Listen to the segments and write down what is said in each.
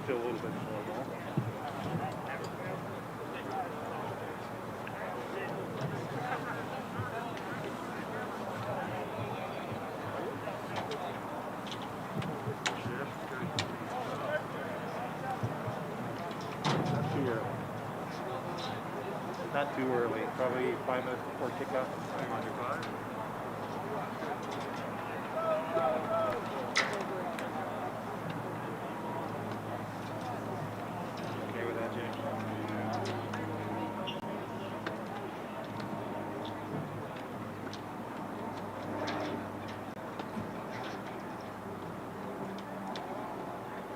feel a little bit more normal. Not too early. Not too early. Probably 5 minutes before kickoff. 5:05. Okay with that, James?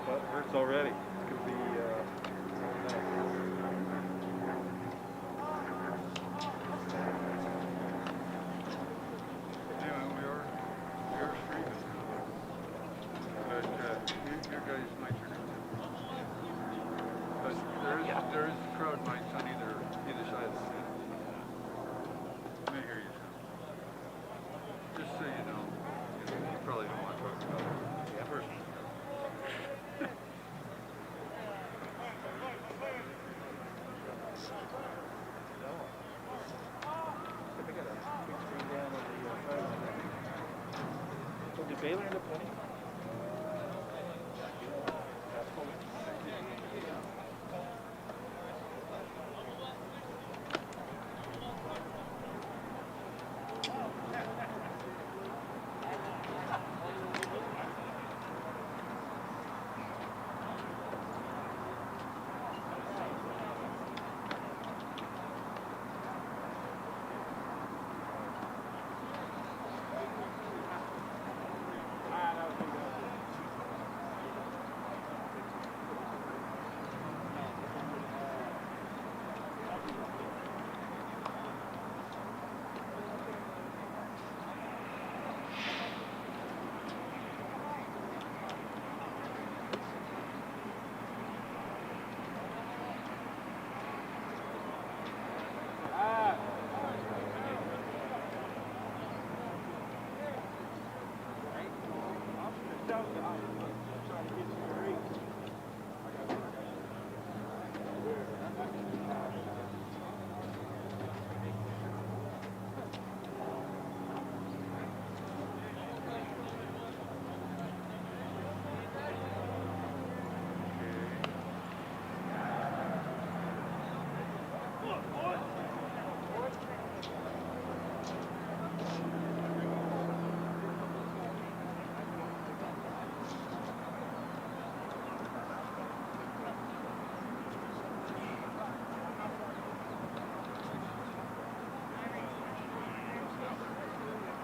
Well, it hurts already. It's going to be your guys might turn into. But there is crowd mics on either side of the set. Let me hear you. Just so you know, you probably don't want to talk about it. yeah, first. Did Baylor end up winning?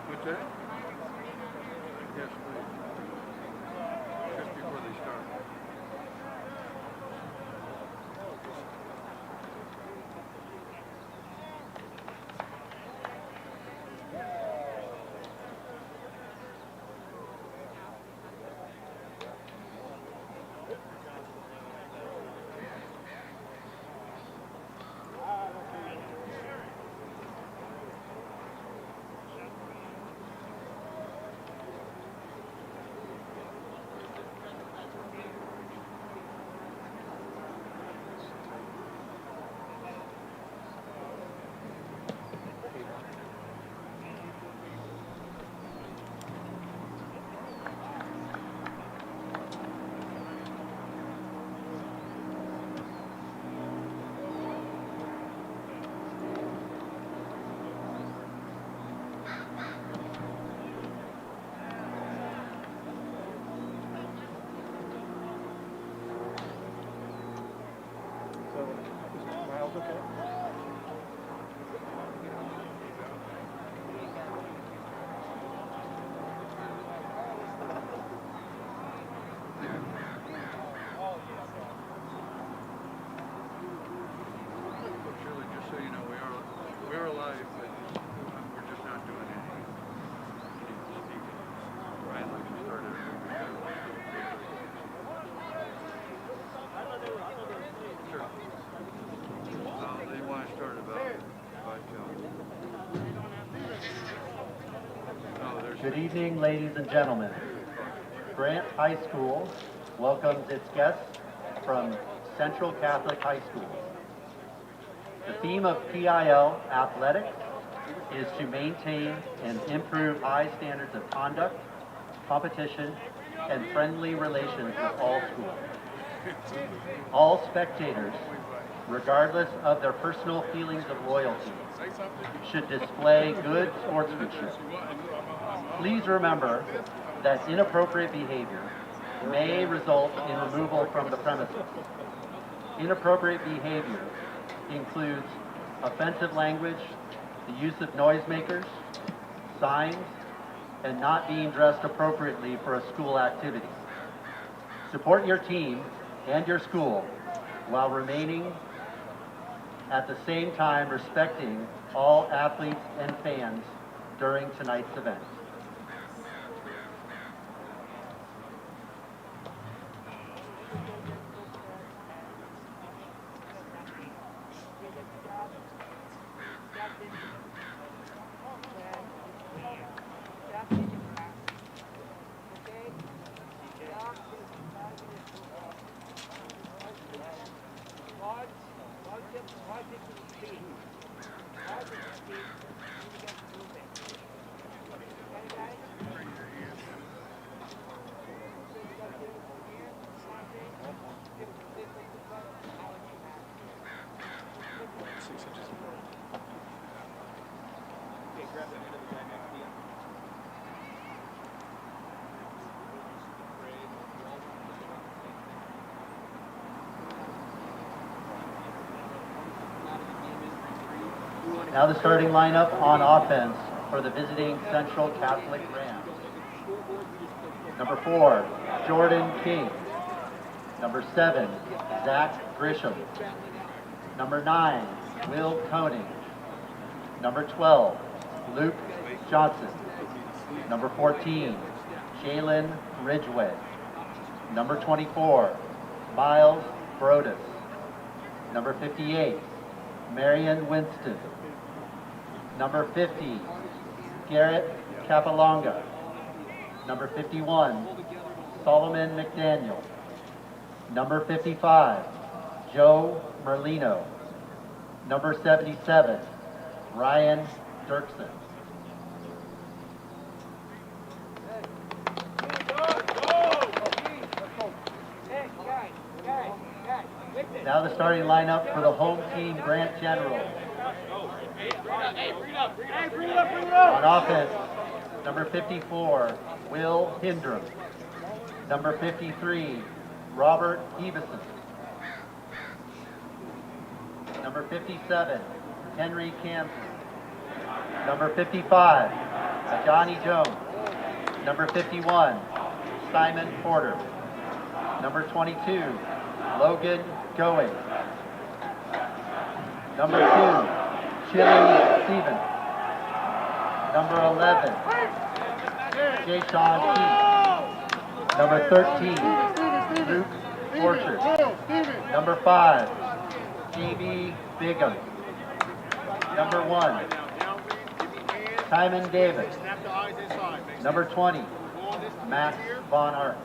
What's that? Yes, please. Just before they start. Miles okay? Shirley, just so you know, we are alive, but we're just not doing anything. Ryan, like we started. Sure. They want to start about 5 till. Good evening, ladies and gentlemen. Grant High School welcomes its guests from Central Catholic High School. The theme of PIL Athletics is to maintain and improve high standards of conduct, competition, and friendly relations with all schools. All spectators, regardless of their personal feelings of loyalty, should display good sportsmanship. Please remember that inappropriate behavior may result in removal from the premises. Inappropriate behavior includes offensive language, the use of noisemakers, signs, and not being dressed appropriately for a school activity. Support your team and your school while remaining at the same time respecting all athletes and fans during tonight's event. Now the starting lineup on offense for the visiting Central Catholic Rams. Number 4, Jordan King. Number 7, Zach Grisham. Number 9, Will Koenig. Number 12, Luke Johnson. Number 14, Jalen Ridgway. Number 24, Miles Broadous. Number 58, Marion Winston. Number 50, Garrett Capalonga. Number 51, Solomon McDaniel. Number 55, Joe Merlino. Number 77, Ryan Dirksen. Now the starting lineup for the home team, Grant General. On offense, number 54, Will Hindram. Number 53, Robert Eveson. Number 57, Henry Camden. Number 55, Johnny Jones. Number 51, Simon Porter. Number 22, Logan Going. Number 2, Chili Stevens. Number 11, Jay-Sean Keith. Number 13, Luke Orchard. Number 5, J.B. Bigham. Number 1, Simon Davis. Number 20, Max Von Ark.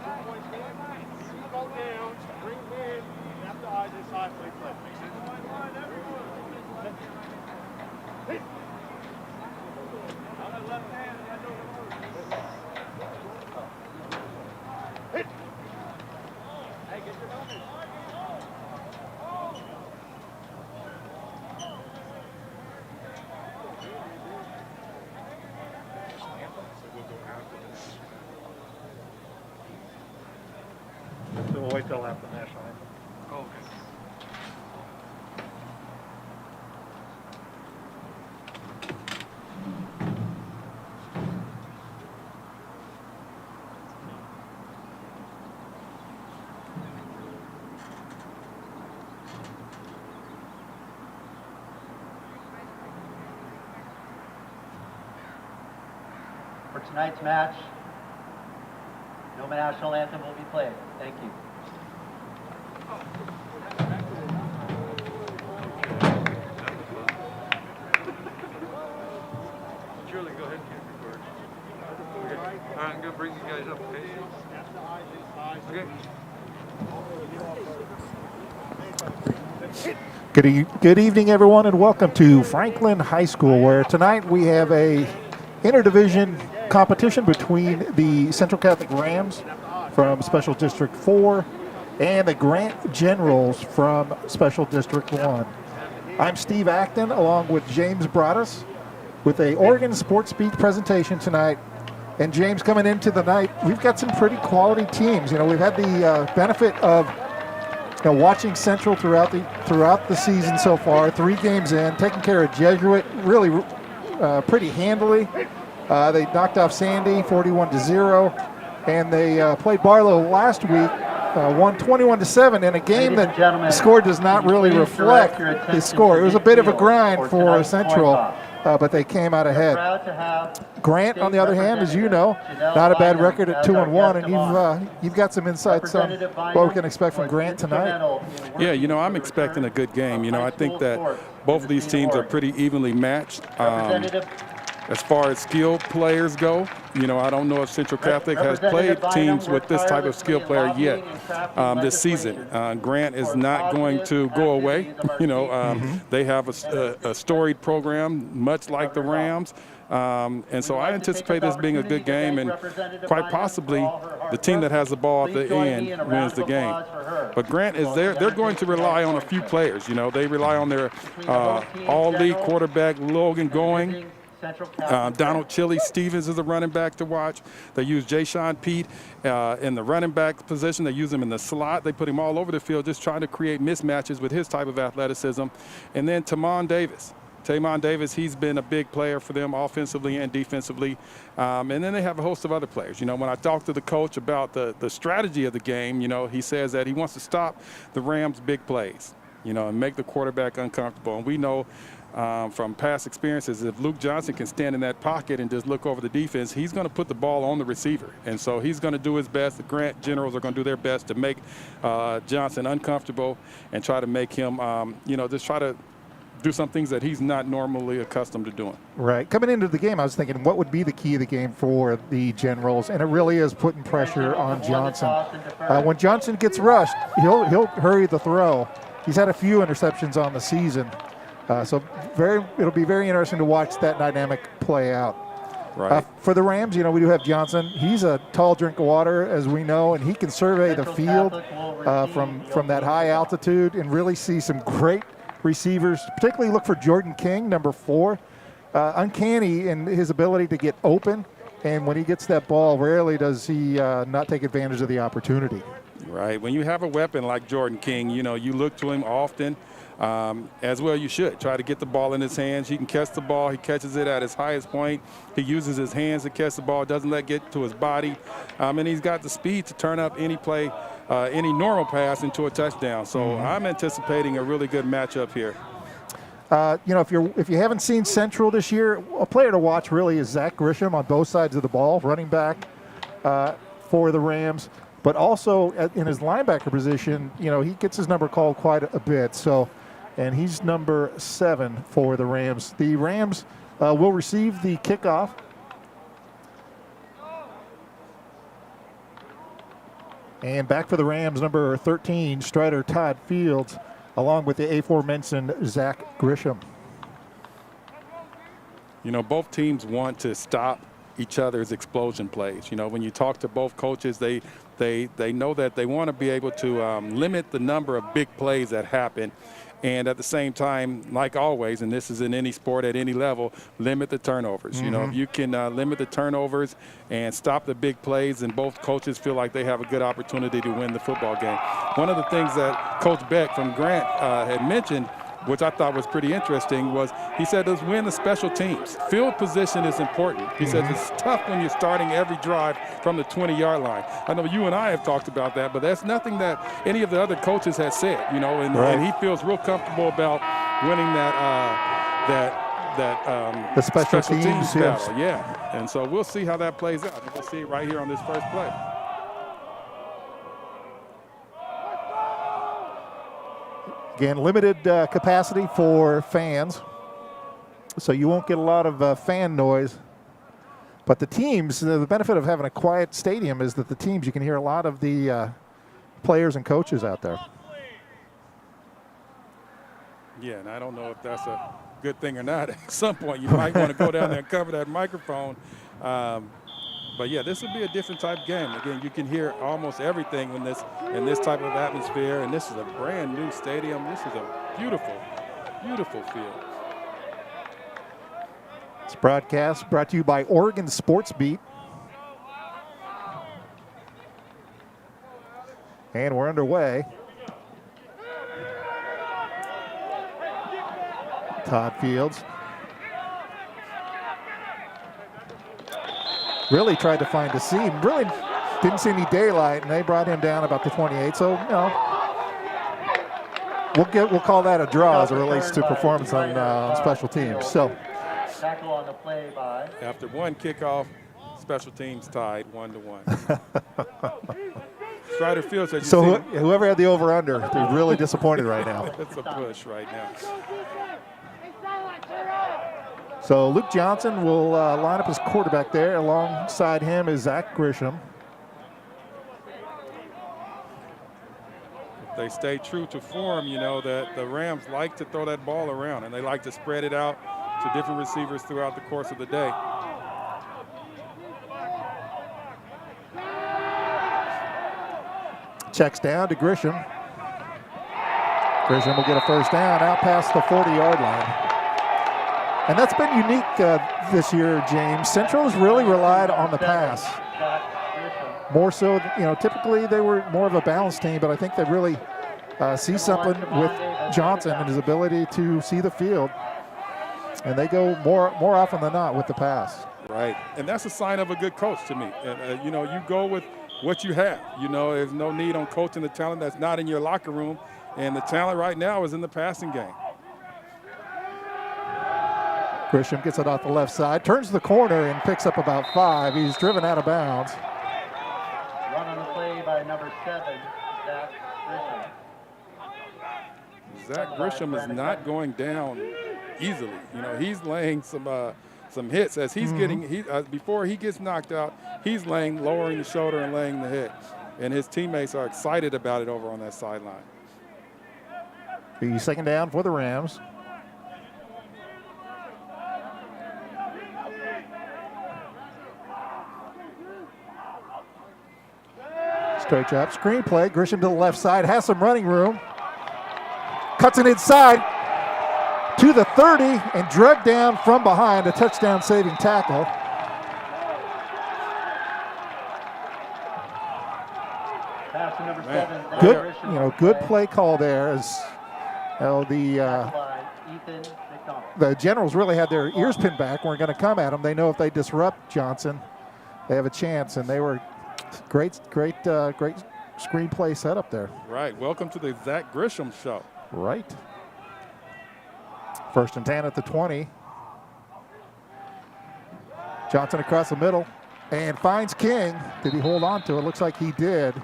So we'll wait till after the national anthem. Oh, okay. For tonight's match, no national anthem will be played. Thank you. Shirley, go ahead and get your first. Okay. All right, I'm going to bring you guys up, okay? Okay. Good evening, everyone, and welcome to Franklin High School, where tonight we have a interdivision competition between the Central Catholic Rams from Special District 4 and the Grant Generals from Special District 1. I'm Steve Acton, along with James Broadous, with a Oregon Sports Beat presentation tonight. And James, coming into the night, we've got some pretty quality teams. We've had the benefit of watching Central throughout the season so far, 3 games in, taking care of Jesuit really pretty handily. They knocked off Sandy 41-0, and they played Barlow last week, won 21-7 in a game that the score does not really reflect the score. It was a bit of a grind for Central, but they came out ahead. Grant, on the other hand, as you know, not a bad record at 2-1, and you've got some insights on what we can expect from Grant tonight. Yeah, I'm expecting a good game. I think that both of these teams are pretty evenly matched. As far as skilled players go, I don't know if Central Catholic has played teams with this type of skill player yet this season. Grant is not going to go away. They have a storied program, much like the Rams. And so I anticipate this being a good game, and quite possibly the team that has the ball at the end wins the game. But Grant is there. They're going to rely on a few players. They rely on their all-league quarterback, Logan Going. Donald Chili Stevens is a running back to watch. They use Jay-Sean Pete in the running back position. They use him in the slot. They put him all over the field, just trying to create mismatches with his type of athleticism. And then Taymon Davis, he's been a big player for them offensively and defensively. And then they have a host of other players. When I talked to the coach about the strategy of the game, he says that he wants to stop the Rams' big plays, and make the quarterback uncomfortable. And we know from past experiences, if Luke Johnson can stand in that pocket and just look over the defense, he's going to put the ball on the receiver. And so he's going to do his best. The Grant Generals are going to do their best to make Johnson uncomfortable and try to make him, just try to do some things that he's not normally accustomed to doing. Right. Coming into the game, I was thinking, what would be the key of the game for the Generals? And it really is putting pressure on Johnson. When Johnson gets rushed, he'll hurry the throw. He's had a few interceptions on the season. So it'll be very interesting to watch that dynamic play out. Right. For the Rams, we do have Johnson. He's a tall drink of water, as we know, and he can survey the field from that high altitude and really see some great receivers. Particularly look for Jordan King, number 4. Uncanny in his ability to get open, and when he gets that ball, rarely does he not take advantage of the opportunity. Right. When you have a weapon like Jordan King, you look to him often. As well you should. Try to get the ball in his hands. He can catch the ball. He catches it at his highest point. He uses his hands to catch the ball, doesn't let it get to his body. And he's got the speed to turn up any play, any normal pass into a touchdown. So I'm anticipating a really good matchup here. If you haven't seen Central this year, a player to watch really is Zach Grisham on both sides of the ball, running back for the Rams. But also in his linebacker position, he gets his number called quite a bit. And he's number 7 for the Rams. The Rams will receive the kickoff. And back for the Rams, number 13, Strider Todd Fields, along with the aforementioned Zach Grisham. Both teams want to stop each other's explosion plays. When you talk to both coaches, they know that they want to be able to limit the number of big plays that happen. And at the same time, like always, and this is in any sport at any level, limit the turnovers. If you can limit the turnovers and stop the big plays, and both coaches feel like they have a good opportunity to win the football game. One of the things that Coach Beck from Grant had mentioned, which I thought was pretty interesting, was he said, let's win the special teams. Field position is important. He says it's tough when you're starting every drive from the 20-yard line. I know you and I have talked about that, but that's nothing that any of the other coaches have said, and he feels real comfortable about winning the special teams battle. yes. Yeah, and so we'll see how that plays out. We'll see it right here on this first play. Again, limited capacity for fans, so you won't get a lot of fan noise. But the teams, the benefit of having a quiet stadium is that the teams, you can hear a lot of the players and coaches out there. Yeah, and I don't know if that's a good thing or not. At some point, you might want to go down there and cover that microphone. But yeah, this would be a different type game. Again, you can hear almost everything in this type of atmosphere. And this is a brand new stadium. This is a beautiful, beautiful field. This broadcast brought to you by Oregon Sports Beat. And we're underway. Todd Fields really tried to find a seam. Really didn't see any daylight, and they brought him down about the 28. So, you know, we'll call that a draw as it relates to performance on special teams. So, tackle on the play by. After one kickoff, special teams tied 1-1. Strider Fields, as you so see, whoever had the over/under, they're really disappointed right now. it's a push right now. So Luke Johnson will line up as quarterback there. Alongside him is Zach Grisham. If they stay true to form, you know that the Rams like to throw that ball around, and they like to spread it out to different receivers throughout the course of the day. Checks down to Grisham. Grisham will get a first down out past the 40-yard line. And that's been unique this year, James. Central's really relied on the pass. More so, you know, typically they were more of a balanced team, but I think they really see something with Johnson and his ability to see the field. And they go more often than not with the pass. Right, and that's a sign of a good coach to me. And, you know, you go with what you have. You know, there's no need on coaching the talent that's not in your locker room. And the talent right now is in the passing game. Grisham gets it off the left side, turns the corner and picks up about 5. He's driven out of bounds. Run on the play by number 7, Zach Grisham. Zach Grisham is not going down easily. You know, he's laying some hits as he's getting before he gets knocked out. He's lowering the shoulder and laying the hit, and his teammates are excited about it over on that sideline. The second down for the Rams. Straight drop, screen play. Grisham to the left side, has some running room. Cuts it inside to the 30 and dragged down from behind, a touchdown saving tackle. Pass to number 7, Zach Good, Grisham. you know, good play call there as the Generals really had their ears pinned back, weren't going to come at them. They know if they disrupt Johnson, they have a chance, and they were great screenplay setup there. Right. Welcome to the Zach Grisham show. Right. 1st and 10 at the 20. Johnson across the middle and finds King. Did he hold on to it? Looks like he did.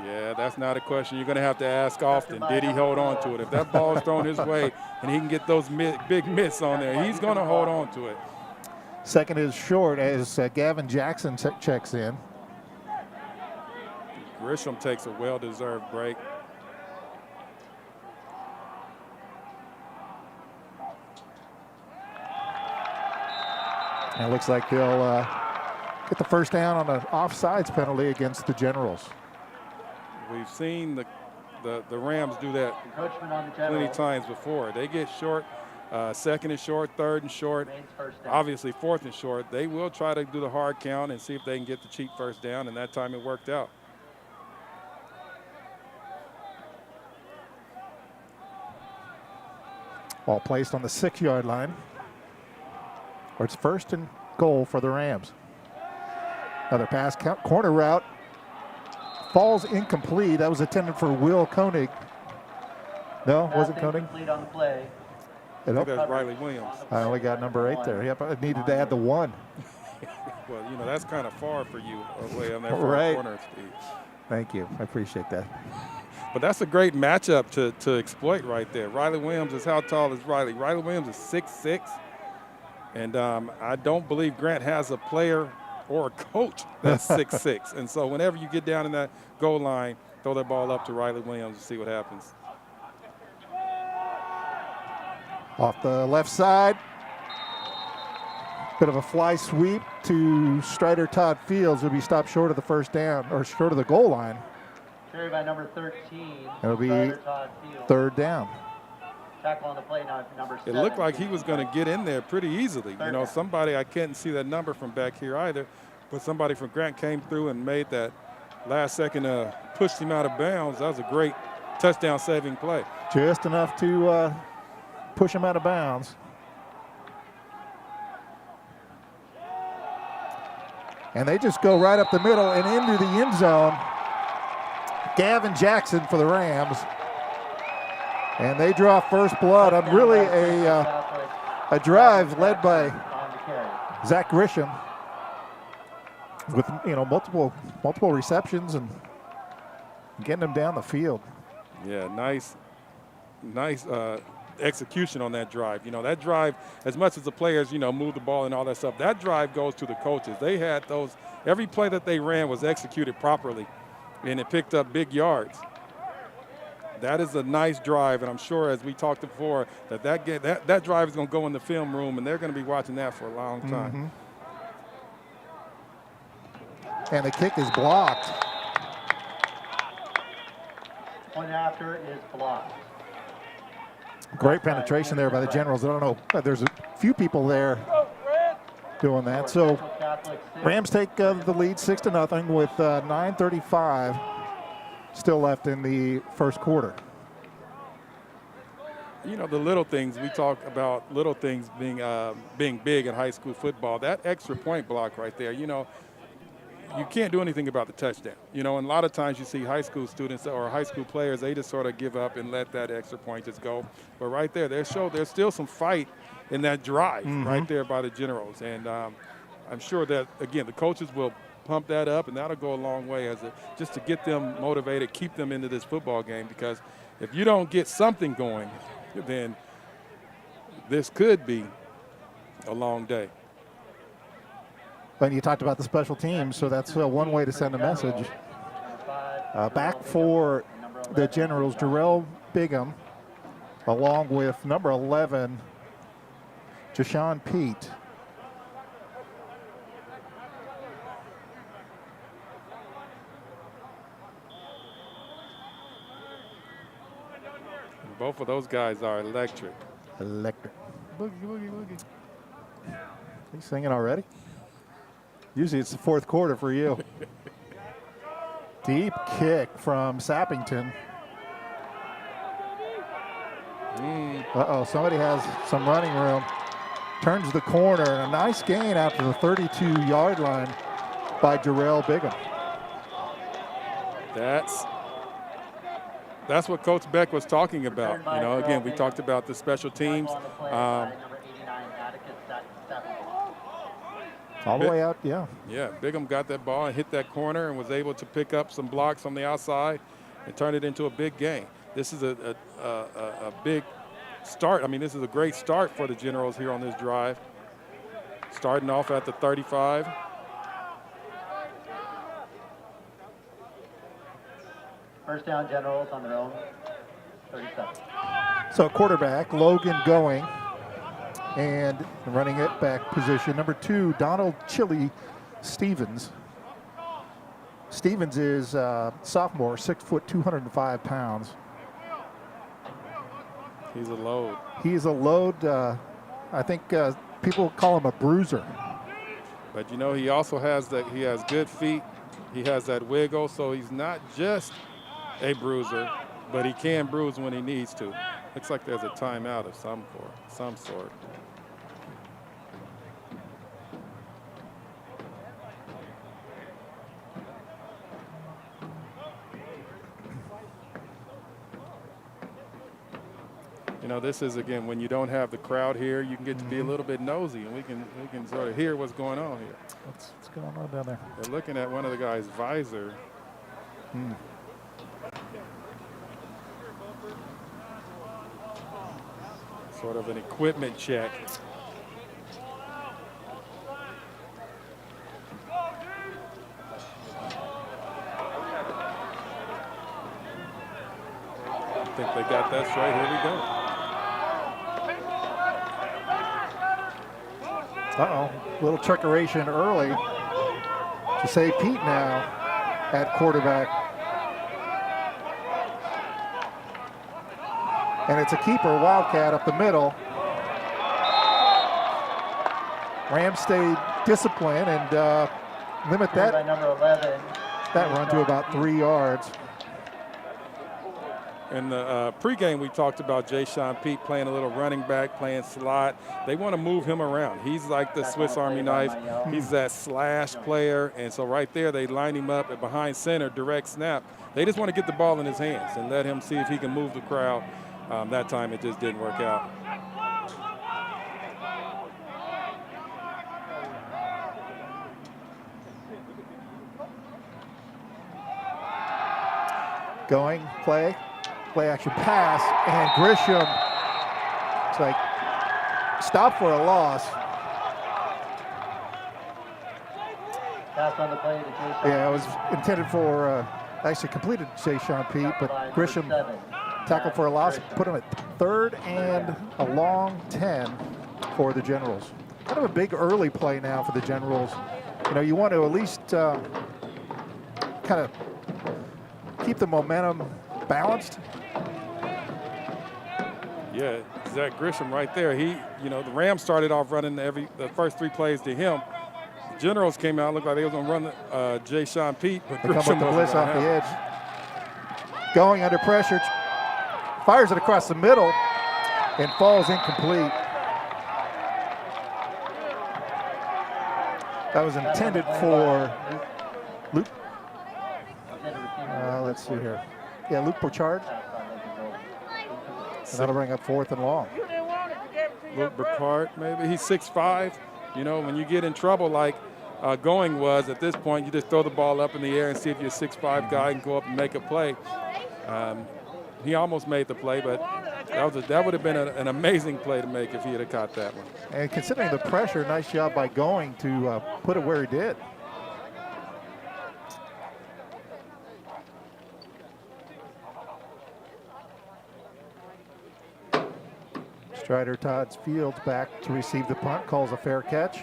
Yeah, that's not a question you're going to have to ask often. Did he hold on to it? If that ball is thrown his way and he can get those big mitts on there, he's going to hold on to it. Second is short as Gavin Jackson checks in. Grisham takes a well-deserved break. And it looks like they'll get the first down on an offsides penalty against the Generals. We've seen the Rams do that plenty times before. They get short. Second and short, third and short, obviously fourth and short. They will try to do the hard count and see if they can get the cheap first down, and that time it worked out. Ball placed on the 6-yard line. Or it's 1st and goal for the Rams. Another pass, corner route. Falls incomplete. That was intended for Will Koenig. No, wasn't Koenig? Incomplete on the play. I think that's Riley Williams. I only got number 8 there. Yep, I needed to add the 1. Well, you know, that's kind of far for you away on that Right. corner, Steve. Thank you. I appreciate that. But that's a great matchup to exploit right there. Riley Williams is how tall is Riley? Riley Williams is 6'6". And I don't believe Grant has a player or a coach that's 6'6". And so whenever you get down in that goal line, throw that ball up to Riley Williams and see what happens. Off the left side. Bit of a fly sweep to Strider Todd Fields. Will be stopped short of the first down, or short of the goal line. Carried by number 13. It'll be Todd Fields. third down. Tackle on the play, number 7. It looked like he was going to get in there pretty easily. You know, somebody, I couldn't see that number from back here either, but somebody from Grant came through and made that last second, pushed him out of bounds. That was a great touchdown saving play. Just enough to push him out of bounds. And they just go right up the middle and into the end zone. Gavin Jackson for the Rams. And they draw first blood on really a drive led by Zach Grisham with, you know, multiple receptions and getting them down the field. Yeah, nice execution on that drive. You know, that drive, as much as the players, you know, move the ball and all that stuff, that drive goes to the coaches. They had those, every play that they ran was executed properly, and it picked up big yards. That is a nice drive, and I'm sure, as we talked before, that drive is going to go in the film room, and they're going to be watching that for a long time. Mm-hmm. And the kick is blocked. Point after is blocked. Great penetration there by the Generals. I don't know, there's a few people there doing that. So Rams take the lead 6-0 with 9:35 still left in the first quarter. You know, the little things, we talk about little things being big in high school football. That extra point block right there, you know, you can't do anything about the touchdown. You know, and a lot of times you see high school students or high school players, they just sort of give up and let that extra point just go. But right there, there's still some fight in that drive right there by the Generals. And I'm sure that, again, the coaches will pump that up, and that'll go a long way just to get them motivated, keep them into this football game, because if you don't get something going, then this could be a long day. And you talked about the special teams, so that's one way to send a message. Back for the Generals, Jarrell Bigham, along with number 11, Jashawn Pete. Both of those guys are electric. Electric. Boogie, boogie, boogie. He's singing already? Usually it's the fourth quarter for you. Deep kick from Sappington. Uh-oh, somebody has some running room. Turns the corner, and a nice gain out to the 32-yard line by Jarrell Bigham. That's what Coach Beck was talking about. You know, again, we talked about the special teams. All the way out, yeah. Yeah, Bigham got that ball and hit that corner and was able to pick up some blocks on the outside and turn it into a big game. This is a big start. I mean, this is a great start for the Generals here on this drive. Starting off at the 35. First down, Generals on their own 37. So quarterback, Logan going, and running it back position, number 2, Donald Chili Stevens. Stevens is sophomore, 6 foot, 205 pounds. He's a load. He's a load. I think people call him a bruiser. But, you know, he also has that. He has good feet. He has that wiggle, so he's not just a bruiser, but he can bruise when he needs to. Looks like there's a timeout of some sort. You know, this is, again, when you don't have the crowd here, you can get to be a little bit nosy, and we can sort of hear what's going on here. What's going on down there? They're looking at one of the guys' visor. Sort of an equipment check. think they got that straight. Here we go. Uh-oh, little trickeration early to save Pete now at quarterback. And it's a keeper, Wildcat up the middle. Rams stayed disciplined and limit By that number 11. run to about 3 yards. In the pregame, we talked about Jay-Sean Pete playing a little running back, playing slot. They want to move him around. He's like the Swiss Army knife. He's that slash player. And so right there, they line him up at behind center, direct snap. They just want to get the ball in his hands and let him see if he can move the crowd. That time, it just didn't work out. Going, play action pass, and Grisham, it's like, stop for a loss. Pass on the play to Jay-Sean. Yeah, it was intended for, actually completed Jay-Sean Pete, but Grisham tackled for a loss, put him at 3rd and a long 10 for the Generals. Kind of a big early play now for the Generals. You know, you want to at least kind of keep the momentum balanced. Yeah, Zach Grisham right there. The Rams started off running the first 3 plays to him. The Generals came out, looked like they was going to run Jay-Sean Pete, but They come with Grisham the wasn't blitz gonna off the have it. edge. Going under pressure, fires it across the middle and falls incomplete. That was intended for Luke. Let's see here. Yeah, Luke Burchard. And that'll bring up 4th and long. Luke Burkhardt, maybe. He's 6'5". You know, when you get in trouble like Going was, at this point, you just throw the ball up in the air and see if your 6'5" guy can go up and make a play. He almost made the play, but that would have been an amazing play to make if he had caught that one. And considering the pressure, nice job by Going to put it where he did. Strider Todd's Fields back to receive the punt, calls a fair catch.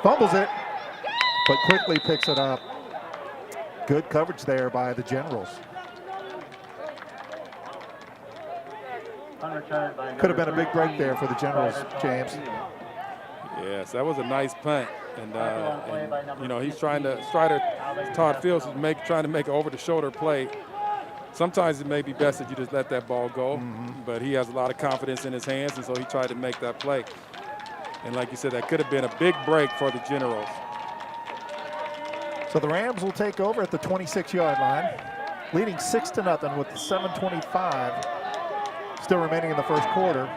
Fumbles it, but quickly picks it up. Good coverage there by the Generals. Could have been a big break there for the Generals, James. Yes, that was a nice punt. And he's Strider Todd Fields is trying to make an over-the-shoulder play. Sometimes it may be best that you just let that ball go, but he has a lot of confidence in his hands, and so he tried to make that play. And like you said, that could have been a big break for the Generals. So the Rams will take over at the 26-yard line, leading 6-0 with 7:25 still remaining in the first quarter.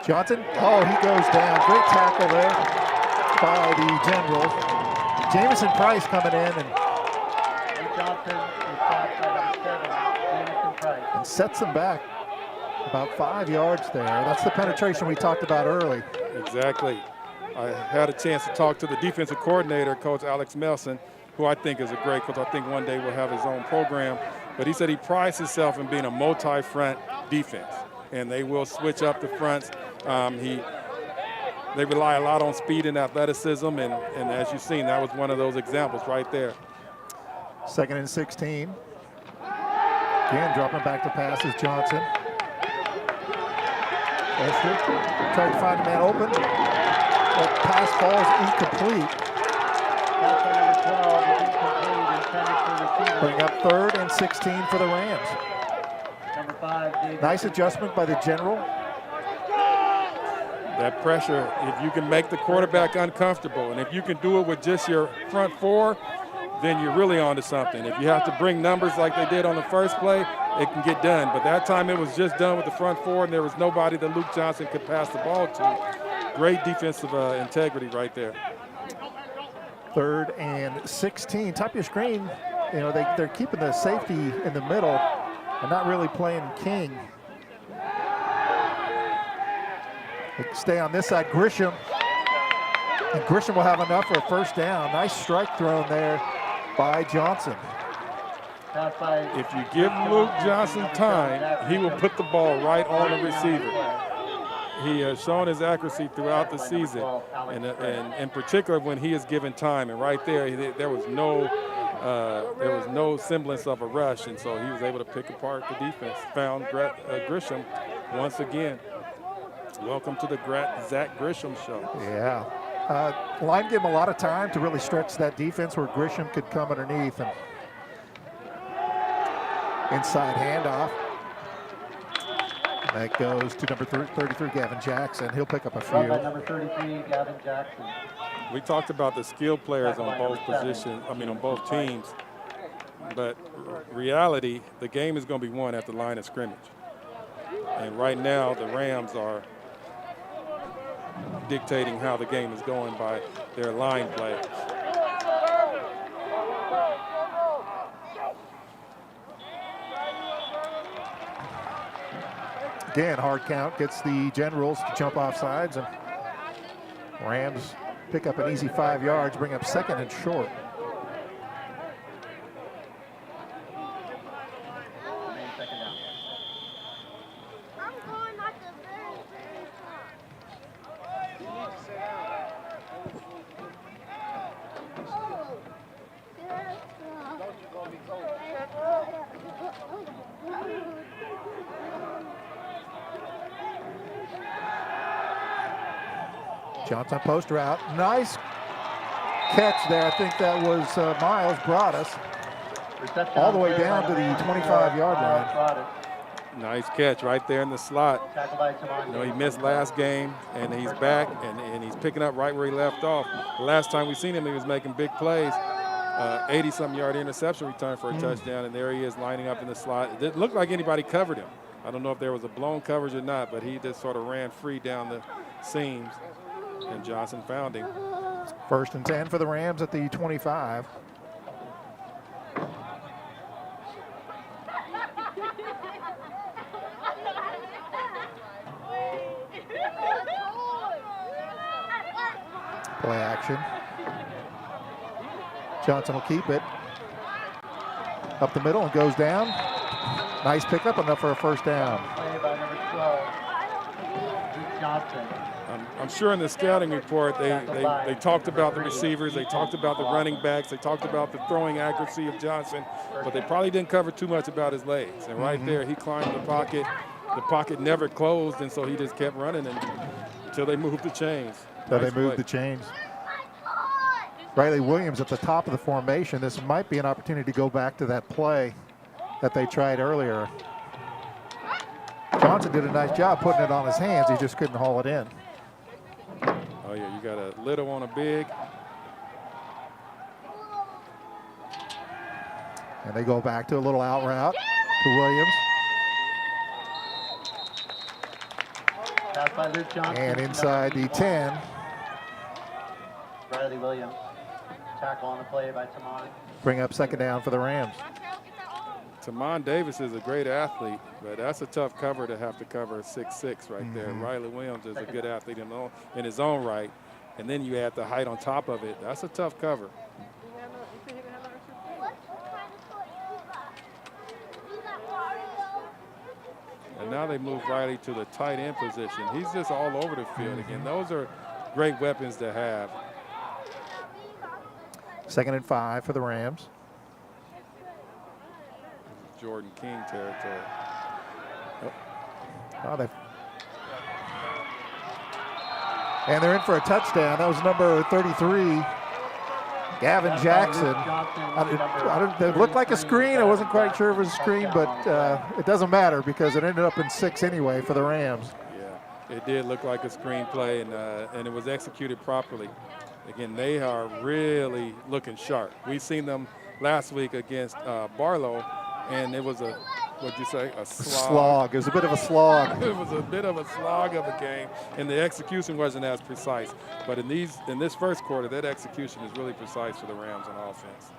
Johnson, he goes down. Great tackle there by the Generals. Jamison Price coming in and sets him back about 5 yards there. That's the penetration we talked about early. Exactly. I had a chance to talk to the defensive coordinator, Coach Alex Melson, who I think is a great coach. I think one day will have his own program. But he said he prides himself in being a multi-front defense, and they will switch up the fronts. They rely a lot on speed and athleticism, and as you've seen, that was one of those examples right there. 2nd and 16. Again, dropping back to pass is Johnson. Esther tried to find a man open. That pass falls incomplete. Bring up 3rd and 16 for the Rams. Nice adjustment by the General. That pressure, if you can make the quarterback uncomfortable, and if you can do it with just your front 4, then you're really onto something. If you have to bring numbers like they did on the first play, it can get done. But that time it was just done with the front 4, and there was nobody that Luke Johnson could pass the ball to. Great defensive integrity right there. 3rd and 16. Top of your screen, they're keeping the safety in the middle. and not really playing king. They stay on this side, Grisham. And Grisham will have enough for a first down. Nice strike thrown there by Johnson. If you give Luke Johnson time, he will put the ball right on the receiver. He has shown his accuracy throughout the season, and in particular when he is given time. And right there was no semblance of a rush, and so he was able to pick apart the defense. Found Grisham once again. Welcome to the Zach Grisham show. Yeah. Line gave him a lot of time to really stretch that defense where Grisham could come underneath. And inside handoff. That goes to number 33, Gavin Jackson. He'll pick up a few. Number 33, Gavin Jackson. We talked about the skilled players on both positions, on both teams. But reality, the game is going to be won at the line of scrimmage. And right now, the Rams are dictating how the game is going by their line plays. Again, hard count gets the Generals to jump off sides, and Rams pick up an easy 5 yards, bring up second and short. Johnson post route. Nice catch there. I think that was Miles Broadous. All the way down to the 25-yard line. Nice catch right there in the slot. You know, he missed last game, and he's back, and he's picking up right where he left off. The last time we seen him, he was making big plays. 80-something yard interception return for a touchdown, and there he is lining up in the slot. It didn't look like anybody covered him. I don't know if there was a blown coverage or not, but he just sort of ran free down the seams, and Johnson found him. First and 10 for the Rams at the 25. Play action. Johnson will keep it. Up the middle and goes down. Nice pickup, enough for a first down. Play by number 12, Luke Johnson. I'm sure in the scouting report they talked about the receivers, they talked about the running backs, they talked about the throwing accuracy of Johnson, but they probably didn't cover too much about his legs. And right there, he climbed the pocket. The pocket never closed, and so he just kept running until they moved the chains. So they moved the chains. Riley Williams at the top of the formation. This might be an opportunity to go back to that play that they tried earlier. Johnson did a nice job putting it on his hands. He just couldn't haul it in. Oh, yeah, you got a little on a big. And they go back to a little out route to Williams. Pass by Luke Johnson. And inside the 10. Riley Williams. Tackle on the play by Tamani. Bring up second down for the Rams. Tamon Davis is a great athlete, but that's a tough cover to have to cover 6'6" right there. Riley Williams is a good athlete in his own right, and then you add the height on top of it. That's a tough cover. And now they move Riley to the tight end position. He's just all over the field again. Those are great weapons to have. Second and 5 for the Rams. Jordan King territory. Oh, and they're in for a touchdown. That was number 33, Gavin Jackson. It looked like a screen. I wasn't quite sure if it was a screen, but it doesn't matter because it ended up in 6 anyway for the Rams. Yeah, it did look like a screen play, and it was executed properly. Again, they are really looking sharp. We've seen them last week against Barlow, and it was what'd you say, a slog? It was a bit of a slog. It was a bit of a slog of a game, and the execution wasn't as precise. But in this first quarter, that execution is really precise for the Rams on offense.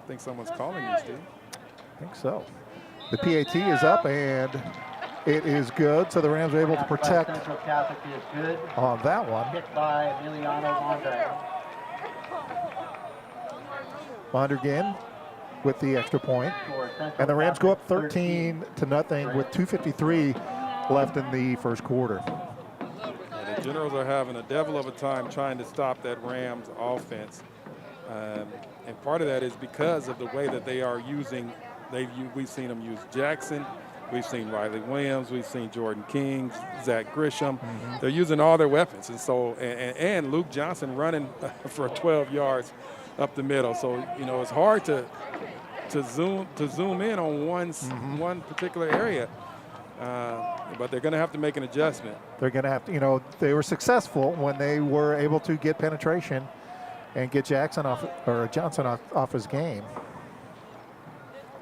think someone's calling you, Steve. I think so. The PAT is up, and it is good. So the Rams are able to protect Central Catholic is good. on that one. Hit by Emiliano Mondragon. Mondragon with the extra point. And the Rams go up 13-0 with 2:53 left in the first quarter. And the Generals are having a devil of a time trying to stop that Rams offense. And part of that is because of the way that they are using, we've seen them use Jackson, we've seen Riley Williams, we've seen Jordan King, Zach Grisham. They're using all their weapons. And so, and Luke Johnson running for 12 yards up the middle. So, you know, it's hard to zoom in on one particular area. But they're going to have to make an adjustment. They're going to have to, you know, they were successful when they were able to get penetration and get Johnson off his game.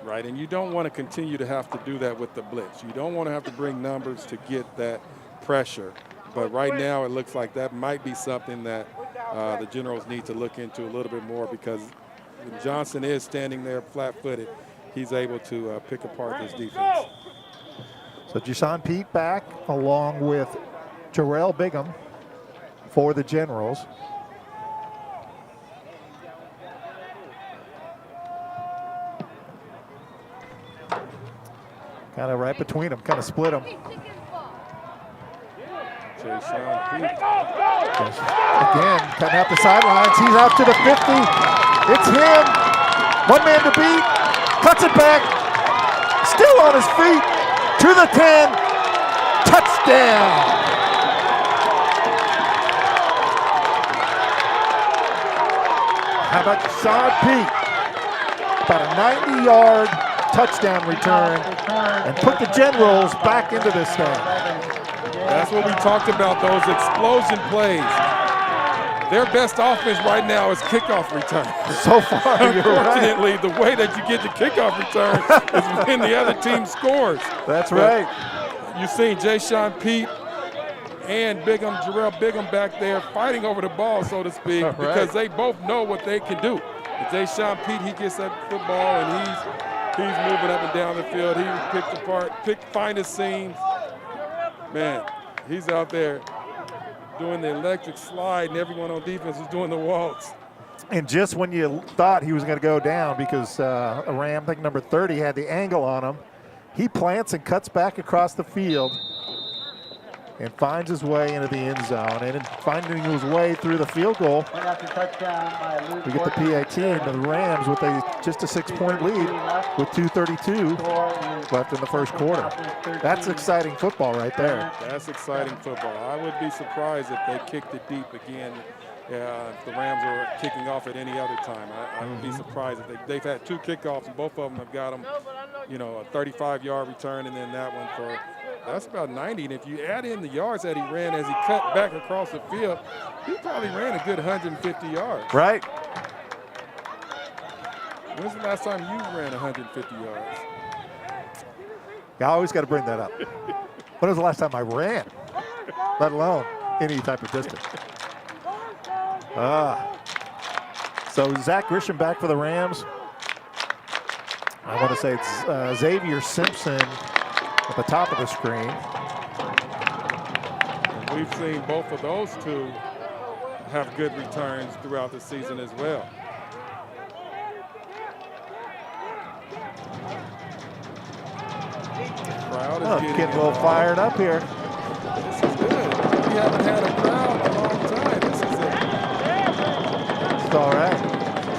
Right, and you don't want to continue to have to do that with the blitz. You don't want to have to bring numbers to get that pressure. But right now it looks like that might be something that the Generals need to look into a little bit more, because when Johnson is standing there flat-footed, he's able to pick apart this defense. So Jason Pete back along with Jarrell Bigham for the Generals. Kind of right between them, kind of split them. Jason Pete. Again, cutting out the sidelines. He's out to the 50. It's him. One man to beat. Cuts it back. Still on his feet. To the 10. Touchdown. How about Jason Pete? About a 90-yard touchdown return and put the Generals back into this thing. That's what we talked about, those explosion plays. Their best offense right now is kickoff return. So far, unfortunately, right. The way that you get the kickoff return is when the other team scores. That's but right. You've seen Jason Pete and Jarrell Bigham back there fighting over the ball, so to speak, right. because they both know what they can do. Jason Pete, he gets that football and he's moving up and down the field. He picked apart, find his seams. Man, he's out there doing the electric slide, and everyone on defense is doing the waltz. And just when you thought he was going to go down, because a Ram, I think number 30, had the angle on him, he plants and cuts back across the field and finds his way into the end zone. And in finding his way through the field goal, we get the PAT into the Rams with just a 6-point lead with 2:32 left in the first quarter. That's exciting football right there. That's exciting football. I would be surprised if they kicked it deep again. If the Rams were kicking off at any other time, I would be surprised if they've had 2 kickoffs and both of them have got them, you know, a 35-yard return, and then that one for. That's about 90, and if you add in the yards that he ran as he cut back across the field, he probably ran a good 150 yards. Right. When's the last time you ran 150 yards? I always got to bring that up. When was the last time I ran, let alone any type of distance? So Zach Grisham back for the Rams. I want to say it's Xavier Simpson at the top of the screen. And we've seen both of those two have good returns throughout the season as well. The crowd is getting a little fired up here. This is good. We haven't had a crowd in a long time. This is it. It's all right.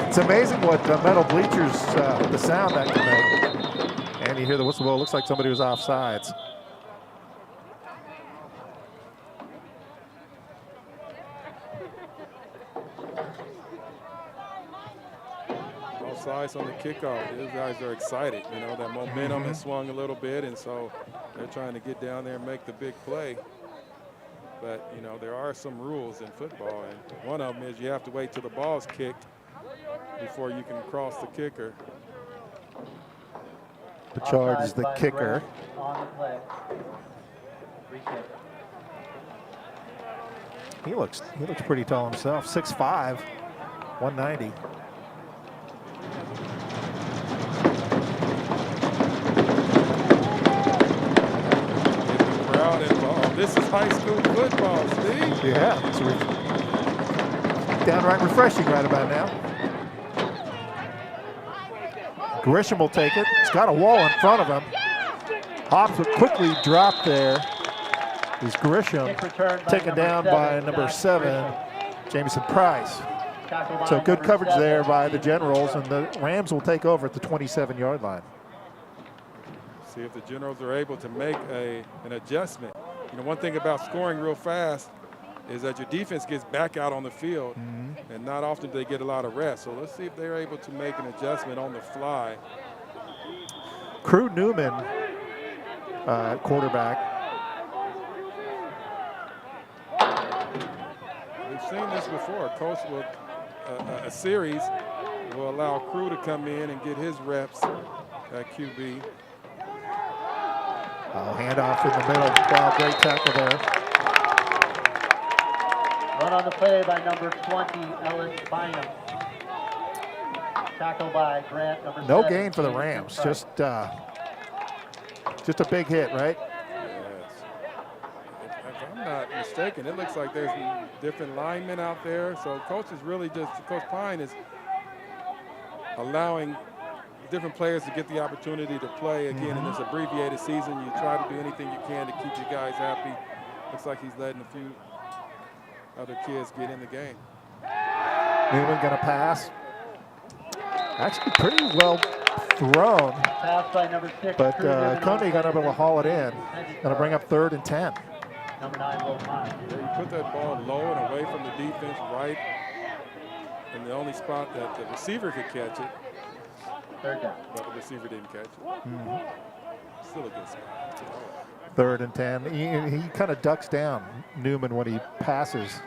It's amazing what metal bleachers, the sound that can make. And you hear the whistle blow. It looks like somebody was offsides. Offsides on the kickoff. These guys are excited. You know, that momentum has swung a little bit, and so they're trying to get down there and make the big play. But, you know, there are some rules in football, and one of them is you have to wait till the ball's kicked before you can cross the kicker. The charge is the kicker. He looks pretty tall himself. 6'5", 190. This is high school football, Steve. Yeah, it's downright refreshing right about now. Grisham will take it. He's got a wall in front of him. Hobbs would quickly drop there. Is Grisham taken down by number 7, Jamison Price. So good coverage there by the Generals, and the Rams will take over at the 27-yard line. See if the Generals are able to make an adjustment. You know, one thing about scoring real fast is that your defense gets back out on the field, and not often do they get a lot of rest. So let's see if they're able to make an adjustment on the fly. Crew Newman at quarterback. We've seen this before. A coach will, a series will allow Crew to come in and get his reps at QB. Handoff in the middle. Wow, great tackle there. Run on the play by number 20, Ellis Bynum. Tackle by Grant, number 7. No gain for the Rams. Just a big hit, right? Yes. If I'm not mistaken, it looks like there's different linemen out there. So Coach Pine is allowing different players to get the opportunity to play. Again, in this abbreviated season, you try to do anything you can to keep your guys happy. Looks like he's letting a few other kids get in the game. Newman going to pass. Actually pretty well thrown. Pass by number 6. But Coney going to be able to haul it in. Going to bring up 3rd and 10. Number 9, Will Pine. You put that ball low and away from the defense, right in the only spot that the receiver could catch it. 3rd down. But the receiver didn't catch it. Still a good spot. 3rd and 10. He kind of ducks down, Newman, when he passes.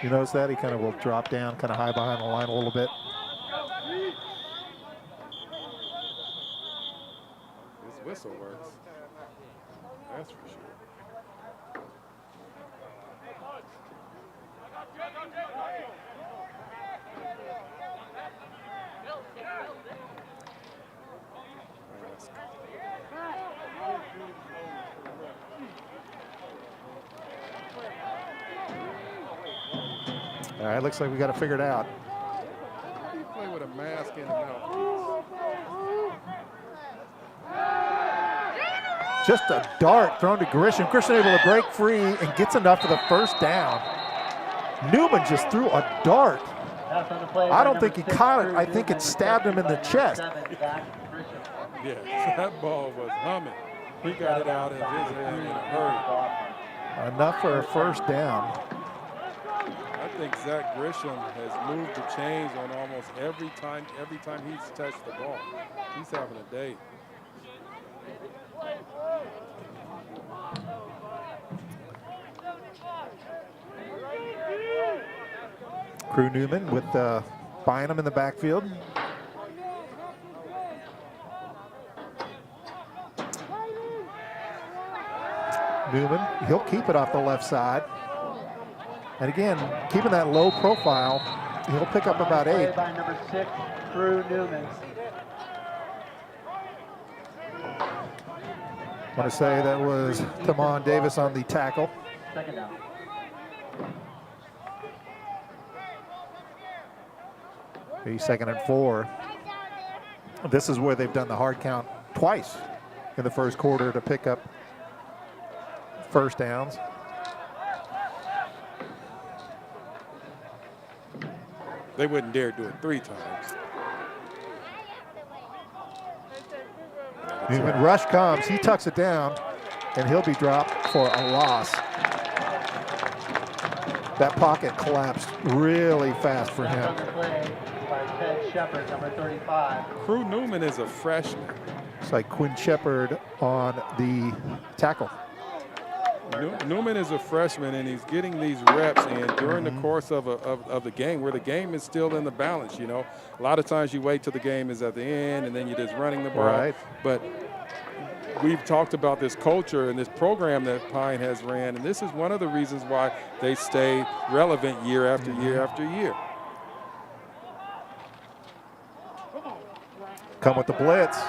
You notice that? He kind of will drop down, kind of high behind the line a little bit. His whistle works. That's for sure. All right, looks like we got to figure it out. How do you play with a mask and a mouthpiece? Just a dart thrown to Grisham. Grisham able to break free and gets enough for the 1st down. Newman just threw a dart. I don't think he caught it. I think it stabbed him in the chest. Yeah, that ball was humming. He got it out of his hand in a hurry. Enough for a 1st down. I think Zach Grisham has moved the chains on almost every time he's touched the ball. He's having a day. Crew Newman with Bynum in the backfield. Newman, he'll keep it off the left side. And again, keeping that low profile, he'll pick up about 8. By number 6, Crew Newman. I want to say that was Tamon Davis on the tackle. 2nd down. Maybe 2nd and 4. This is where they've done the hard count twice in the 1st quarter to pick up 1st downs. They wouldn't dare do it 3 times. Newman rush comes, he tucks it down, and he'll be dropped for a loss. That pocket collapsed really fast for him. Shepard, number 35. Crew Newman is a freshman. It's like Quinn Shepard on the tackle. Newman is a freshman, and he's getting these reps in during the course of the game, where the game is still in the balance. You know, a lot of times you wait till the game is at the end, and then you're just running the ball. Right. But we've talked about this culture and this program that Pine has ran, and this is one of the reasons why they stay relevant year after year after year. Come with the blitz.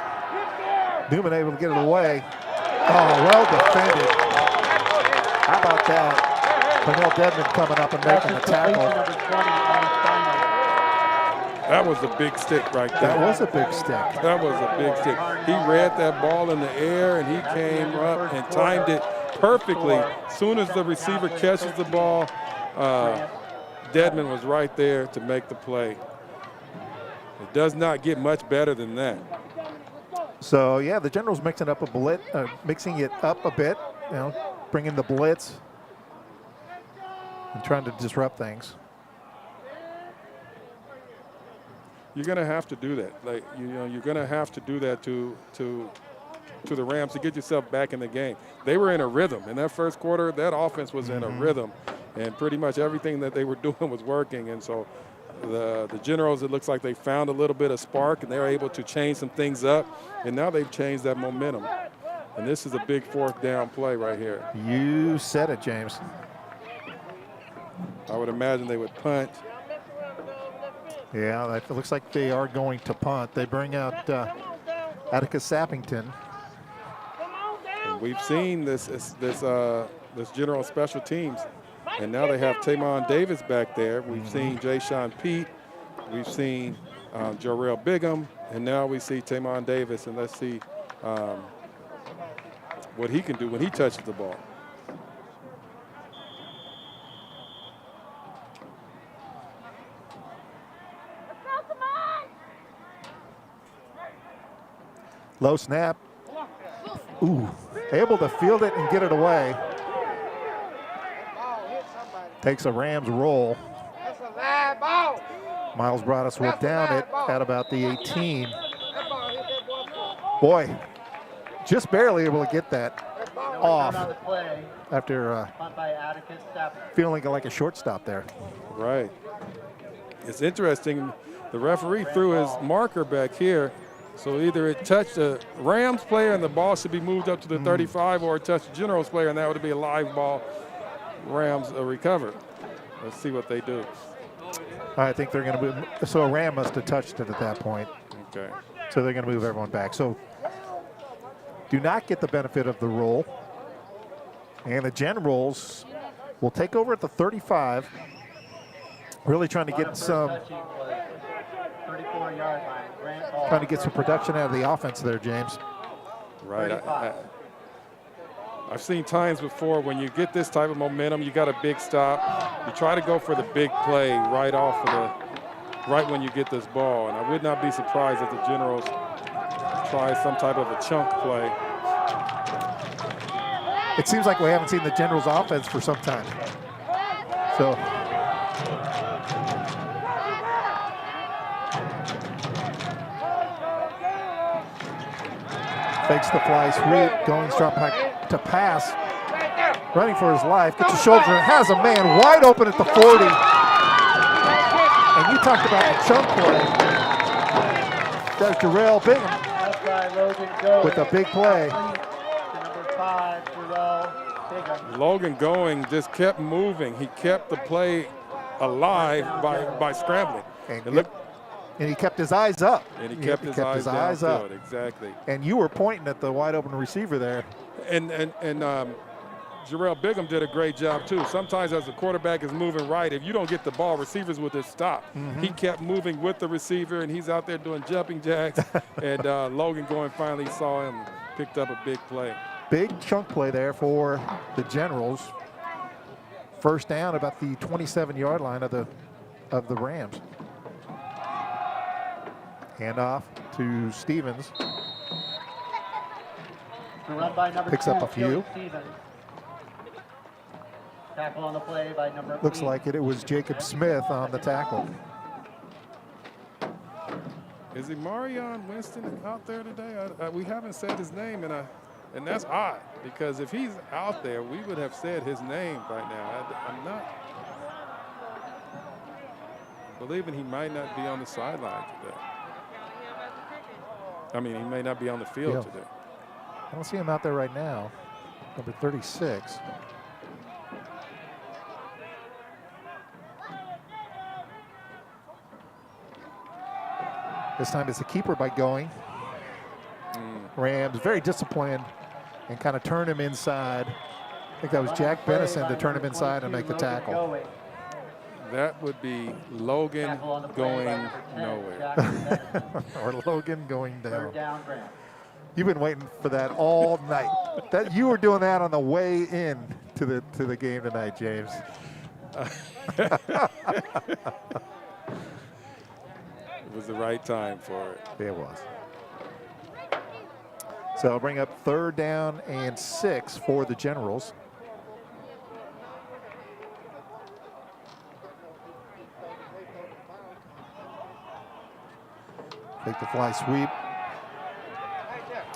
Newman able to get it away. Oh, well defended. How about that? Cornell Deadman coming up and making the tackle. Number 20 on his final. That was a big stick right there. That was a big stick. That was a big stick. He read that ball in the air, and he came up and timed it perfectly. As soon as the receiver catches the ball, Deadman was right there to make the play. It does not get much better than that. So yeah, the Generals mixing up a blitz, mixing it up a bit. You know, bringing the blitz and trying to disrupt things. You're going to have to do that. Like you're going to have to do that to the Rams to get yourself back in the game. They were in a rhythm in that first quarter. That offense was in a rhythm, and pretty much everything that they were doing was working. And so the Generals, it looks like they found a little bit of spark, and they were able to change some things up. And now they've changed that momentum. And this is a big fourth down play right here. You said it, James. I would imagine they would punt. Yeah, it looks like they are going to punt. They bring out Atticus Sappington. And we've seen this General special teams, and now they have Tamon Davis back there. We've seen Jay Sean Pete. We've seen Jarrell Bigham, and now we see Tamon Davis. And let's see what he can do when he touches the ball. Low snap. Ooh, able to field it and get it away. Takes a Rams roll. Miles Broadous will down it at about the 18. Boy, just barely able to get that off after feeling like a shortstop there. Right. It's interesting. The referee threw his marker back here. So either it touched a Rams player and the ball should be moved up to the 35, or it touched a Generals player and that would be a live ball. Rams recovered. Let's see what they do. I think they're going to move. So a Ram must have touched it at that point. Okay. So they're going to move everyone back. So do not get the benefit of the roll. And the Generals will take over at the 35. Really trying to get some. 34-yard line. Trying to get some production out of the offense there, James. Right. I've seen times before when you get this type of momentum, you got a big stop. You try to go for the big play right when you get this ball. And I would not be surprised if the Generals try some type of a chunk play. It seems like we haven't seen the Generals offense for some time. So. Fakes the fly sweep, going straight back to pass, running for his life, gets a shoulder, and has a man wide open at the 40. And you talked about the chunk play. There's Jarrell Bigham with a big play. Number 5, Jarrell Bigham. Logan Going just kept moving. He kept the play alive by scrambling. And he kept his eyes up. And he kept his eyes up. Exactly. And you were pointing at the wide open receiver there. And Jarrell Bigham did a great job too. Sometimes as the quarterback is moving right, if you don't get the ball, receivers will just stop. He kept moving with the receiver, and he's out there doing jumping jacks. And Logan Going finally saw him, picked up a big play. Big chunk play there for the Generals. First down about the 27-yard line of the Rams. Handoff to Stevens. Picks up a few. Tackle on the play by number Looks 8. like it was Jacob Smith on the tackle. Is Marion Winston out there today? We haven't said his name, and that's odd, because if he's out there, we would have said his name right now. I'm not believing he might not be on the sideline today. I mean, he may not be on the field today. I don't see him out there right now. Number 36. This time it's a keeper by Going. Rams very disciplined and kind of turn him inside think that was Jack Benison to turn him inside and make the tackle. That would be Logan going nowhere. Or Logan going down. Third down, Graham. You've been waiting for that all night. That you were doing that on the way in to the game tonight, James. It was the right time for it. It was. So I'll bring up 3rd down and 6 for the Generals. Take the fly sweep.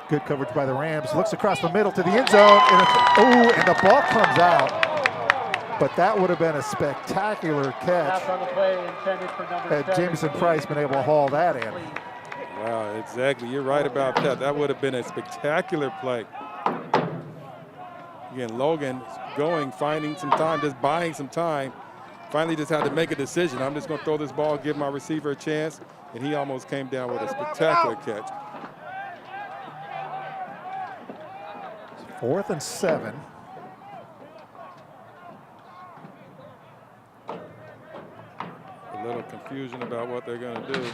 Good coverage by the Rams. Looks across the middle to the end zone. And the ball comes out. But that would have been a spectacular catch Pass on the play intended for number had 7. Jameson Price been able to haul that in. Wow, exactly. You're right about that. That would have been a spectacular play. Again, Logan going, finding some time, just buying some time. Finally just had to make a decision. I'm just going to throw this ball, give my receiver a chance, and he almost came down with a spectacular catch. 4th and 7. A little confusion about what they're going to do.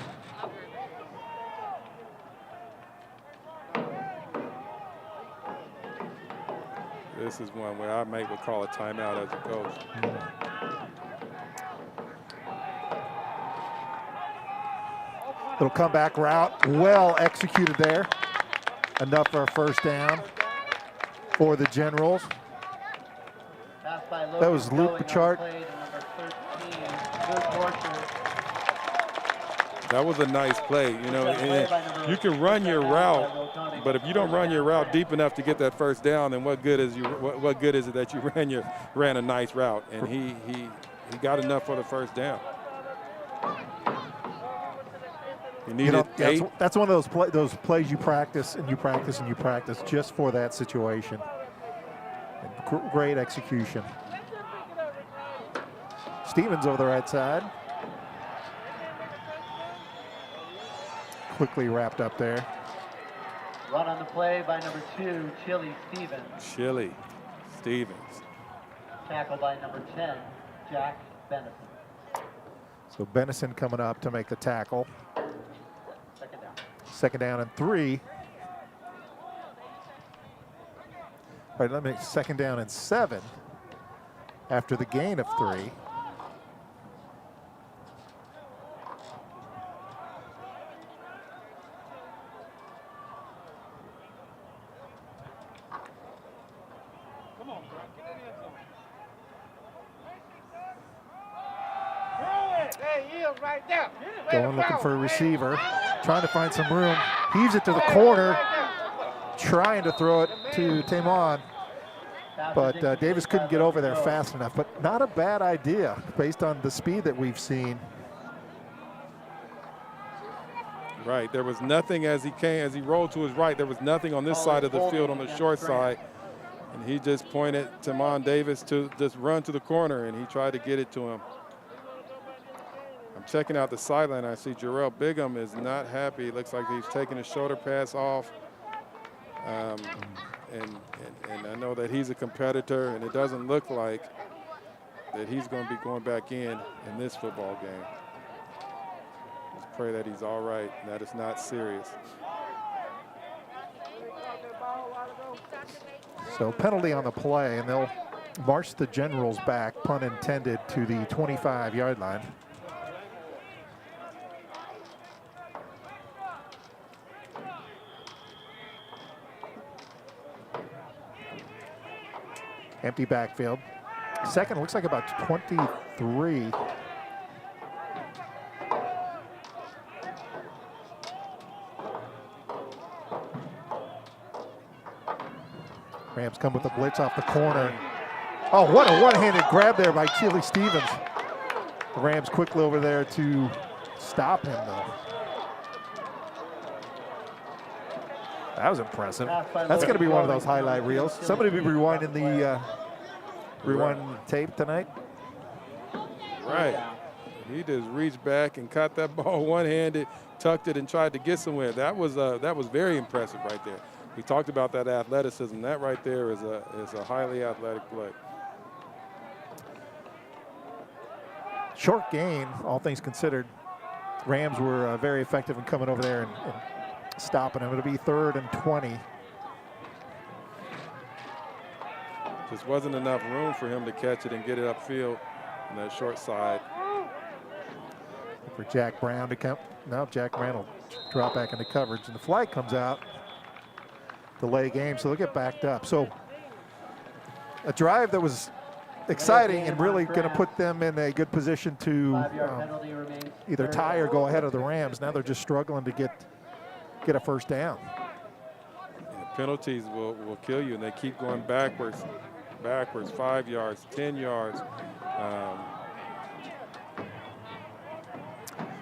This is one where I would call a timeout as a coach. Little comeback route, well executed there. Enough for a 1st down for the Generals. That was Luke Bichart. That was a nice play. You know, and you can run your route, but if you don't run your route deep enough to get that 1st down, then what good is it that you ran a nice route? And he got enough for the 1st down. You needed 8. That's one of those plays you practice and you practice and you practice just for that situation. And great execution. Stevens over the right side. Quickly wrapped up there. Run on the play by number 2, Chili Stevens. Chili Stevens. Tackle by number 10, Jack Benison. So Benison coming up to make the tackle. 2nd down. 2nd down and 3. All right, let me 2nd down and 7 after the gain of 3. Going looking for a receiver, trying to find some room. Heaves it to the corner, trying to throw it to Tamon. But Davis couldn't get over there fast enough. But not a bad idea based on the speed that we've seen. Right, there was nothing as he rolled to his right. There was nothing on this side of the field on the short side. And he just pointed Tamon Davis to just run to the corner, and he tried to get it to him. I'm checking out the sideline. I see Jarrell Bigham is not happy. It looks like he's taking his shoulder pads off. And I know that he's a competitor, and it doesn't look like that he's going to be going back in this football game. Let's pray that he's all right and that it's not serious. So penalty on the play, and they'll march the Generals back, pun intended, to the 25-yard line. Empty backfield. 2nd looks like about 23. Rams come with the blitz off the corner. Oh, what a one-handed grab there by Chili Stevens. The Rams quickly over there to stop him, though. That was impressive. That's going to be one of those highlight reels. Somebody be rewinding the rewind tape tonight. Right. He just reached back and caught that ball one-handed, tucked it, and tried to get somewhere. That was very impressive right there. We talked about that athleticism. That right there is a highly athletic play. Short gain, all things considered. Rams were very effective in coming over there and stopping him. It'll be 3rd and 20. Just wasn't enough room for him to catch it and get it upfield on that short side. For Jack Brown to come. No, Jack Brown will drop back into coverage, and the flag comes out. Delay game, so they'll get backed up. So a drive that was exciting and really going to put them in a good position to either tie or go ahead of the Rams. Now they're just struggling to get a first down. And penalties will kill you, and they keep going backwards, 5 yards, 10 yards.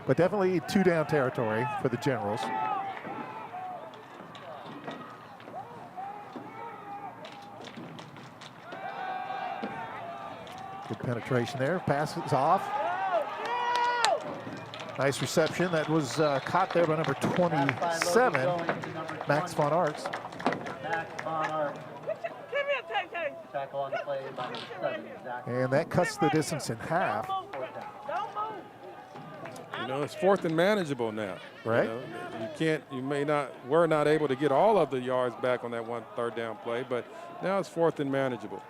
But definitely 2-down territory for the Generals. Good penetration there. Pass is off. Nice reception. That was caught there by number 27, Max von Arts. Max von Arts. Tackle on the play by number 7, Zach. And that cuts the distance in half. You know, it's 4th and manageable now. Right. We're not able to get all of the yards back on that 1 3rd down play, but now it's 4th and manageable.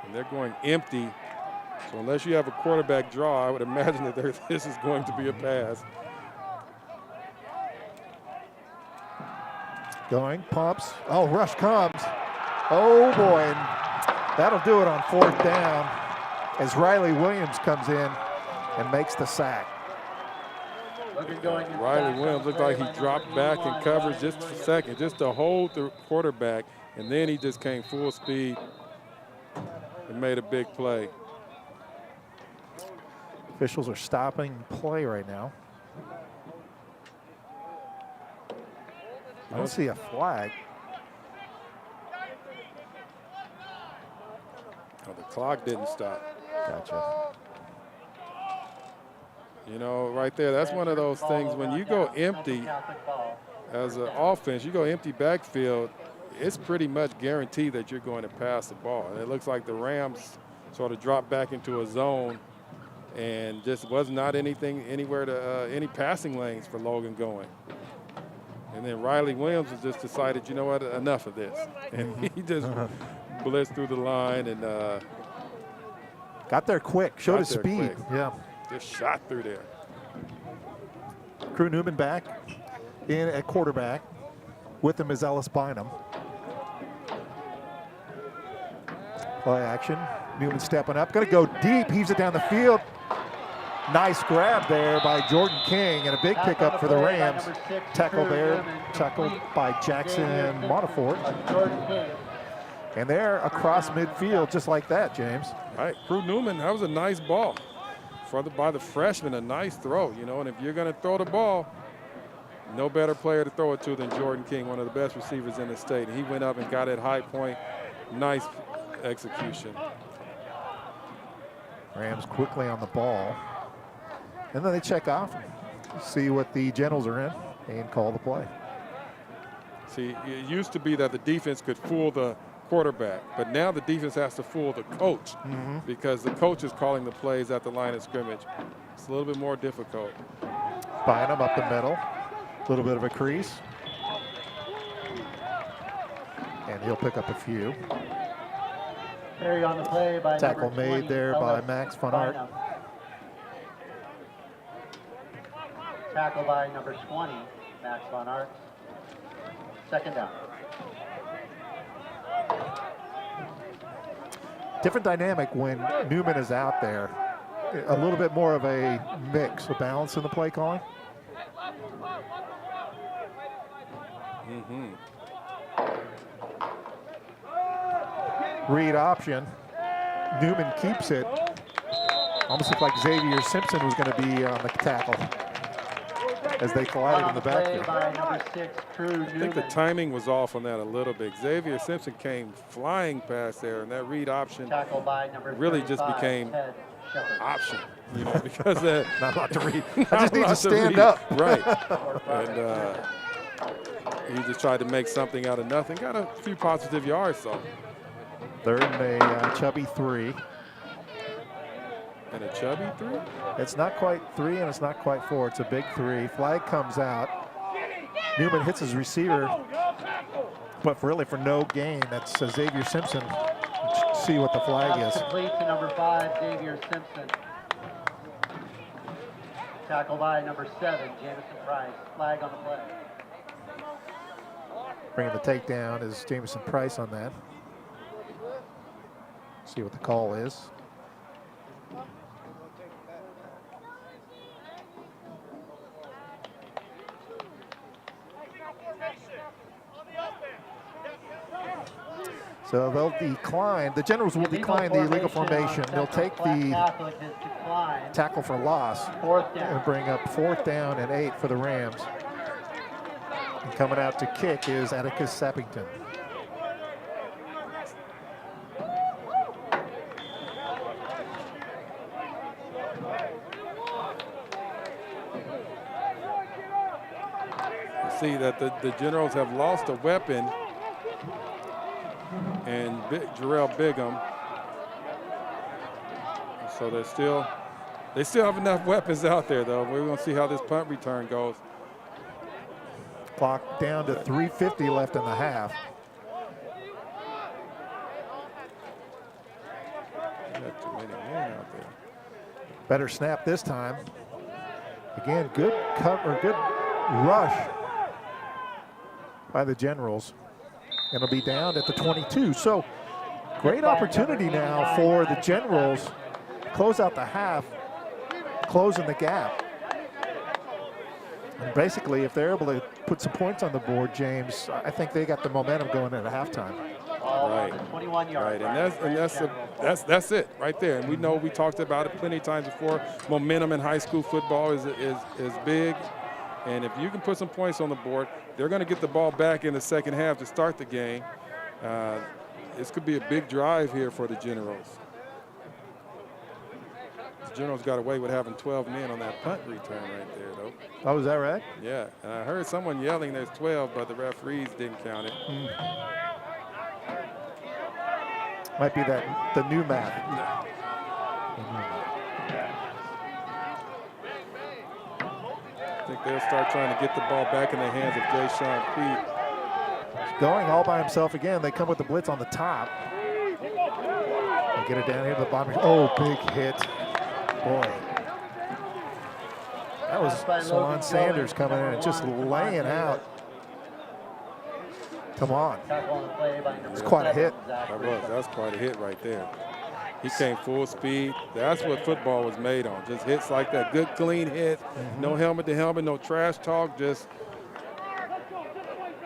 And they're going empty. So unless you have a quarterback draw, I would imagine that this is going to be a pass. Going, pumps. Oh, rush comes. Oh, boy. And that'll do it on 4th down as Riley Williams comes in and makes the sack. Riley Williams looked like he dropped back in coverage just a second, just to hold the quarterback, and then he just came full speed and made a big play. Officials are stopping play right now. I don't see a flag. Oh, the clock didn't stop. Gotcha. You know, right there, that's one of those things when you go empty as an offense, you go empty backfield, it's pretty much guaranteed that you're going to pass the ball. And it looks like the Rams sort of dropped back into a zone and just was not anywhere to any passing lanes for Logan going. And then Riley Williams has just decided, you know what, enough of this. And he just blitzed through the line and got there quick, showed his speed. Quick. Yeah. Just shot through there. Crew Newman back in at quarterback. With him is Ellis Bynum. Play action. Newman stepping up. Going to go deep. Heaves it down the field. Nice grab there by Jordan King and a big pickup for the Rams. Tackle there. Tackled by Jackson Montefort. And they're across midfield just like that, James. All right, Crew Newman, that was a nice ball. By the freshman, a nice throw, you know, and if you're going to throw the ball, no better player to throw it to than Jordan King, one of the best receivers in the state. He went up and got it high point. Nice execution. Rams quickly on the ball. And then they check off, see what the Generals are in, and call the play. See, it used to be that the defense could fool the quarterback, but now the defense has to fool the coach because the coach is calling the plays at the line of scrimmage. It's a little bit more difficult. Bynum up the middle, a little bit of a crease. And he'll pick up a few. Carry on the play by tackle made there by Max von Art. Tackle by number 20, Max von Art. 2nd down. Different dynamic when Newman is out there. A little bit more of a mix, a balance in the play calling. Read option. Newman keeps it. Almost looked like Xavier Simpson was going to be on the tackle as they collided in the backfield. I think the timing was off on that a little bit. Xavier Simpson came flying past there, and that read option really just became option. you know, because Not a lot to read. I not just a need lot to stand read. up. Right. And he just tried to make something out of nothing. Got a few positive yards, so. Third and a chubby 3. And a chubby 3? It's not quite 3 and it's not quite 4. It's a big 3. Flag comes out. Newman hits his receiver, but really for no gain. That's Xavier Simpson. Let's see what the flag is. Complete to number 5, Xavier Simpson. Tackle by number 7, Jamison Price. Flag on the play. Bringing the takedown is Jamison Price on that. See what the call is. So they'll decline, the Generals will decline the illegal formation. They'll take the tackle for loss and bring up 4th down and 8 for the Rams. And coming out to kick is Atticus Sappington. See that the Generals have lost a weapon, and Jarrell Bigham. So they still have enough weapons out there, though. We're going to see how this punt return goes. Clock down to 3:50 left in the half. Got too many men out there. Better snap this time. Again, good cover, good rush by the Generals. And it'll be down at the 22. So great opportunity now for the Generals. Close out the half, closing the gap. And basically, if they're able to put some points on the board, James, I think they got the momentum going into halftime. Right. 21 yards. Right, and that's it right there. And we know we talked about it plenty of times before. Momentum in high school football is big. And if you can put some points on the board, they're going to get the ball back in the second half to start the game. This could be a big drive here for the Generals. The Generals got away with having 12 men on that punt return right there, though. Oh, is that right? Yeah, and I heard someone yelling there's 12, but the referees didn't count it. Might be the new math. I think they'll start trying to get the ball back in the hands of Jay Sean Pete. He's going all by himself again. They come with the blitz on the top. They get it down here to the bottom. Oh, big hit. Boy. That was Salon Sanders coming in and just laying out. Come on. It's quite a hit. That was quite a hit right there. He came full speed. That's what football was made on. Just hits like that. Good, clean hit. No helmet to helmet, no trash talk. Just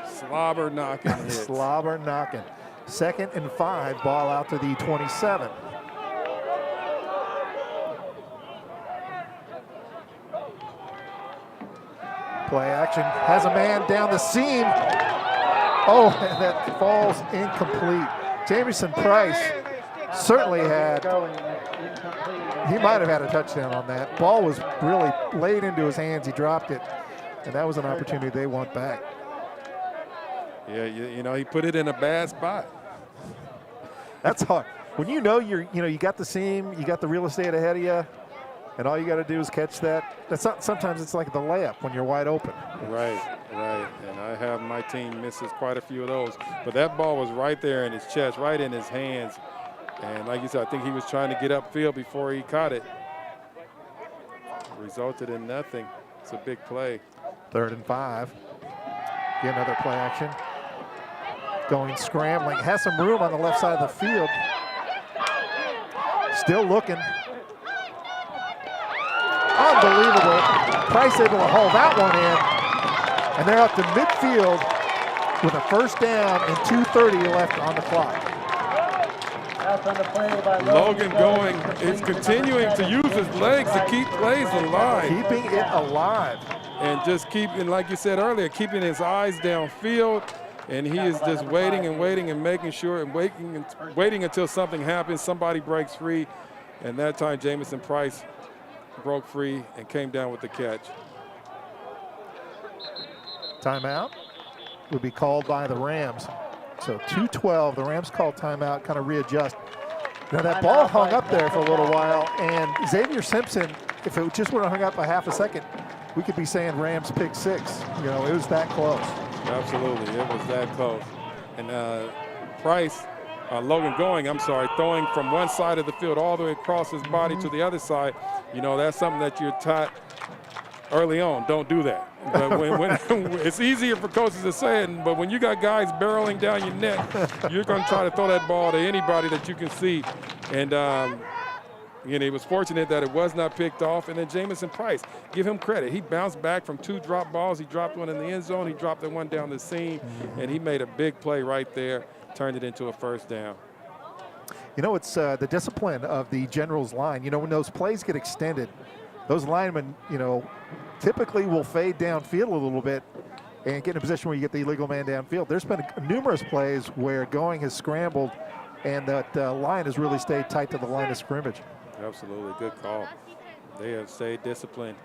slobber knocking hits. Slobber knocking. 2nd and 5. Ball out to the 27. Play action. Has a man down the seam. Oh, and that falls incomplete. Jamison Price certainly had, he might have had a touchdown on that. Ball was really laid into his hands. He dropped it, and that was an opportunity they want back. Yeah, you know, he put it in a bad spot. That's hard. When you know you got the seam, you got the real estate ahead of you, and all you got to do is catch that. That's not, sometimes it's like the layup when you're wide open. Right. And I have my team misses quite a few of those. But that ball was right there in his chest, right in his hands. And like you said, I think he was trying to get upfield before he caught it. Resulted in nothing. It's a big play. 3rd and 5. Get another play action. Going scrambling. Has some room on the left side of the field. Still looking. Unbelievable. Price able to haul that one in. And they're up to midfield with a 1st down and 2:30 left on the clock. Logan going is continuing to use his legs to keep plays alive. Keeping it alive. And just keeping, like you said earlier, keeping his eyes downfield. And he is just waiting and waiting and making sure and waiting until something happens, somebody breaks free. And that time Jamison Price broke free and came down with the catch. Timeout would be called by the Rams. So 2:12, the Rams call timeout, kind of readjust. Now that ball hung up there for a little while, and Xavier Simpson, if it just would have hung up a half a second, we could be saying Rams pick 6. You know, it was that close. Absolutely, it was that close. And Logan throwing from one side of the field all the way across his body to the other side. You know, that's something that you're taught early on. Don't do that. But when it's easier for coaches to say it, but when you got guys barreling down your neck, you're going to try to throw that ball to anybody that you can see. And he was fortunate that it was not picked off. And then Jamison Price, give him credit. He bounced back from 2 drop balls. He dropped one in the end zone. He dropped the one down the seam, and he made a big play right there, turned it into a first down. You know, it's the discipline of the Generals line. You know, when those plays get extended, those linemen, you know, typically will fade downfield a little bit and get in a position where you get the illegal man downfield. There's been numerous plays where Going has scrambled and that line has really stayed tight to the line of scrimmage. Absolutely, good call. They have stayed disciplined.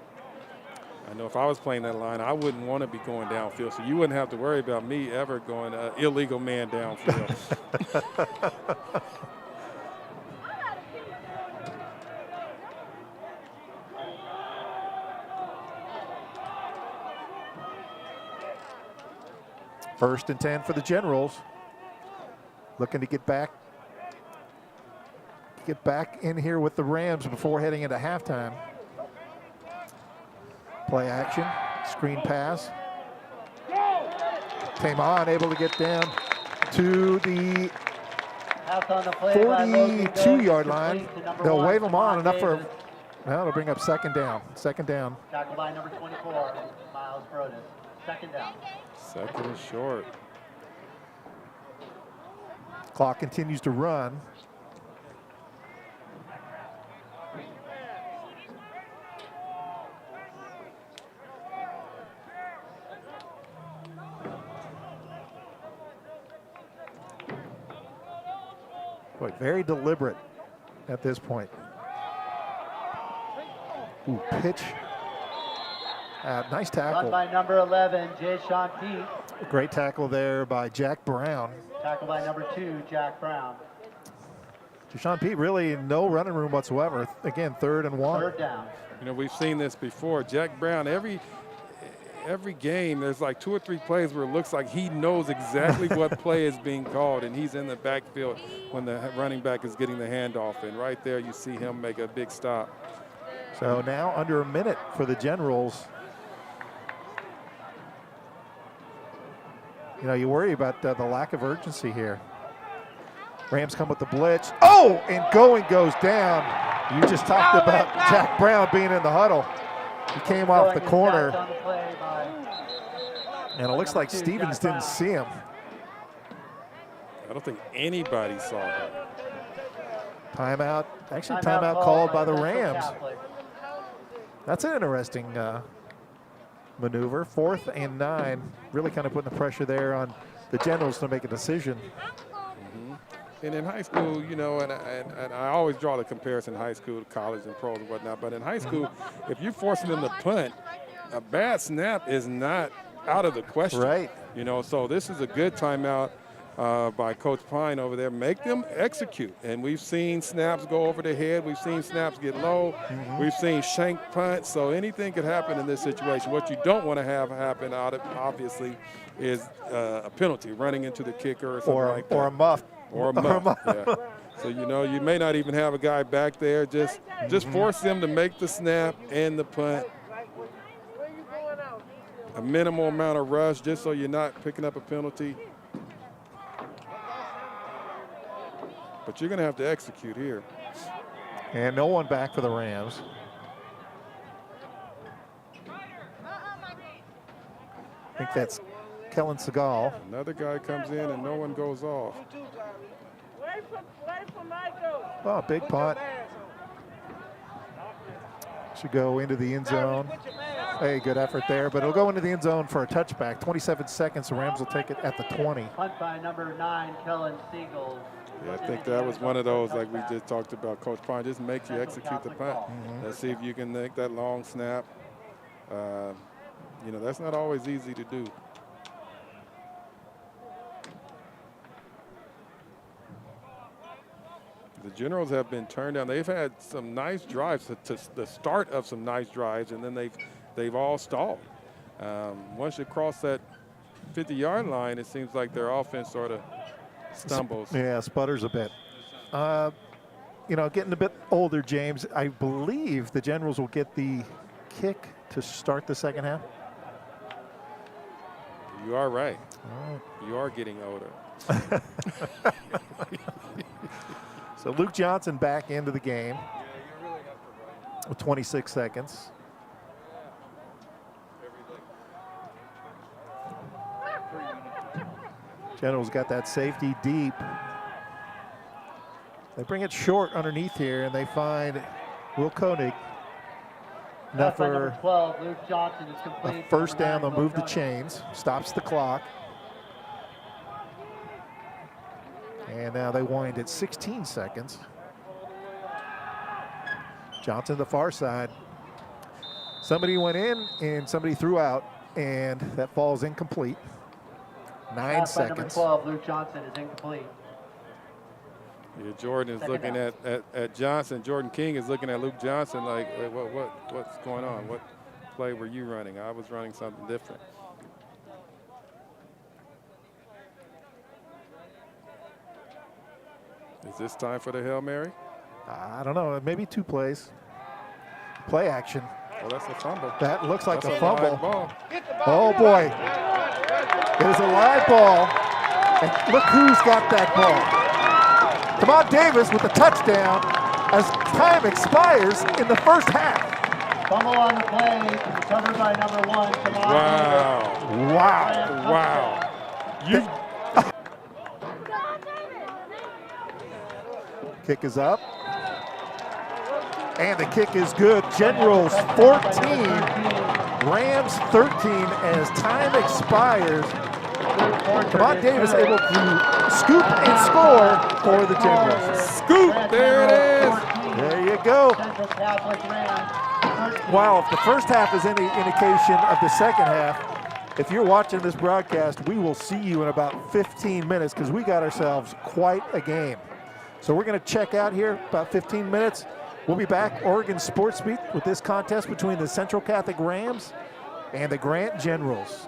I know if I was playing that line, I wouldn't want to be going downfield, so you wouldn't have to worry about me ever going illegal man downfield. First and 10 for the Generals. Looking to get back in here with the Rams before heading into halftime. Play action, screen pass. Came on, able to get down to the 42-yard line. They'll wave them on enough for, well, they'll bring up second down. Second down. Tackled by number 24, Miles Broadous. Second down. Second and short. Clock continues to run. Boy, very deliberate at this point. Ooh, pitch. Nice tackle. Run by number 11, Jay-Sean Pete. Great tackle there by Jack Brown. Tackle by number 2, Jack Brown. Jay-Sean Pete, really no running room whatsoever. Again, 3rd and 1. Third down. You know, we've seen this before. Jack Brown, every game, there's like 2 or 3 plays where it looks like he knows exactly what play is being called, and he's in the backfield when the running back is getting the handoff. And right there, you see him make a big stop. So now under a minute for the Generals. You know, you worry about the lack of urgency here. Rams come with the blitz. Oh, and Going goes down. You just talked about Jack Brown being in the huddle. He came off the corner. And it looks like Stevens didn't see him. I don't think anybody saw him. Timeout. Actually, timeout called by the Rams. That's an interesting maneuver. 4th and 9. Really kind of putting the pressure there on the Generals to make a decision. And in high school, you know, and I always draw the comparison high school to college and pros and whatnot, but in high school, if you're forcing them to punt, a bad snap is not out of the question. Right. You know, so this is a good timeout by Coach Pine over there. Make them execute. And we've seen snaps go over the head. We've seen snaps get low. We've seen shank punts. So anything could happen in this situation. What you don't want to have happen, obviously, is a penalty, running into the kicker or something like that. Or a muff. Or a muff, yeah. So, you know, you may not even have a guy back there. Just force them to make the snap and the punt. A minimal amount of rush just so you're not picking up a penalty. But you're going to have to execute here. And no one back for the Rams. I think that's Kellen Segal. Another guy comes in and no one goes off. Oh, big punt. Should go into the end zone. a good effort there, but it'll go into the end zone for a touchback. 27 seconds, the Rams will take it at the 20. Punt by number 9, Kellen Siegel. Yeah, I think that was one of those, like we just talked about, Coach Pine, just makes you execute the punt. Let's see if you can make that long snap. You know, that's not always easy to do. The Generals have been turned down. They've had some nice drives, to the start of some nice drives, and then they've all stalled. Once you cross that 50-yard line, it seems like their offense sort of stumbles. Yeah, sputters a bit. You know, getting a bit older, James, I believe the Generals will get the kick to start the second half. You are right. You are getting older. So Luke Johnson back into the game with 26 seconds. Generals got that safety deep. They bring it short underneath here, and they find Will Koenig. Enough for number 12, Luke Johnson is complete. a first down. They'll move the chains, stops the clock. And now they wind at 16 seconds. Johnson the far side. Somebody went in and somebody threw out, and that falls incomplete. 9 seconds. Number 12, Luke Johnson is incomplete. Yeah, Jordan is looking at Johnson. Jordan King is looking at Luke Johnson like, what's going on? What play were you running? I was running something different. Is this time for the Hail Mary? I don't know, maybe 2 plays. Play action. Well, that's a fumble. That looks like That's a fumble. live ball. Oh boy. It is a live ball. And look who's got that ball. Kamon Davis with the touchdown as time expires in the first half. Fumble on the play, recovered by number 1, Kamon Davis. Wow. Wow. Kick is up. And the kick is good. Generals 14, Rams 13 as time expires. Kamon Davis able to scoop and score for the Generals. Scoop, there it is. There you go. Wow, if the first half is any indication of the second half, if you're watching this broadcast, we will see you in about 15 minutes because we got ourselves quite a game. So we're going to check out here about 15 minutes. We'll be back, Oregon Sports Beat, with this contest between the Central Catholic Rams and the Grant Generals.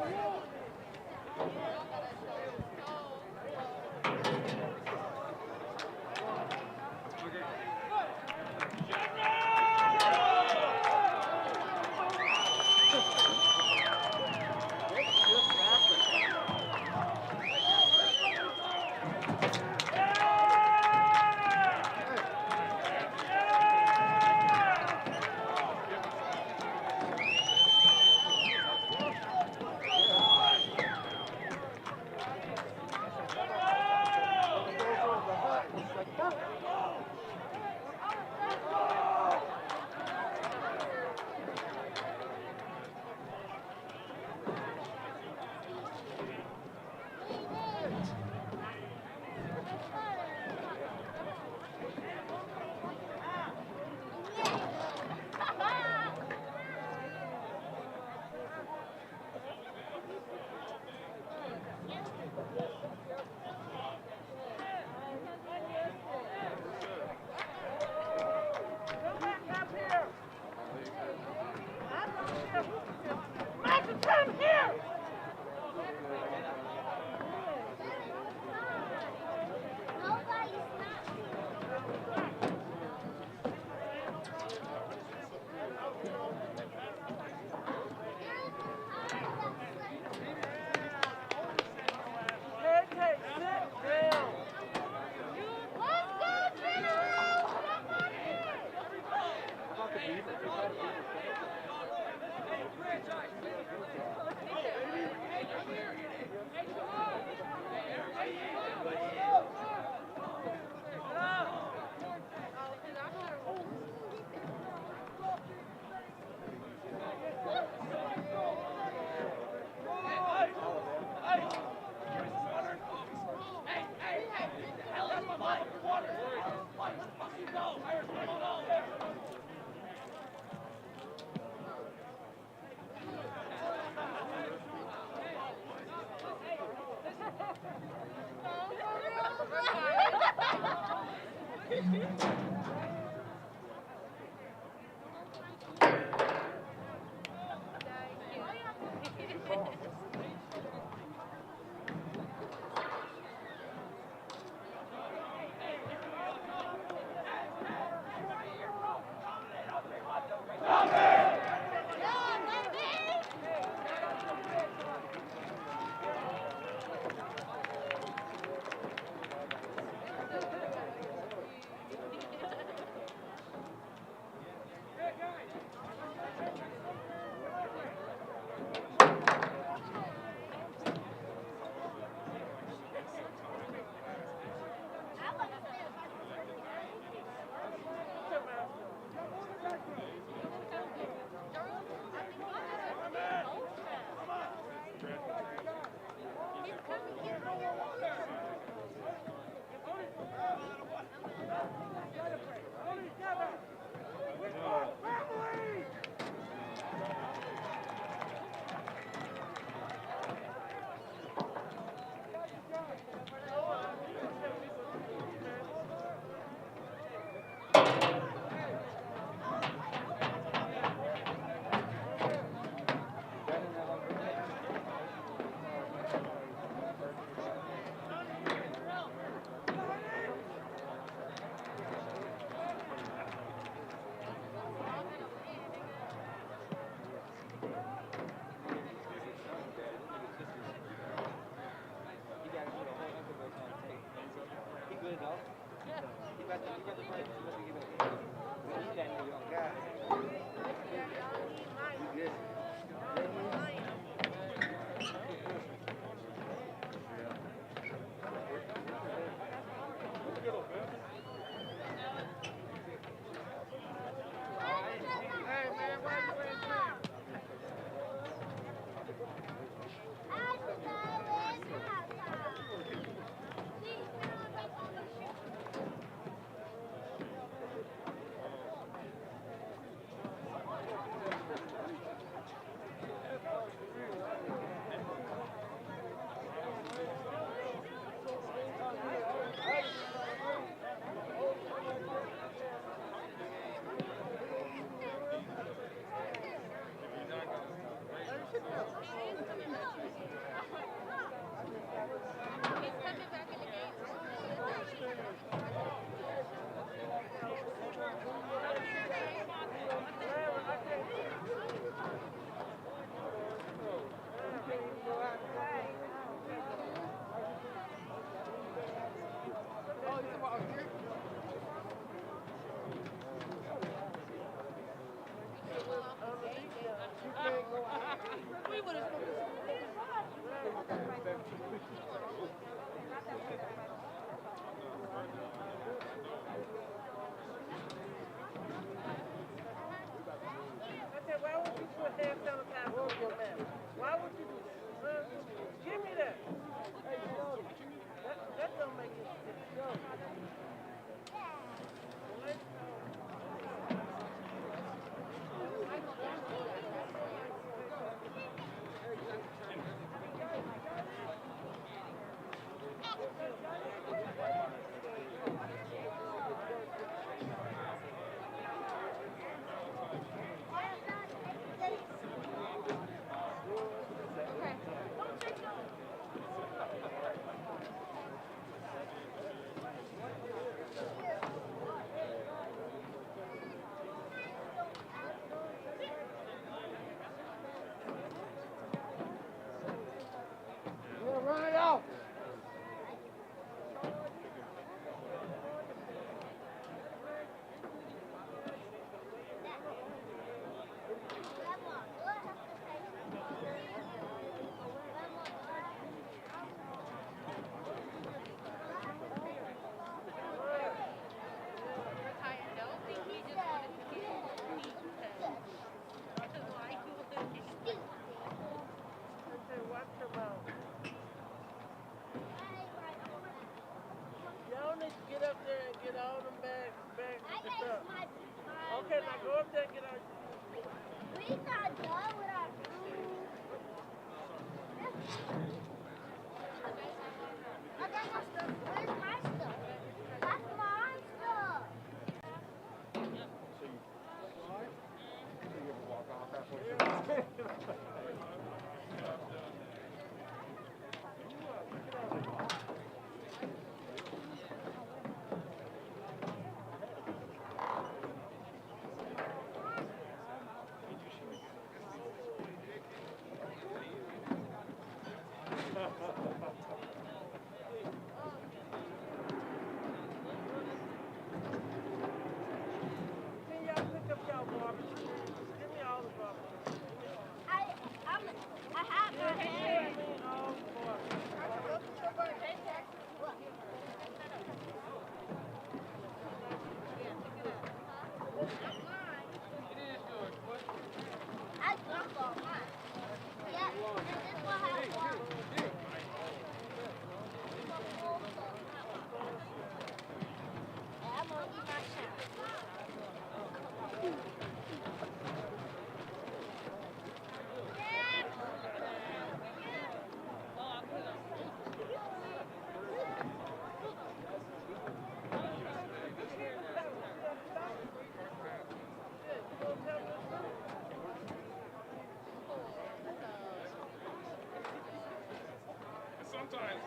Sometimes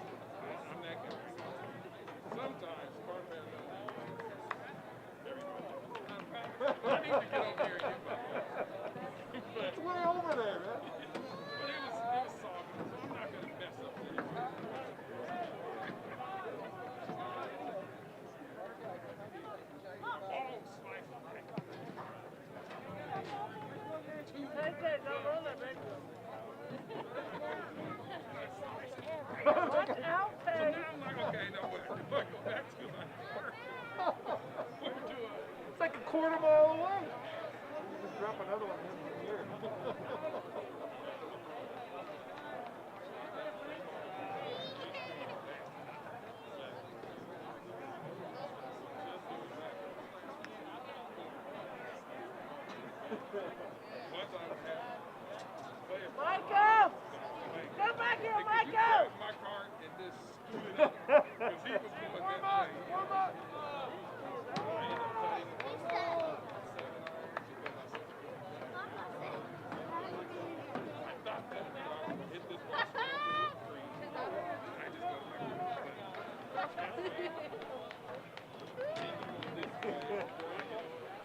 I'm that guy. Sometimes I need to get over here and get my It's way over there, man. But it was soft. I'm not going to mess up this.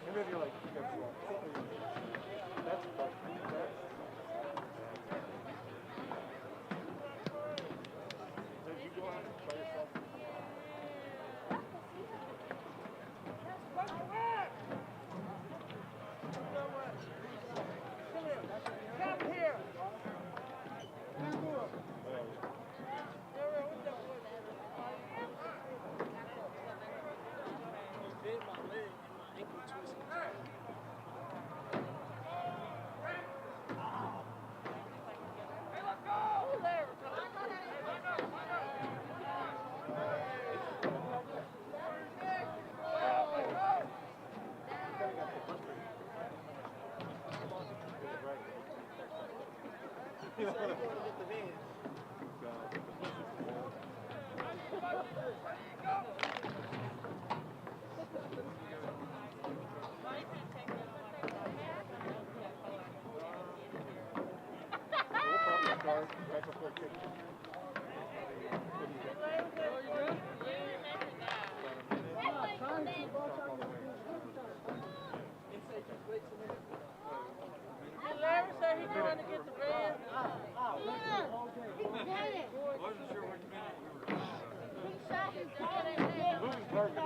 And then you're like, that's you go out by yourself. Come here. Start right before kickoff. Larry said he's going to get the bed. He did it. Wasn't sure which minute we were. He shot his bed. Moving target.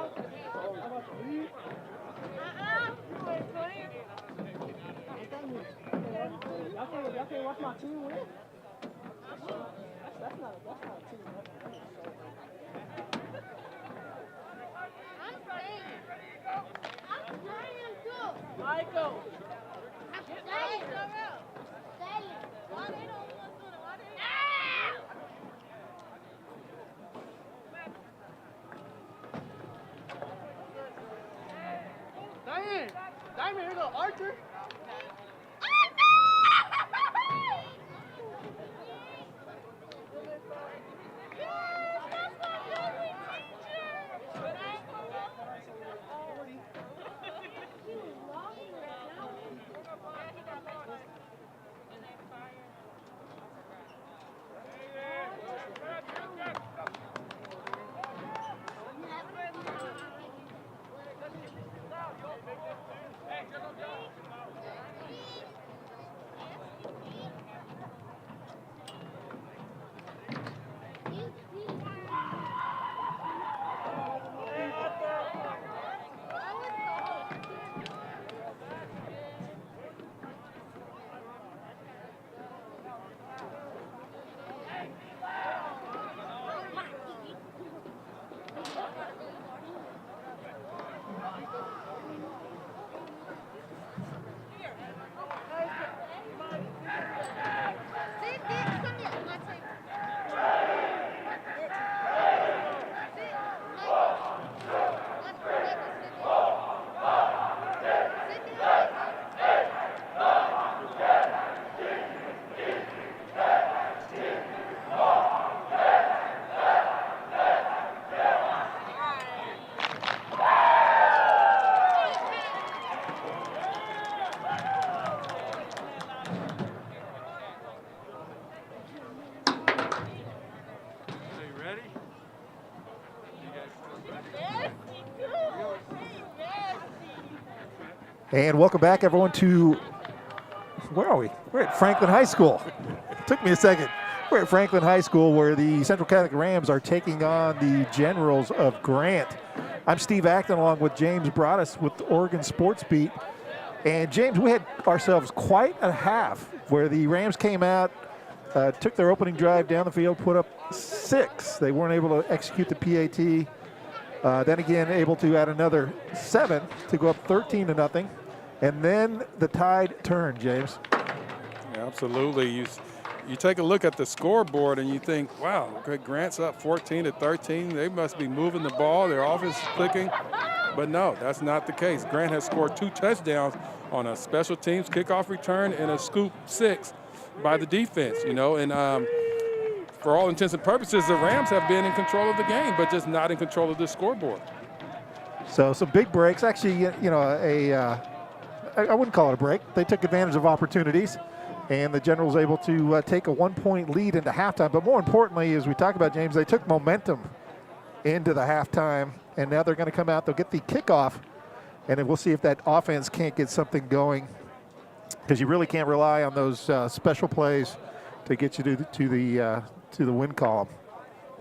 You ain't playing. Y'all can't watch my team win? That's not a team. I'm playing. I'm playing too. Michael. I'm playing. Why they don't want to do it? Why they Diamond, here go Archer. And welcome back, everyone, to, where are we? We're at Franklin High School. Took me a second. We're at Franklin High School, where the Central Catholic Rams are taking on the Generals of Grant. I'm Steve Acton, along with James Broadous with the Oregon Sports Beat. And James, we had ourselves quite a half where the Rams came out, took their opening drive down the field, put up 6. They weren't able to execute the PAT. Then again, able to add another 7 to go up 13-0. And then the tide turned, James. Yeah, absolutely. You take a look at the scoreboard and you think, wow, Grant's up 14-13. They must be moving the ball. Their offense is clicking. But no, that's not the case. Grant has scored 2 touchdowns on a special teams kickoff return and a scoop 6 by the defense, you know. And for all intents and purposes, the Rams have been in control of the game, but just not in control of the scoreboard. So some big breaks. Actually, I wouldn't call it a break. They took advantage of opportunities, and the Generals able to take a 1-point lead into halftime. But more importantly, as we talk about, James, they took momentum into the halftime, and now they're going to come out. They'll get the kickoff, and then we'll see if that offense can't get something going, because you really can't rely on those special plays to get you to the win column.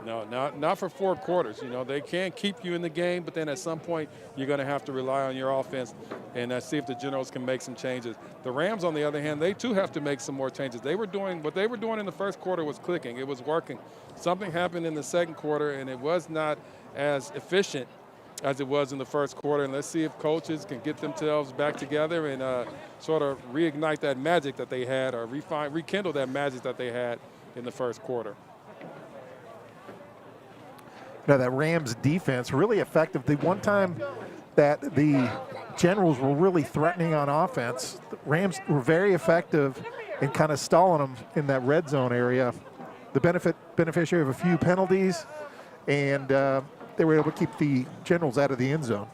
No, not for 4 quarters. You know, they can keep you in the game, but then at some point you're going to have to rely on your offense and see if the Generals can make some changes. The Rams, on the other hand, they too have to make some more changes. What they were doing in the first quarter was clicking. It was working. Something happened in the second quarter, and it was not as efficient as it was in the first quarter. And let's see if coaches can get themselves back together and sort of reignite that magic that they had, or rekindle that magic that they had in the first quarter. Now, that Rams defense really effective. The one time that the Generals were really threatening on offense, the Rams were very effective in kind of stalling them in that red zone area. The beneficiary of a few penalties, and they were able to keep the Generals out of the end zone.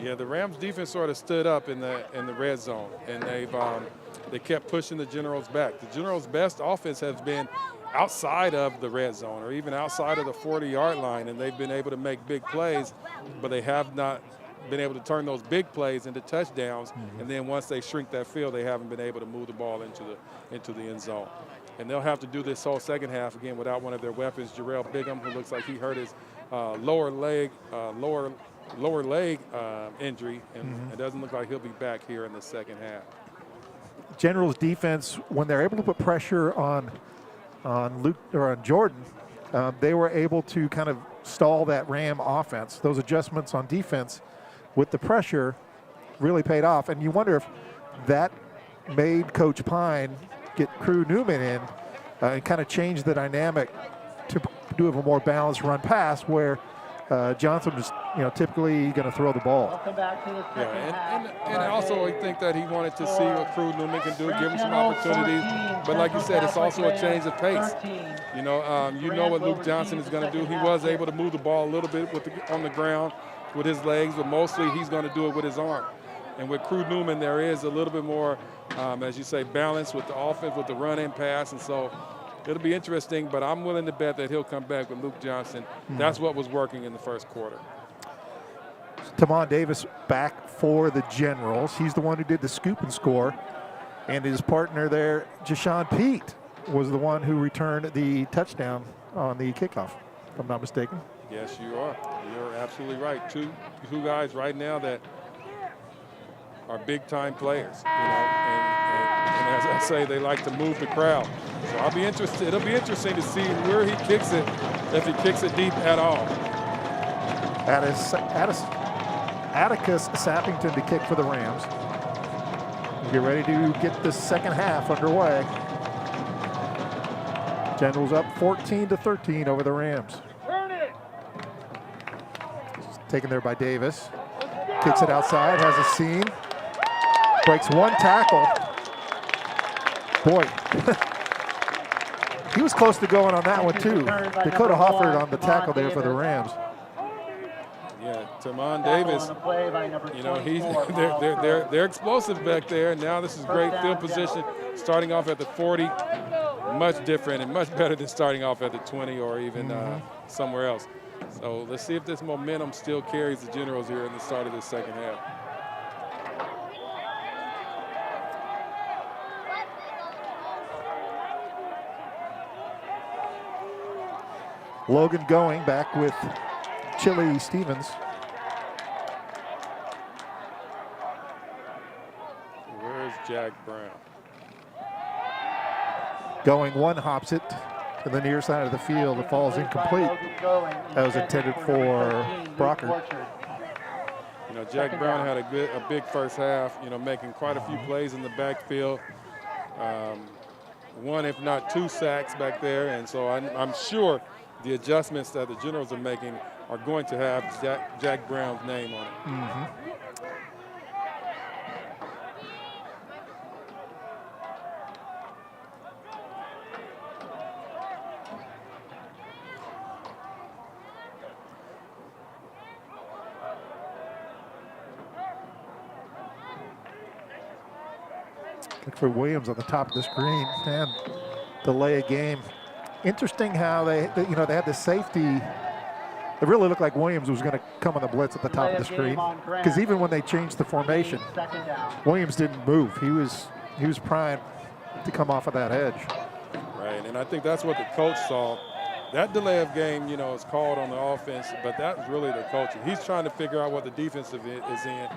Yeah, the Rams defense sort of stood up in the red zone, and they kept pushing the Generals back. The Generals' best offense has been outside of the red zone, or even outside of the 40-yard line, and they've been able to make big plays, but they have not been able to turn those big plays into touchdowns. And then once they shrink that field, they haven't been able to move the ball into the end zone. And they'll have to do this whole second half again without one of their weapons, Jarrell Bigham, who looks like he hurt his lower leg injury, and it doesn't look like he'll be back here in the second half. Generals defense, when they're able to put pressure on Luke or on Jordan, they were able to kind of stall that Ram offense. Those adjustments on defense with the pressure really paid off, and you wonder if that made Coach Pine get Crew Newman in and kind of change the dynamic to do a more balanced run pass, where Johnson was, typically going to throw the ball. Welcome back to the second half. And also I think that he wanted to see what Crew Newman can do, give him some opportunities. But like you said, it's also a change of pace. You know what Luke Johnson is going to do. He was able to move the ball a little bit on the ground with his legs, but mostly he's going to do it with his arm. And with Crew Newman, there is a little bit more, as you say, balance with the offense, with the run and pass. And so it'll be interesting, but I'm willing to bet that he'll come back with Luke Johnson. That's what was working in the first quarter. Tamon Davis back for the Generals. He's the one who did the scoop and score. And his partner there, Jashawn Pete, was the one who returned the touchdown on the kickoff, if I'm not mistaken. Yes, you are. You're absolutely right. Two guys right now that are big-time players, and as I say, they like to move the crowd. So I'll be interested. It'll be interesting to see where he kicks it, if he kicks it deep at all. Atticus Sappington to kick for the Rams. Get ready to get the second half underway. Generals up 14-13 over the Rams. Taken there by Davis. Kicks it outside, has a seam. Breaks one tackle. Boy, he was close to going on that one too. Dakota Hofford on the tackle there for the Rams. Yeah, Tamon Davis, they're explosive back there. And now this is great field position, starting off at the 40. Much different and much better than starting off at the 20 or even somewhere else. So let's see if this momentum still carries the Generals here in the start of the second half. Logan going back with Chili Stevens. Where's Jack Brown? Going, one hops it to the near side of the field. It falls incomplete. That was intended for Brockert. Jack Brown had a big first half, making quite a few plays in the backfield. One, if not two sacks back there. And so I'm sure the adjustments that the Generals are making are going to have Jack Brown's name on it. Look for Williams on the top of the screen and delay a game. Interesting how they had the safety. It really looked like Williams was going to come on the blitz at the top of the screen, because even when they changed the formation, Williams didn't move. He was primed to come off of that edge. Right, and I think that's what the coach saw. That delay of game, is called on the offense, but that's really the coaching. He's trying to figure out what the defensive is in,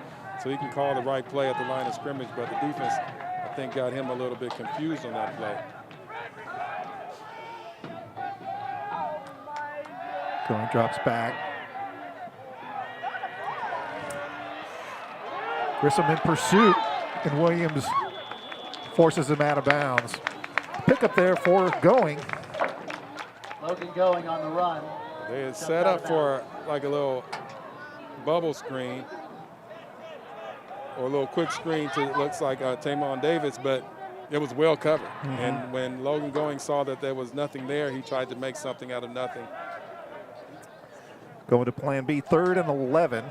so he can call the right play at the line of scrimmage. But the defense, I think, got him a little bit confused on that play. Going drops back. Grissom in pursuit, and Williams forces him out of bounds. Pick up there for Going. Logan Going on the run. They had set up for like a little bubble screen or a little quick screen to, looks like Tamon Davis, but it was well covered. And when Logan Going saw that there was nothing there, he tried to make something out of nothing. Going to plan B, 3rd and 11.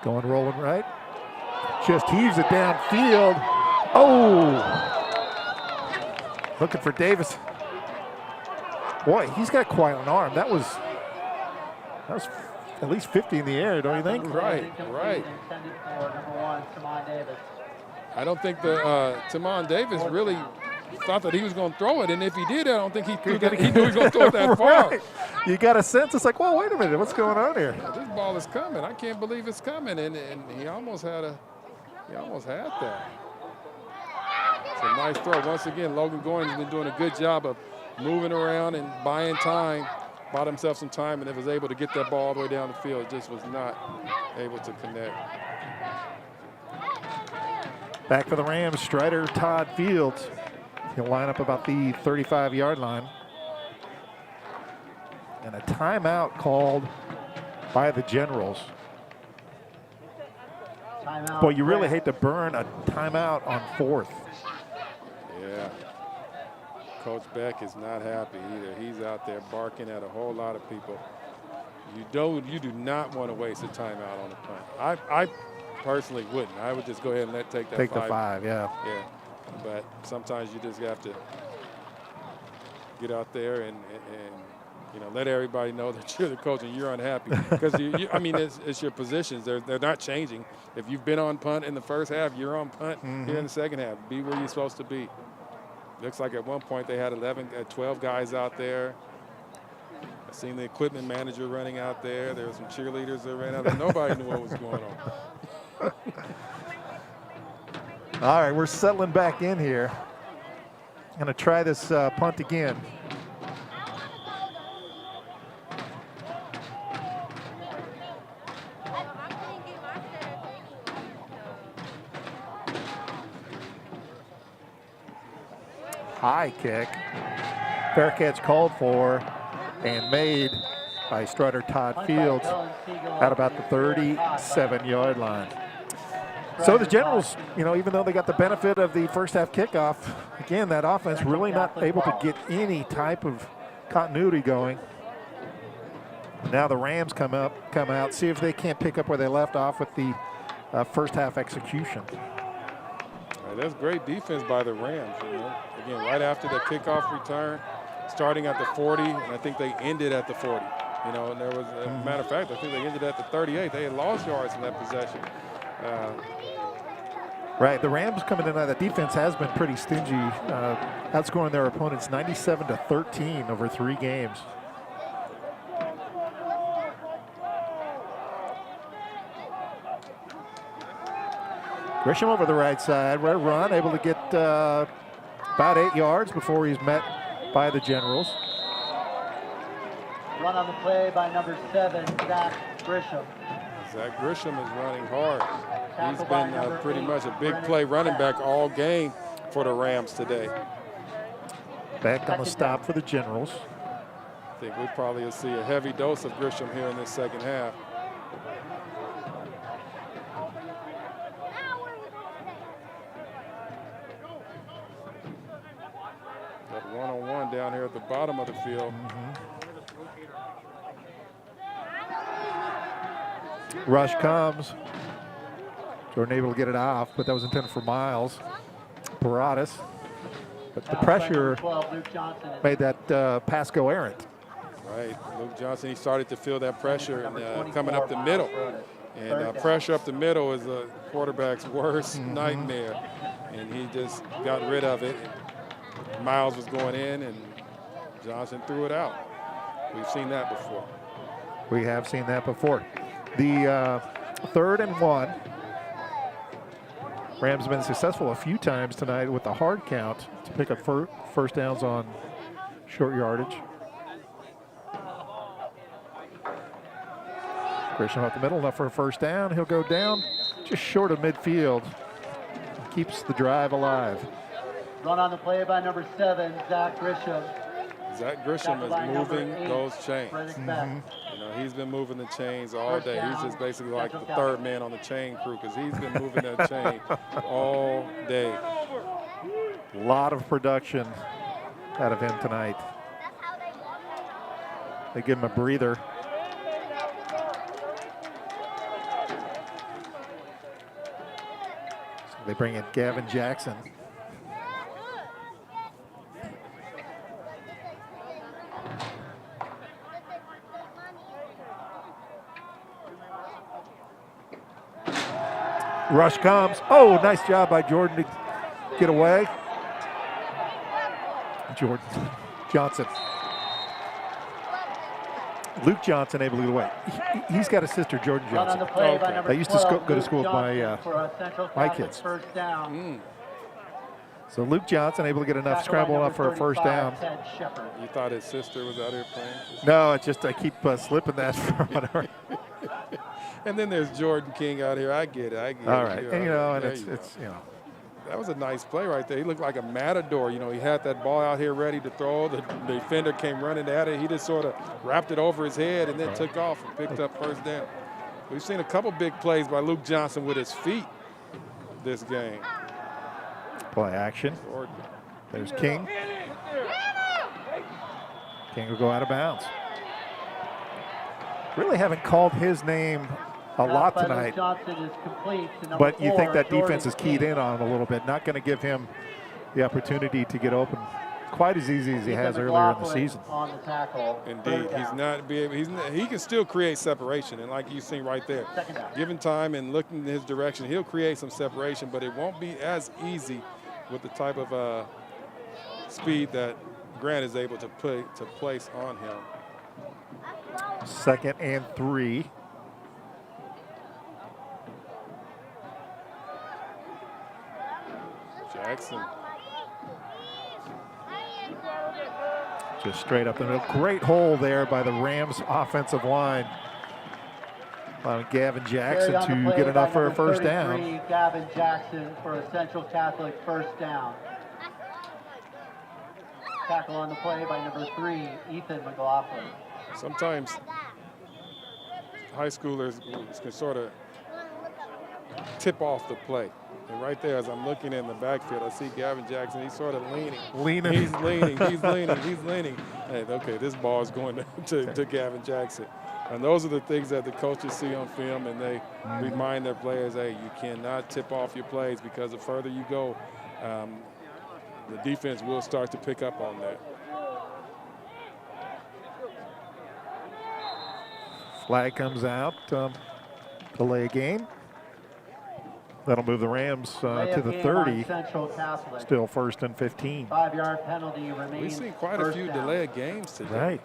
Going rolling right. Just heaves it downfield. Oh! Looking for Davis. Boy, he's got quite an arm. That was at least 50 in the air, don't you think? Right. I don't think the Tamon Davis really thought that he was going to throw it, and if he did, I don't think he knew he was going to throw it that far. Right. You got a sense, it's like, well, wait a minute, what's going on here? This ball is coming. I can't believe it's coming, and he almost had that. It's a nice throw. Once again, Logan Going has been doing a good job of moving around and buying time, bought himself some time, and was able to get that ball all the way down the field. Just was not able to connect. Back for the Rams, Strider, Todd Fields. He'll line up about the 35-yard line. And a timeout called by the Generals. Timeout. Boy, you really hate to burn a timeout on 4th. Yeah. Coach Beck is not happy either. He's out there barking at a whole lot of people. You do not want to waste a timeout on a punt. I personally wouldn't. I would just go ahead and take that Take 5. the 5, yeah. Yeah. But sometimes you just have to get out there and let everybody know that you're the coach and you're unhappy. Because, it's your positions. They're not changing. If you've been on punt in the first half, you're on punt here in the second half. Be where you're supposed to be. Looks like at one point they had 12 guys out there. I seen the equipment manager running out there. There were some cheerleaders that ran out there. Nobody knew what was going on. All right, we're settling back in here. Going to try this punt again. High kick. Fair catch called for and made by Strider Todd Fields at about the 37-yard line. So the Generals, even though they got the benefit of the first half kickoff, again, that offense really not able to get any type of continuity going. Now the Rams come out, see if they can't pick up where they left off with the first half execution. That's great defense by the Rams. Again, right after the kickoff return, starting at the 40, and I think they ended at the 40. And there was, as a matter of fact, I think they ended at the 38. They had lost yards in that possession. Right, the Rams coming in, that defense has been pretty stingy, outscoring their opponents 97-13 over 3 games. Grisham over the right side, run, able to get about 8 yards before he's met by the Generals. Run on the play by number 7, Zach Grisham. Zach Grisham is running hard. He's been pretty much a big play running back all game for the Rams today. Back on the stop for the Generals. I think we probably will see a heavy dose of Grisham here in this second half. down here at the bottom of the field. Rush comes. Jordan able to get it off, but that was intended for Miles. Broadous. But the pressure made that pass go errant. Right, Luke Johnson, he started to feel that pressure and coming up the middle. And pressure up the middle is a quarterback's worst nightmare. And he just got rid of it. Miles was going in, and Johnson threw it out. We've seen that before. We have seen that before. The 3rd and 1. Rams have been successful a few times tonight with the hard count to pick up first downs on short yardage. Grisham up the middle, enough for a first down. He'll go down just short of midfield. Keeps the drive alive. Run on the play by number 7, Zach Grisham. Zach Grisham is moving those chains. You know, he's been moving the chains all day. He's just basically like the 3rd man on the chain crew because he's been moving that chain all day. A lot of production out of him tonight. They give him a breather. So they bring in Gavin Jackson. Rush comes. Oh, nice job by Jordan to get away. Jordan Johnson. Luke Johnson able to get away. He's got a sister, Jordan Johnson. I used to go to school with my kids. So Luke Johnson able to get enough scramble enough for a first down. You thought his sister was out here playing? No, it's just I keep slipping that for whatever. And then there's Jordan King out here. I get it. All right. And, you know, and it's you know. That was a nice play right there. He looked like a matador. You know, he had that ball out here ready to throw. The defender came running at it. He just sort of wrapped it over his head and then took off and picked up first down. We've seen a couple big plays by Luke Johnson with his feet this game. Play action. There's King. King will go out of bounds. Really haven't called his name a lot tonight, but you think that defense is keyed in on him a little bit, not going to give him the opportunity to get open quite as easy as he has earlier in the season. Indeed, he can still create separation, and like you've seen right there, given time and looking in his direction, he'll create some separation, but it won't be as easy with the type of speed that Grant is able to place on him. 2nd and 3. Jackson. Just straight up the middle. Great hole there by the Rams offensive line. Allowing Gavin Jackson to get enough for a first down. Gavin Jackson for a Central Catholic first down. Tackle on the play by number 3, Ethan McLaughlin. Sometimes high schoolers can sort of tip off the play. And right there, as I'm looking in the backfield, I see Gavin Jackson. He's sort of leaning. He's leaning. Hey, okay, this ball is going to Gavin Jackson. And those are the things that the coaches see on film, and they remind their players, hey, you cannot tip off your plays because the further you go, the defense will start to pick up on that. Flag comes out, delay a game. That'll move the Rams to the 30. Still 1st and 15. 5-yard penalty remains. We've seen quite a few delay of games today. Right.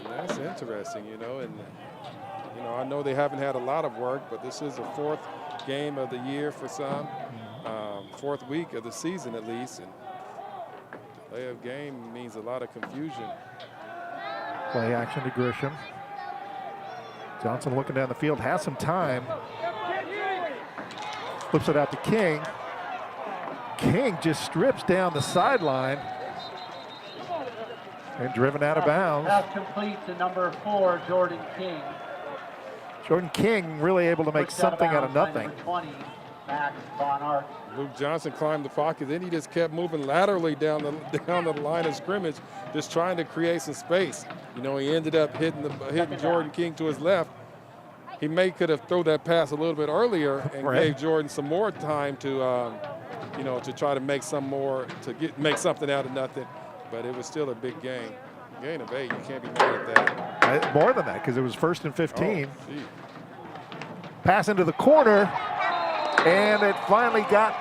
And that's interesting, you know. And you know, I know they haven't had a lot of work, but this is the 4th game of the year for some, 4th week of the season at least. And delay of game means a lot of confusion. Play action to Grisham. Johnson looking down the field, has some time. Flips it out to King. King just strips down the sideline and driven out of bounds. Pass complete to number 4, Jordan King. Jordan King really able to make something out of nothing. Max Von Arts. Luke Johnson climbed the pocket. Then he just kept moving laterally down the line of scrimmage, just trying to create some space. You know, he ended up hitting Jordan King to his left. He could have thrown that pass a little bit earlier and gave Jordan some more time to, you know, to try to make make something out of nothing. But it was still a big gain. Gain of 8. You can't be mad at that. More than that, because it was 1st and 15. Oh, gee. Pass into the corner, and it finally got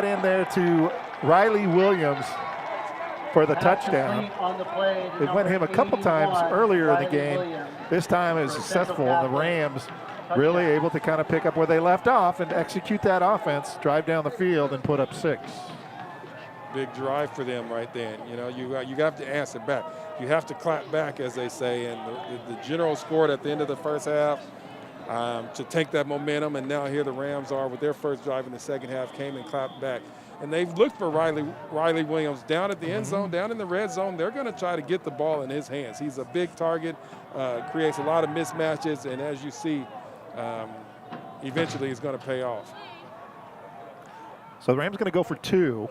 in there to Riley Williams for the touchdown. On the play, It went him a couple times 81, earlier in the Riley game. Williams. This time it was successful, and the Rams really able to kind of pick up where they left off and execute that offense, drive down the field, and put up 6. Big drive for them right then. You know, you have to answer back. You have to clap back, as they say. And the General scored at the end of the first half to take that momentum. And now here the Rams are with their first drive in the second half, came and clapped back. And they've looked for Riley Williams down at the end zone, down in the red zone. They're going to try to get the ball in his hands. He's a big target, creates a lot of mismatches, and as you see, eventually it's going to pay off. So the Rams going to go for 2.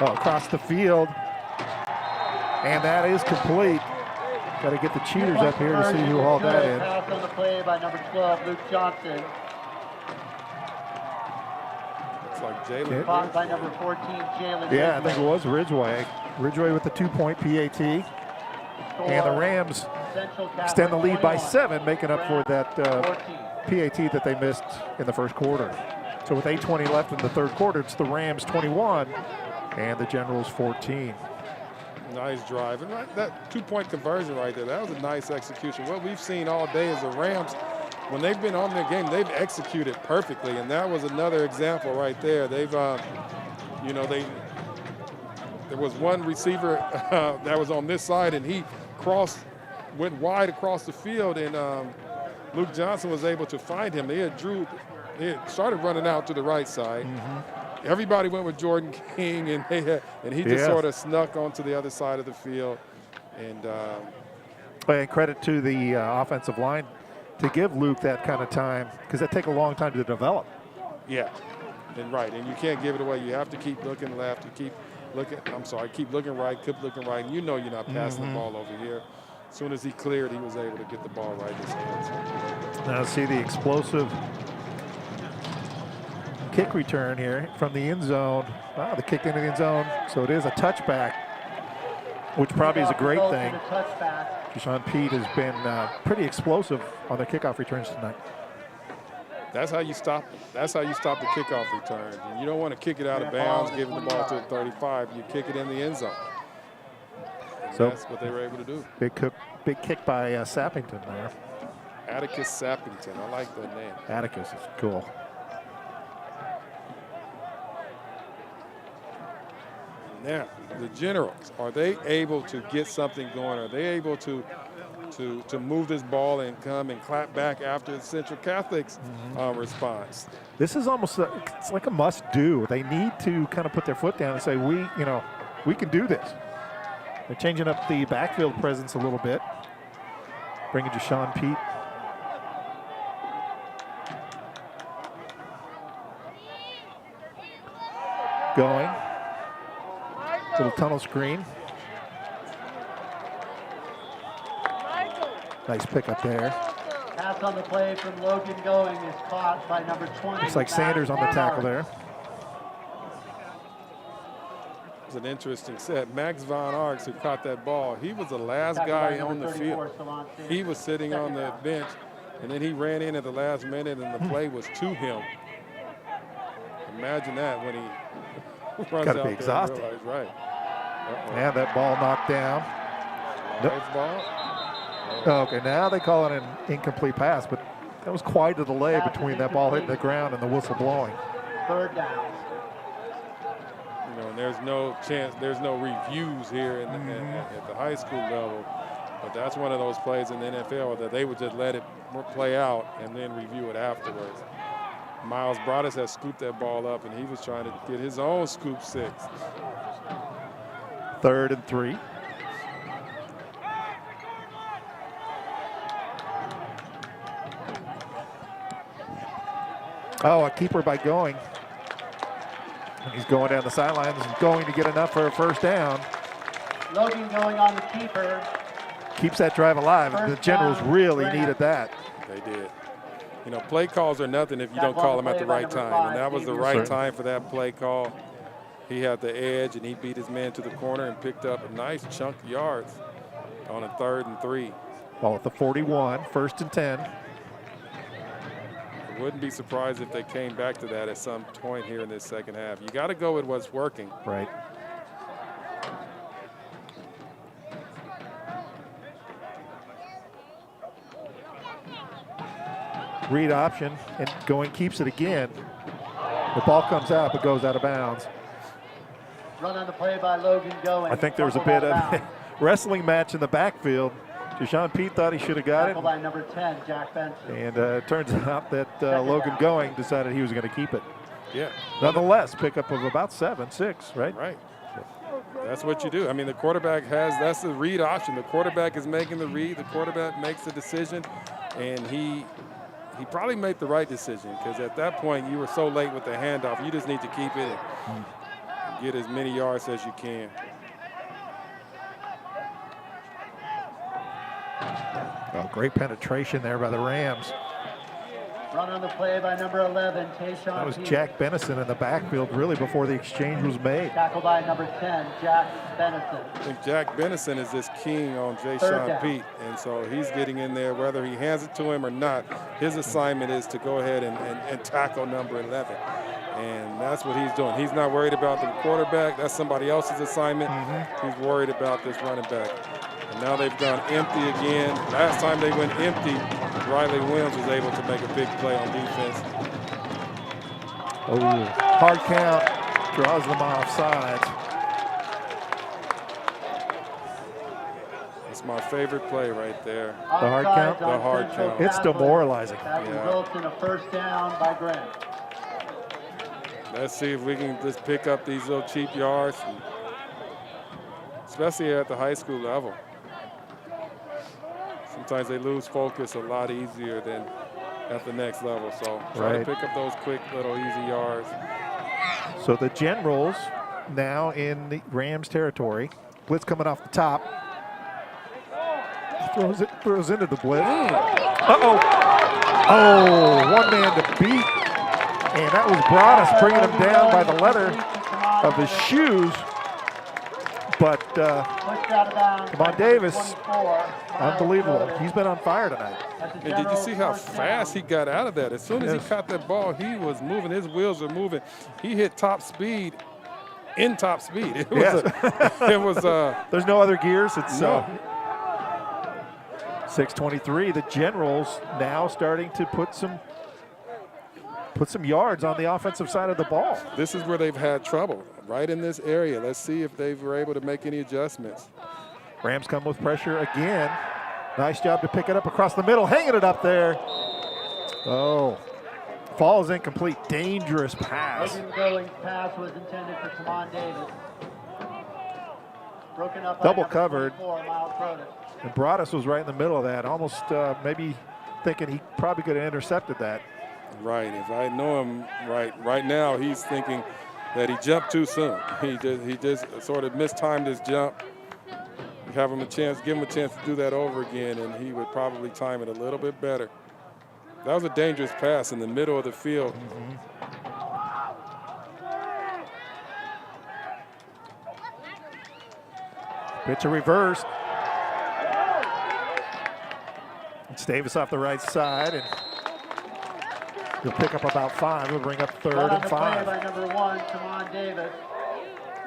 Across the field, and that is complete. Got to get the cheaters up here to see who hauled that in. Pass on the play by number 12, Luke Johnson. Looks like Jalen. Caught by number 14, Jalen. Yeah, I think it was Ridgeway. Ridgeway with the 2-point PAT. And the Rams extend the lead by 7, making up for that PAT that they missed in the first quarter. So with 8:20 left in the third quarter, it's the Rams 21 and the Generals 14. Nice drive. And that 2-point conversion right there, that was a nice execution. What we've seen all day is the Rams, when they've been on their game, they've executed perfectly. And that was another example right there. They've, you know, there was one receiver that was on this side, and he went wide across the field, and Luke Johnson was able to find him. He had started running out to the right side. Everybody went with Jordan King, and he just sort of snuck onto the other side of the field. And credit to the offensive line to give Luke that kind of time, because that take a long time to develop. Yeah, and you can't give it away. You have to keep looking left. You keep looking right, keep looking right, and you know you're not passing the ball over here. As soon as he cleared, he was able to get the ball right in his hands. Now see the explosive kick return here from the end zone. Wow, they kicked into the end zone, so it is a touchback, which probably is a great thing. Deshaun Pete has been pretty explosive on the kickoff returns tonight. That's how you stop. That's how you stop the kickoff returns. And you don't want to kick it out of bounds, giving the ball to the 35. You kick it in the end zone. And so that's what they were able to do. Big kick by Sappington there. Atticus Sappington. I like that name. Atticus is cool. Now, the Generals, are they able to get something going? Are they able to move this ball and come and clap back after the Central Catholic's response? This is almost it's like a must-do. They need to kind of put their foot down and say, we can do this. They're changing up the backfield presence a little bit, bringing Deshaun Pete. Going. Little tunnel screen. Nice pickup there. Pass on the play from Logan Going is caught by number 20. Looks like Sanders on the tackle there. It was an interesting set. Max Von Arx, who caught that ball, he was the last guy on the field. He was sitting on the bench, and then he ran in at the last minute, and the play was to him. Imagine that when he runs out there. Got to be exhausted. Right. And that ball knocked down. Nice ball. Okay, now they call it an incomplete pass, but that was quite a delay between that ball hitting the ground and the whistle blowing. Third down. You know, and there's no chance, there's no reviews here at the high school level, but that's one of those plays in the NFL that they would just let it play out and then review it afterwards. Miles Broadus has scooped that ball up, and he was trying to get his own scoop 6. 3rd and 3. Oh, a keeper by Going. He's going down the sidelines and going to get enough for a first down. Logan Going on the keeper. Keeps that drive alive. The Generals really needed that. They did. You know, play calls are nothing if you don't call them at the right time. And that was the right time for that play call. He had the edge, and he beat his man to the corner and picked up a nice chunk of yards on a 3rd and 3. Ball at the 41, 1st and 10. I wouldn't be surprised if they came back to that at some point here in this second half. You got to go with what's working. Right. Read option, and Going keeps it again. The ball comes out, but goes out of bounds. Run on the play by Logan Going. I think there was a bit of a wrestling match in the backfield. Deshaun Pete thought he should have got it. Tackle by number 10, Jack Benson. And it turns out that Logan Going decided he was going to keep it. Yeah. Nonetheless, pickup of about 7, 6, right? Right. That's what you do. I mean, the quarterback that's the read option. The quarterback is making the read. The quarterback makes the decision, and he probably made the right decision because at that point you were so late with the handoff. You just need to keep it and get as many yards as you can. Oh, great penetration there by the Rams. Run on the play by number 11, Tayshawn. That was Pete. Jack Benison in the backfield really before the exchange was made. Tackle by number 10, Jack Benison. I think Jack Benison is just king on Third Jayshawn down. Pete, and so he's getting in there whether he hands it to him or not. His assignment is to go ahead and tackle number 11, and that's what he's doing. He's not worried about the quarterback. That's somebody else's assignment. He's worried about this running back. And now they've gone empty again. Last time they went empty, Riley Williams was able to make a big play on defense. Oh, hard count, draws them off sides. It's my favorite play right there. The hard count? The hard count. It's demoralizing. That Yeah. results in a first down by Grant. Let's see if we can just pick up these little cheap yards, especially at the high school level. Sometimes they lose focus a lot easier than at the next level. So try to pick up those quick little easy yards. So the Generals now in the Rams territory. Blitz coming off the top. Throws into the blitz. Uh-oh. Oh, one man to beat. And that was Broadus bringing him down by the leather of his shoes. But come on, Davis, unbelievable. He's been on fire tonight. And did you see how fast he got out of that? As soon as he caught that ball, he was moving. His wheels were moving. He hit top speed in top speed. It was, there's no other gears. It's no. 6:23. The Generals now starting to put some yards on the offensive side of the ball. This is where they've had trouble, right in this area. Let's see if they were able to make any adjustments. Rams come with pressure again. Nice job to pick it up across the middle, hanging it up there. Oh, falls incomplete. Dangerous pass. Logan Going's pass was intended for Tamon Davis. Broken up by Double number covered. 24, Miles Broadus. And Broadus was right in the middle of that, almost maybe thinking he probably could have intercepted that. Right. If I know him right now, he's thinking that he jumped too soon. He just sort of mistimed his jump. Give him a chance to do that over again, and he would probably time it a little bit better. That was a dangerous pass in the middle of the field. Pitch a reverse. It's Davis off the right side, and he'll pick up about 5. He'll bring up 3rd and 5. By number 1, Tamon Davis.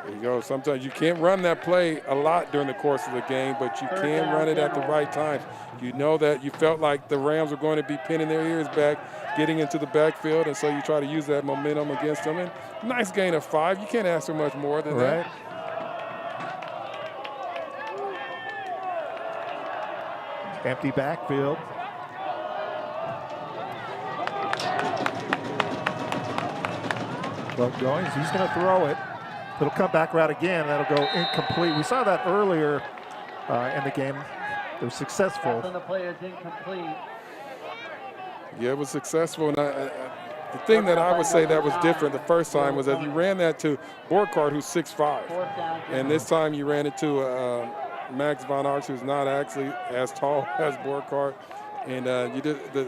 There you go. Sometimes you can't run that play a lot during the course of the game, but you can run it at the right times. You know that you felt like the Rams were going to be pinning their ears back, getting into the backfield, and so you try to use that momentum against them. And nice gain of 5. You can't ask for much more than that. Empty backfield. Well, going, he's going to throw it. It'll come back route again. That'll go incomplete. We saw that earlier in the game. It was successful. The play is incomplete. Yeah, it was successful. And The thing that I would say that was different the first time was that you ran that to Borkart, who's 6'5", and this time you ran it to Max Von Arx, who's not actually as tall as Borkart, and you did the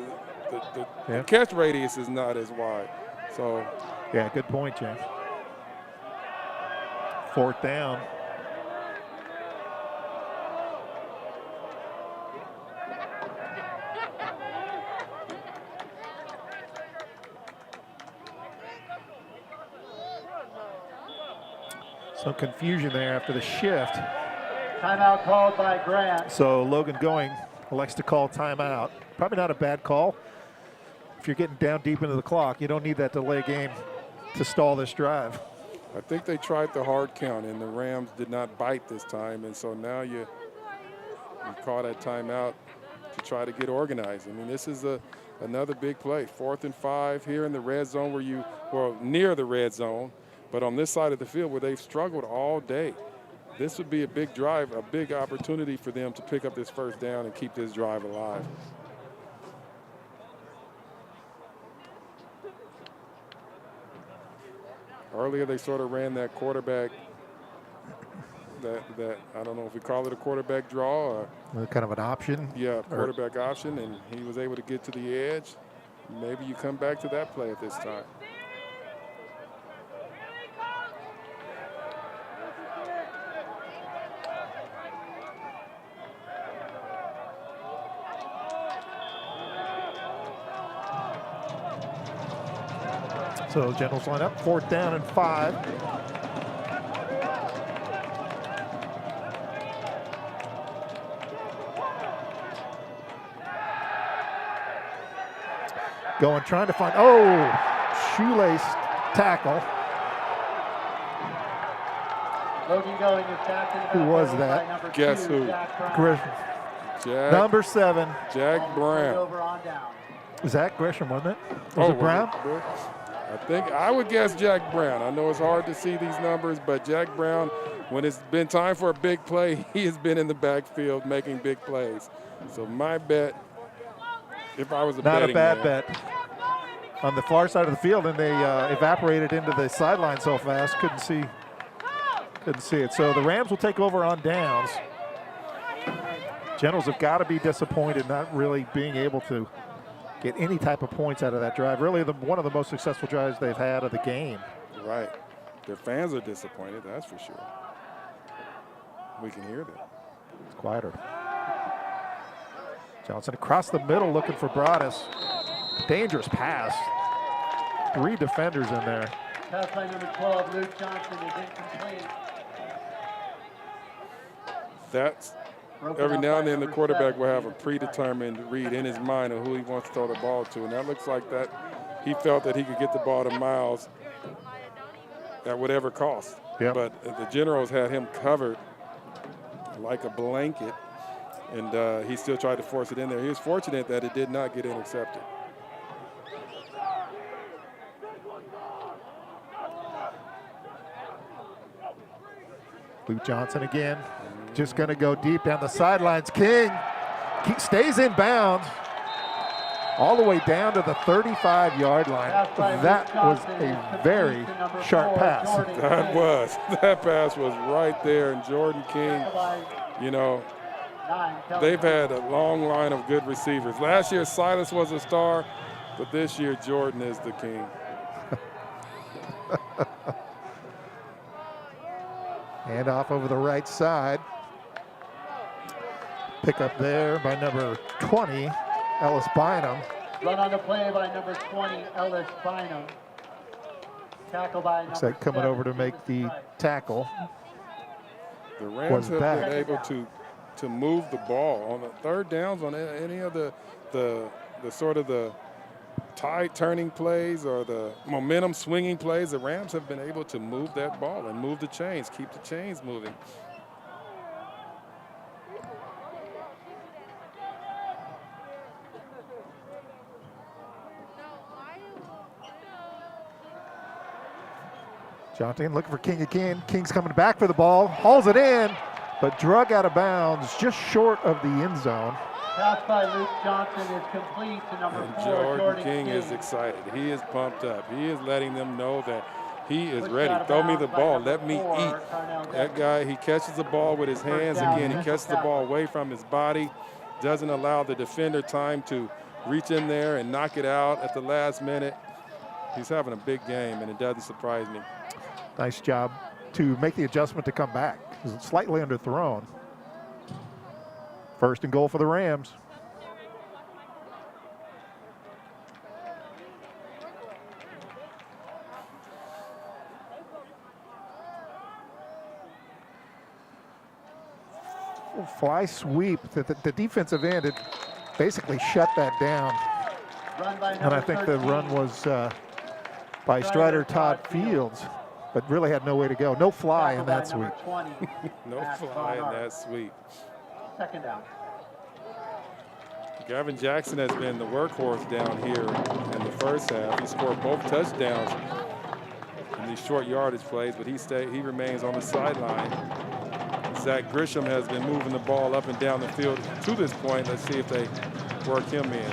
catch radius is not as wide. So, yeah, good point, James. 4th down. Some confusion there after the shift. Timeout called by Grant. So Logan Going elects to call timeout. Probably not a bad call. If you're getting down deep into the clock, you don't need that delay game to stall this drive. I think they tried the hard count, and the Rams did not bite this time, and so now you call that timeout to try to get organized. I mean, this is another big play. 4th and 5 here in the red zone near the red zone, but on this side of the field where they've struggled all day. This would be a big drive, a big opportunity for them to pick up this 1st down and keep this drive alive. Earlier they sort of ran that quarterback, that I don't know if we call it a quarterback draw or kind of an option. Yeah, quarterback option, and he was able to get to the edge. Maybe you come back to that play at this time. So Generals line up, 4th down and 5. Going, trying to find, shoelace tackle. Logan Going is tapped. Who was that? Guess who? Gresham. Number 7. Jack Brown. Over on down. Zach Gresham, wasn't it? Was it Brown? I would guess Jack Brown. I know it's hard to see these numbers, but Jack Brown, when it's been time for a big play, he has been in the backfield making big plays. So my bet, if I was a betting man. Not a bad bet. On the far side of the field, and they evaporated into the sideline so fast, couldn't see it. So the Rams will take over on downs. Generals have got to be disappointed not really being able to get any type of points out of that drive. Really one of the most successful drives they've had of the game. Right. Their fans are disappointed, that's for sure. We can hear that. It's quieter. Johnson across the middle looking for Broadous. Dangerous pass. 3 defenders in there. Pass by number 12, Luke Johnson, is incomplete. That's every now and then the quarterback will have a predetermined read in his mind of who he wants to throw the ball to, and that looks like that he felt that he could get the ball to Miles at whatever cost. Yep. But the Generals had him covered like a blanket, and he still tried to force it in there. He was fortunate that it did not get intercepted. Luke Johnson again. Just going to go deep down the sidelines. King stays in bounds all the way down to the 35-yard line. That was a very sharp pass. That pass was right there. And Jordan King, you know, they've had a long line of good receivers. Last year, Silas was a star, but this year, Jordan is the king. Hand off over the right side. Pick up there by number 20, Ellis Bynum. Run on the play by number 20, Ellis Bynum. Tackle by number looks like coming 7, over to make the tackle. The Rams have been able to move the ball on the 3rd downs, on any of the sort of the tide turning plays or the momentum swinging plays. The Rams have been able to move that ball and move the chains, keep the chains moving. Johnson looking for King again. King's coming back for the ball, hauls it in, but drug out of bounds just short of the end zone. Pass by Luke Johnson is complete to number And 4, Jordan King is excited. He is pumped up. He is letting them know that he is Pushed ready. out of Throw me bounds the by ball. number Let me 4, eat. Carnell That Decker. guy, he catches the ball with his hands. down, Again, he Central catches the ball Catholic. away from his body. Doesn't allow the defender time to reach in there and knock it out at the last minute. He's having a big game, and it doesn't surprise me. Nice job to make the adjustment to come back. It's slightly underthrown. First and goal for the Rams. Fly sweep. The defensive end had basically shut that down. Run by And I think the 13. run was by Strider Todd Fields, but really had no way to go. No fly in that sweep. No fly in that sweep. Second down. Gavin Jackson has been the workhorse down here in the first half. He scored both touchdowns in these short yardage plays, but he remains on the sideline. Zach Grisham has been moving the ball up and down the field to this point. Let's see if they work him in.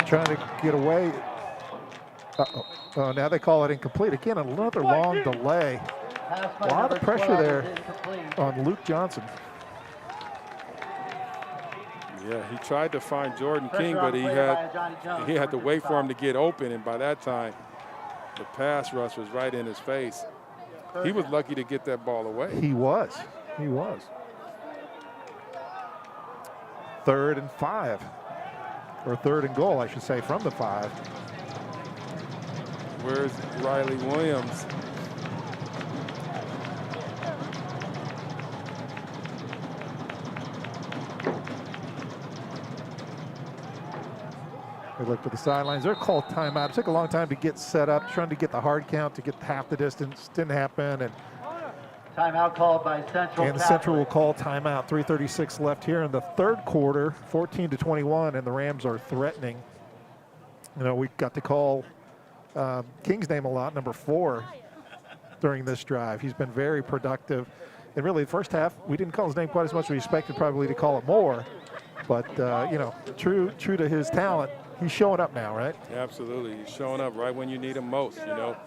Trying to get away. Oh, now they call it incomplete. Again, another long delay. A lot of pressure there on Luke Johnson. Yeah, he tried to find Jordan King, but he had to wait for him to get open, and by that time, the pass rush was right in his face. He was lucky to get that ball away. He was. He was. 3rd and 5. Or 3rd and goal, I should say, from the 5. Where's Riley Williams? They looked at the sidelines. They're called timeout. It took a long time to get set up, trying to get the hard count to get half the distance. Didn't happen. And timeout called by Central. And the Central will call timeout. 3:36 left here in the 3rd quarter, 14-21, and the Rams are threatening. You know, we got to call King's name a lot, number 4, during this drive. He's been very productive. And really, the first half, we didn't call his name quite as much as we expected probably to call it more. But, you know, true to his talent, he's showing up now, right? Absolutely. He's showing up right when you need him most, you know.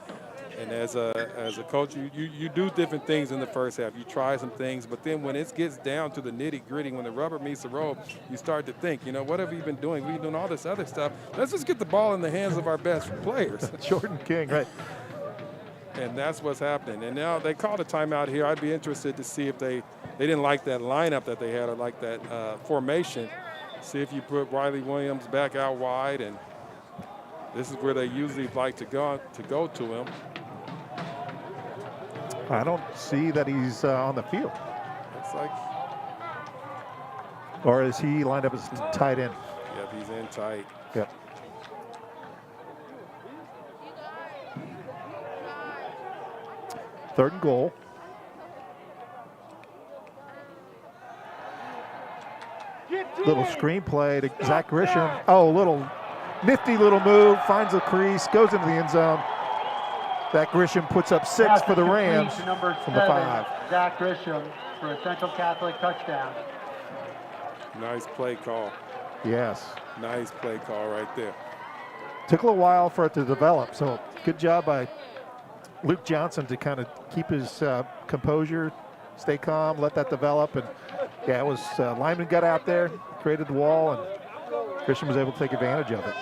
And as a coach, you do different things in the first half. You try some things, but then when it gets down to the nitty-gritty, when the rubber meets the road, you start to think, you know, what have we been doing? We've been doing all this other stuff. Let's just get the ball in the hands of our best players. Jordan King, right. And that's what's happening. And now they called a timeout here. I'd be interested to see if they didn't like that lineup that they had or like that formation. See if you put Riley Williams back out wide, and this is where they usually like to go to him. I don't see that he's on the field. Looks like. Or is he lined up as tight end? Yep, he's in tight. Yep. Third and goal. Little screenplay to Zach Grisham. Oh, little nifty little move. Finds the crease, goes into the end zone. Zach Grisham puts up 6 for the Rams from the 5. Zach Grisham for a Central Catholic touchdown. Nice play call. Yes. Nice play call right there. Took a little while for it to develop, so good job by Luke Johnson to kind of keep his composure, stay calm, let that develop. And yeah, it was lineman got out there, created the wall, and Grisham was able to take advantage of it.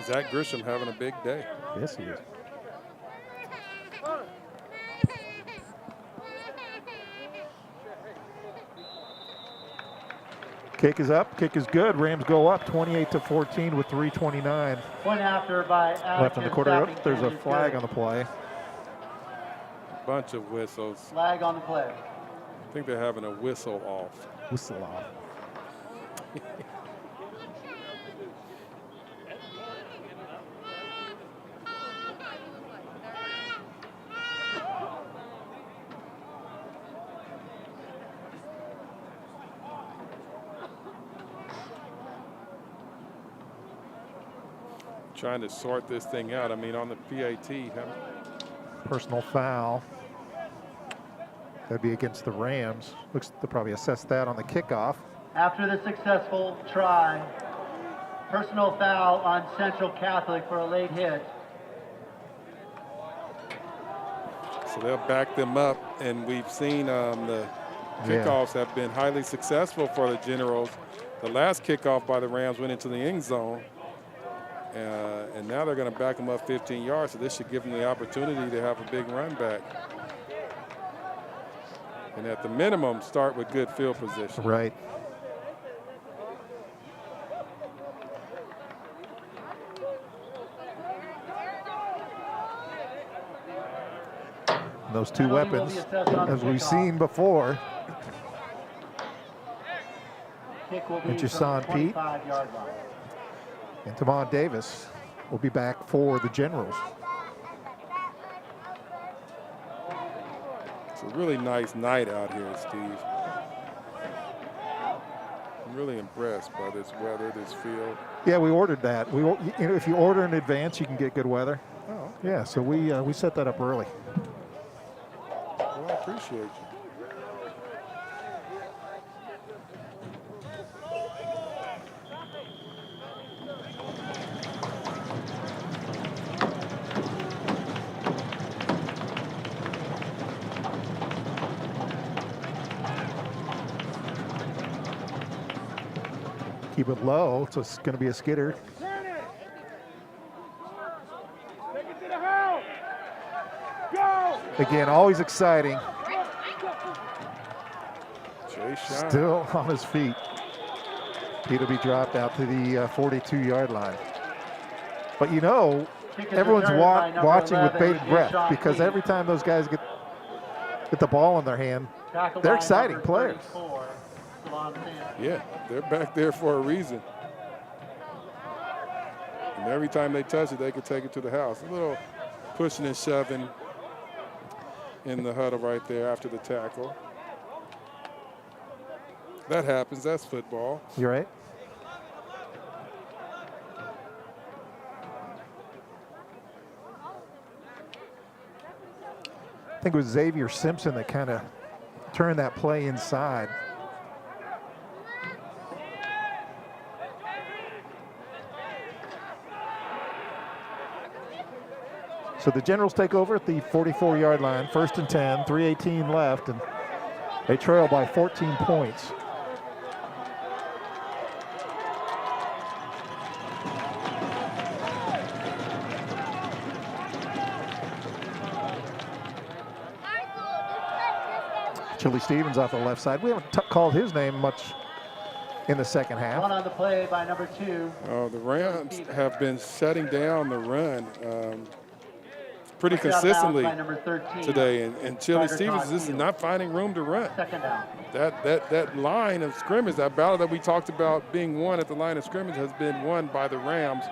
Zach Grisham having a big day. Yes, he is. Kick is up, kick is good. Rams go up 28-14 with 3:29 Point after by left in the quarter. There's a flag on the play. Bunch of whistles. Flag on the play. I think they're having a whistle off. Whistle off. Trying to sort this thing out. I mean, on the PAT. Personal foul. That'd be against the Rams. Looks they'll probably assess that on the kickoff. After the successful try, personal foul on Central Catholic for a late hit. So they'll back them up, and we've seen the kickoffs have been highly successful for the Generals. The last kickoff by the Rams went into the end zone, and now they're going to back them up 15 yards, so this should give them the opportunity to have a big run back. And at the minimum, start with good field position. Right. Those two weapons, as we've seen before. Kick will be And Jason from the Pete. 25-yard line. And Tamon Davis will be back for the Generals. It's a really nice night out here, Steve. I'm really impressed by this weather, this field. Yeah, we ordered that. If you order in advance, you can get good weather. Oh, Yeah, so we set that up early. well, I appreciate you. Keep it low, so it's going to be a skidder. Turn it. Take it to the house. Go. Again, always exciting. Jay Shine. Still on his feet. Pete will be dropped out to the 42-yard line. But you know, Kick is everyone's returned by number watching with 11, bated breath Jason because Pete. every time those guys get the ball in their hand, Tackled they're by exciting number players. 34, Savon Sanders. Yeah, they're back there for a reason. And every time they touch it, they can take it to the house. A little pushing and shoving in the huddle right there after the tackle. That happens. That's football. You right? I think it was Xavier Simpson that kind of turned that play inside. So the Generals take over at the 44-yard line, 1st and 10, 3:18 left, and they trail by 14 points. Chili Stevens off the left side. We haven't called his name much in the second half. One on the play by number 2. The Rams have been shutting down the run pretty Pushed out of bounds consistently by number 13. today. And Chili Carter Stevens Todd this is Field. not finding room to run. Second down. That line of scrimmage, that battle that we talked about being won at the line of scrimmage has been won by the Rams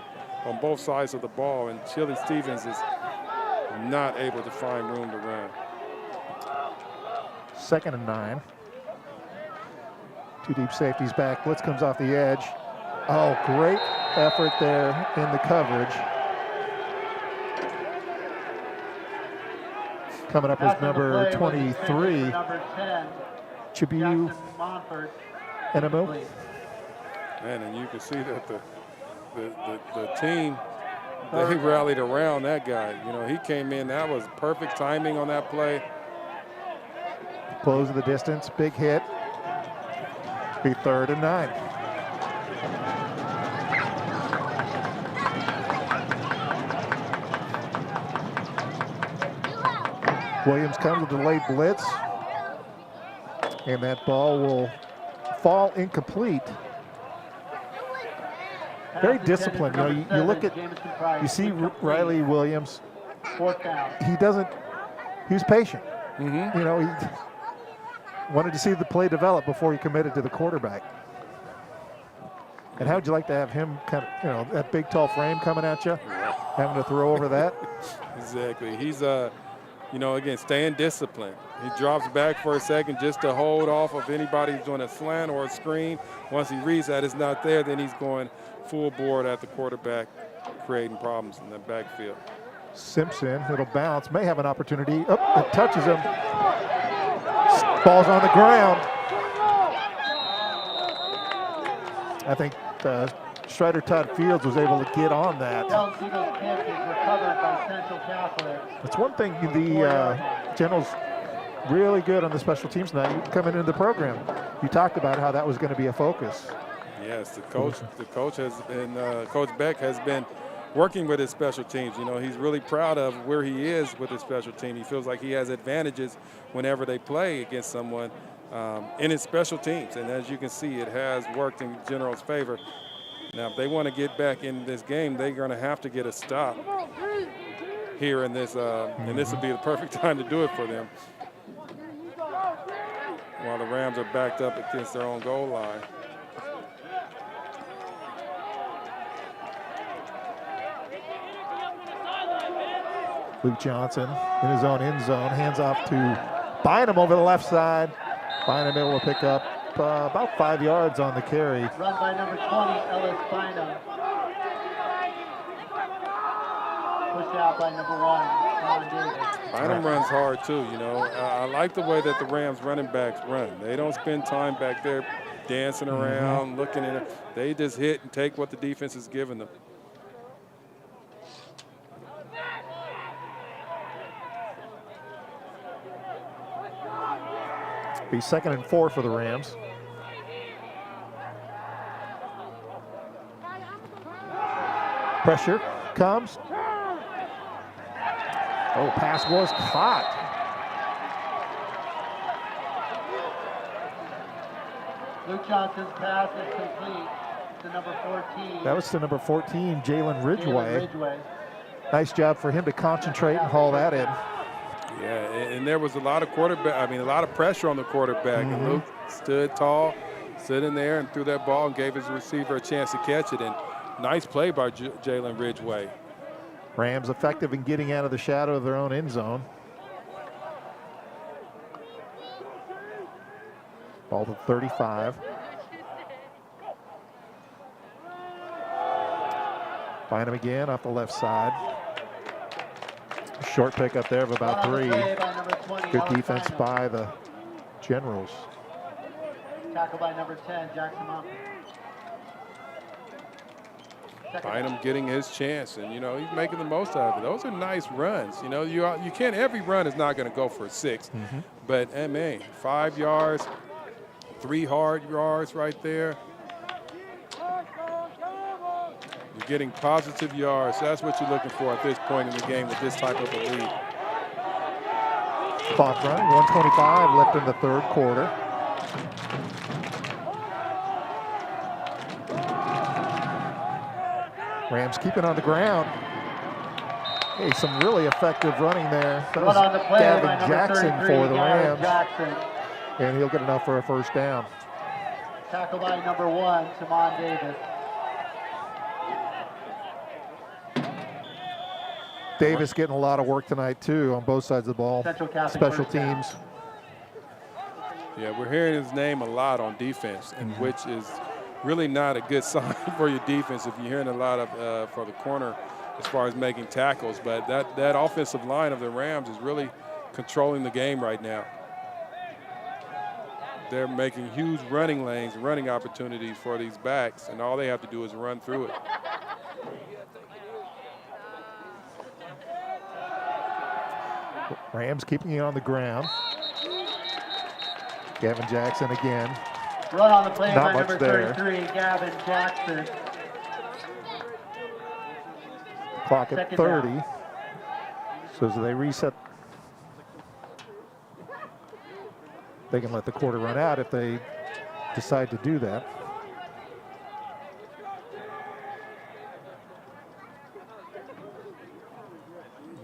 on both sides of the ball, and Chili Stevens is not able to find room to run. 2nd and 9. Two deep safeties back. Blitz comes off the edge. Oh, great effort there in the coverage. Coming up is Pass on the number play was 23, number 10, Chibu Jackson Monfort. Enemo. Complete. Man, and you can see that the team, they rallied around that guy. You know, he came in, that was perfect timing on that play. Close of the distance, big hit. Be 3rd and 9. Williams comes with a delayed blitz, and that ball will fall incomplete. Very disciplined. You know, you look at, you see Riley Williams. 4th down. He was patient. You know, he wanted to see the play develop before he committed to the quarterback. And how would you like to have him kind of, you know, that big tall frame coming at you, having to throw over that? Exactly. He's, you know, again, staying disciplined. He drops back for a second just to hold off of anybody who's doing a slant or a screen. Once he reads that it's not there, then he's going full board at the quarterback, creating problems in the backfield. Simpson, it'll bounce, may have an opportunity. Oh, it touches him. Ball's on the ground. I think Strider Todd Fields was able to get on that. Del Seagull's kick is recovered by Central Catholic. That's one thing the Generals really good on the special teams tonight coming into the program. You talked about how that was going to be a focus. Yes, the coach has been, Coach Beck has been working with his special teams. You know, he's really proud of where he is with his special team. He feels like he has advantages whenever they play against someone in his special teams. And as you can see, it has worked in General's favor. Now, if they want to get back in this game, they're going to have to get a stop here in this, and this would be the perfect time to do it for them. While the Rams are backed up against their own goal line. Luke Johnson in his own end zone, hands off to Bynum over the left side. Bynum able to pick up about 5 yards on the carry. Run by number 20, Ellis Bynum. Pushed out by number 1, Ron Davis. Bynum runs hard too, you know. I like the way that the Rams running backs run. They don't spend time back there dancing around, looking at it. They just hit and take what the defense is giving them. Be 2nd and 4 for the Rams. Pressure comes. Oh, pass was caught. Luke Johnson's pass is complete to number 14. That was to number 14, Jalen Ridgway. Ridgway. Nice job for him to concentrate and haul that in. Yeah, and there was a lot of a lot of pressure on the quarterback. And Luke stood tall, stood in there and threw that ball and gave his receiver a chance to catch it. And nice play by Jalen Ridgway. Rams effective in getting out of the shadow of their own end zone. Ball to 35. Find him again off the left side. Short pick up there of about 3. Good defense by the Generals. Tackle by number 10, Jackson Mountain. Bynum getting his chance, and you know he's making the most out of it. Those are nice runs. You know you can't. Every run is not going to go for a 6, but man, 5 yards, 3 hard yards right there. You're getting positive yards. That's what you're looking for at this point in the game with this type of a lead. Clock run, 1:25 left in the 3rd quarter. Rams keeping on the ground. Hey, some really effective running there. That was Gavin Jackson for the Rams. And he'll get enough for a 1st down. Tackle by number 1, Simon Davis. Davis getting a lot of work tonight too on both sides of the ball. Special teams. Yeah, we're hearing his name a lot on defense, and which is really not a good sign for your defense if you're hearing a lot of for the corner as far as making tackles. But that offensive line of the Rams is really controlling the game right now. They're making huge running lanes, running opportunities for these backs, and all they have to do is run through it. Rams keeping it on the ground. Gavin Jackson again. Run on the play Not by much number there. 33, Gavin Jackson. Clock at 30. So as they reset, they can let the quarter run out if they decide to do that.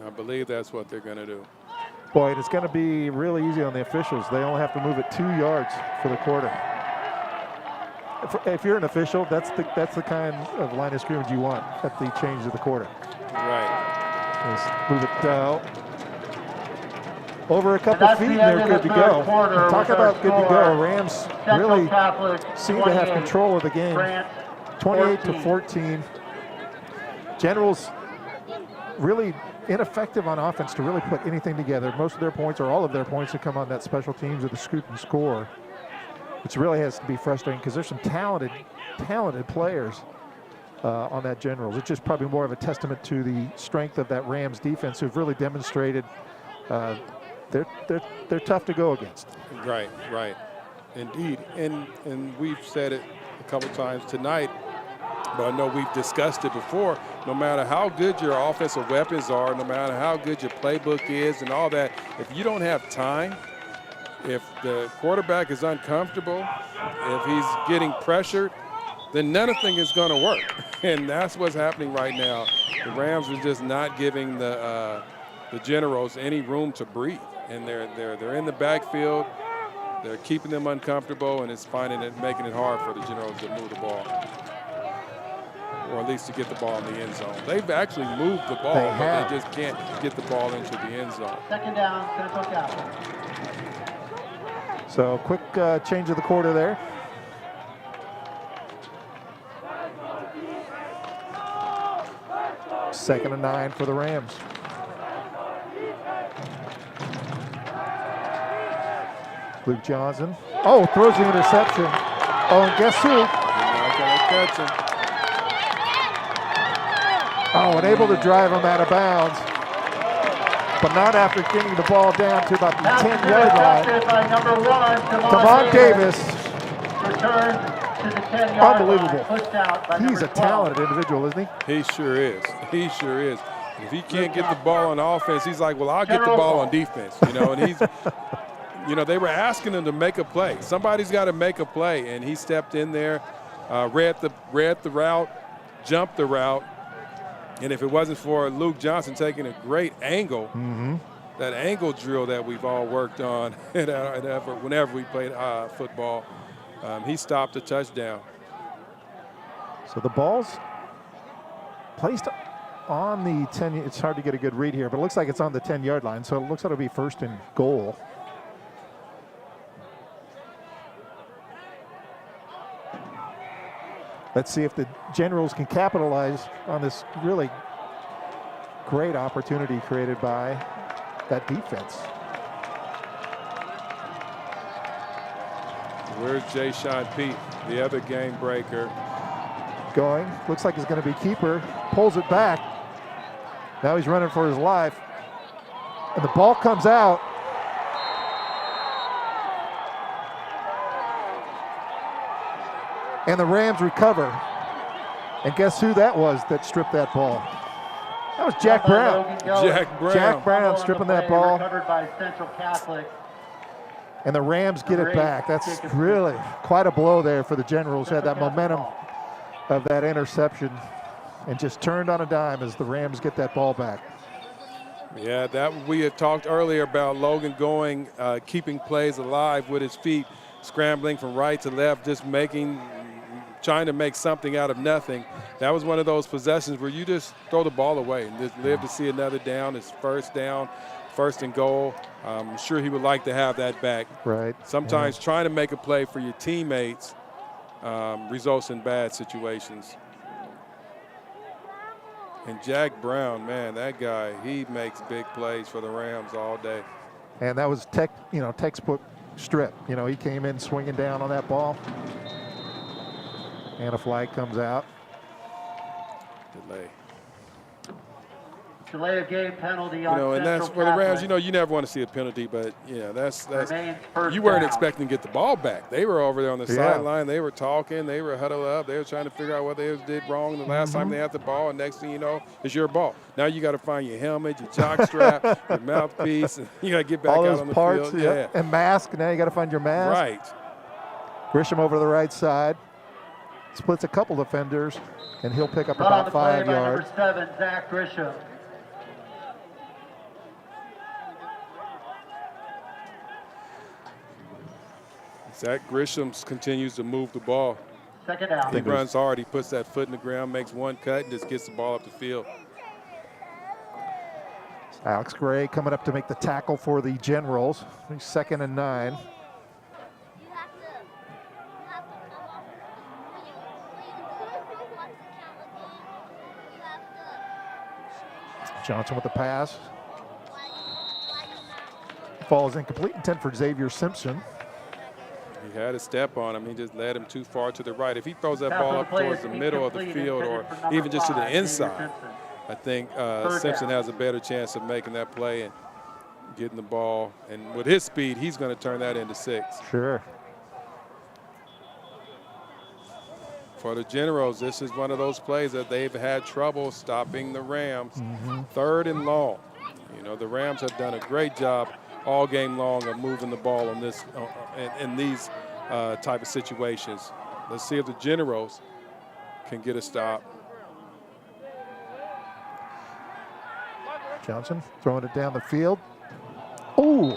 I believe that's what they're going to do. Boy, it's going to be really easy on the officials. They only have to move it 2 yards for the quarter. If you're an official, that's the kind of line of scrimmage you want at the change of the quarter. Right. Just move it over a couple feet and they're good to go. Talk about good to go. Rams really seem to have control of the game. 28-14. Generals really ineffective on offense to really put anything together. Most of their points, or all of their points, have come on that special teams or the scoop and score, which really has to be frustrating because there's some talented players on that Generals. It's just probably more of a testament to the strength of that Rams defense, who've really demonstrated they're tough to go against. Right, indeed, and we've said it a couple times tonight, but I know we've discussed it before. No matter how good your offensive weapons are, no matter how good your playbook is and all that, if you don't have time, if the quarterback is uncomfortable, if he's getting pressured, then nothing is going to work. And that's what's happening right now. The Rams are just not giving the Generals any room to breathe. And they're in the backfield. They're keeping them uncomfortable, and it's making it hard for the Generals to move the ball, or at least to get the ball in the end zone. They've actually moved the ball, but they just can't get the ball into the end zone. Second down, Central Catholic. So quick change of the quarter there. Second and 9 for the Rams. Luke Johnson. Oh, throws the interception. Oh, and guess who? You're not going to catch him. Oh, and able to drive him out of bounds, but not after getting the ball down to about the 10-yard line. By number 1, Tamon Davis. Returned to the 10-yard Unbelievable. line. Pushed out by He's number a 12. talented individual, isn't he? He sure is. He sure is. If he can't get the ball on offense, he's like, well, I'll get the ball on defense. And he's, they were asking him to make a play. Somebody's got to make a play, and he stepped in there, read the route, jumped the route, and if it wasn't for Luke Johnson taking a great angle, that angle drill that we've all worked on whenever we played football, he stopped a touchdown. So the ball's placed on the 10. It's hard to get a good read here, but it looks like it's on the 10-yard line. So it looks like it'll be first and goal. Let's see if the Generals can capitalize on this really great opportunity created by that defense. Where's Jay Sean Pete, the other game breaker? Going, looks like he's going to be keeper, pulls it back. Now he's running for his life. And the ball comes out. And the Rams recover. And guess who that was that stripped that ball? That was Jack Brown. Jack Brown stripping that ball. Recovered by Central Catholic. And the Rams get it back. That's really quite a blow there for the Generals. Had that momentum of that interception and just turned on a dime as the Rams get that ball back. Yeah, that we had talked earlier about Logan going, keeping plays alive with his feet, scrambling from right to left, just trying to make something out of nothing. That was one of those possessions where you just throw the ball away and just live to see another down. It's first down, first and goal. I'm sure he would like to have that back. Right. Sometimes trying to make a play for your teammates results in bad situations. And Jack Brown, man, that guy, he makes big plays for the Rams all day. And that was textbook strip. He came in swinging down on that ball. And a flag comes out. Delay of game penalty on and that's for the Rams. You never want to see a penalty, but that's you weren't expecting to get the ball back. They were over there on the sideline. They were talking. They were huddled up. They were trying to figure out what they did wrong the last time they had the ball. And next thing you know, it's your ball. Now you got to find your helmet, your jock strap, your mouthpiece, and you got to get back all out those on the parts, field. Yeah, and mask. Now you got to find your mask. Right. Grisham over to the right side. Splits a couple defenders, and he'll pick up about 5 yards. Number 7, Zach Grisham. Zach Grisham continues to move the ball. Second down. He runs hard. He puts that foot in the ground, makes one cut, and just gets the ball up the field. Alex Gray coming up to make the tackle for the Generals. He's 2nd and 9. Johnson with the pass. Falls incomplete, intent for Xavier Simpson. He had a step on him. He just led him too far to the right. If he throws that ball up towards the middle of the field or even just to the inside, I think Simpson has a better chance of making that play and getting the ball. And with his speed, he's going to turn that into 6. Sure. For the Generals, this is one of those plays that they've had trouble stopping the Rams. 3rd and long. You know, the Rams have done a great job all game long of moving the ball on this in these type of situations. Let's see if the Generals can get a stop. Johnson throwing it down the field. Oh,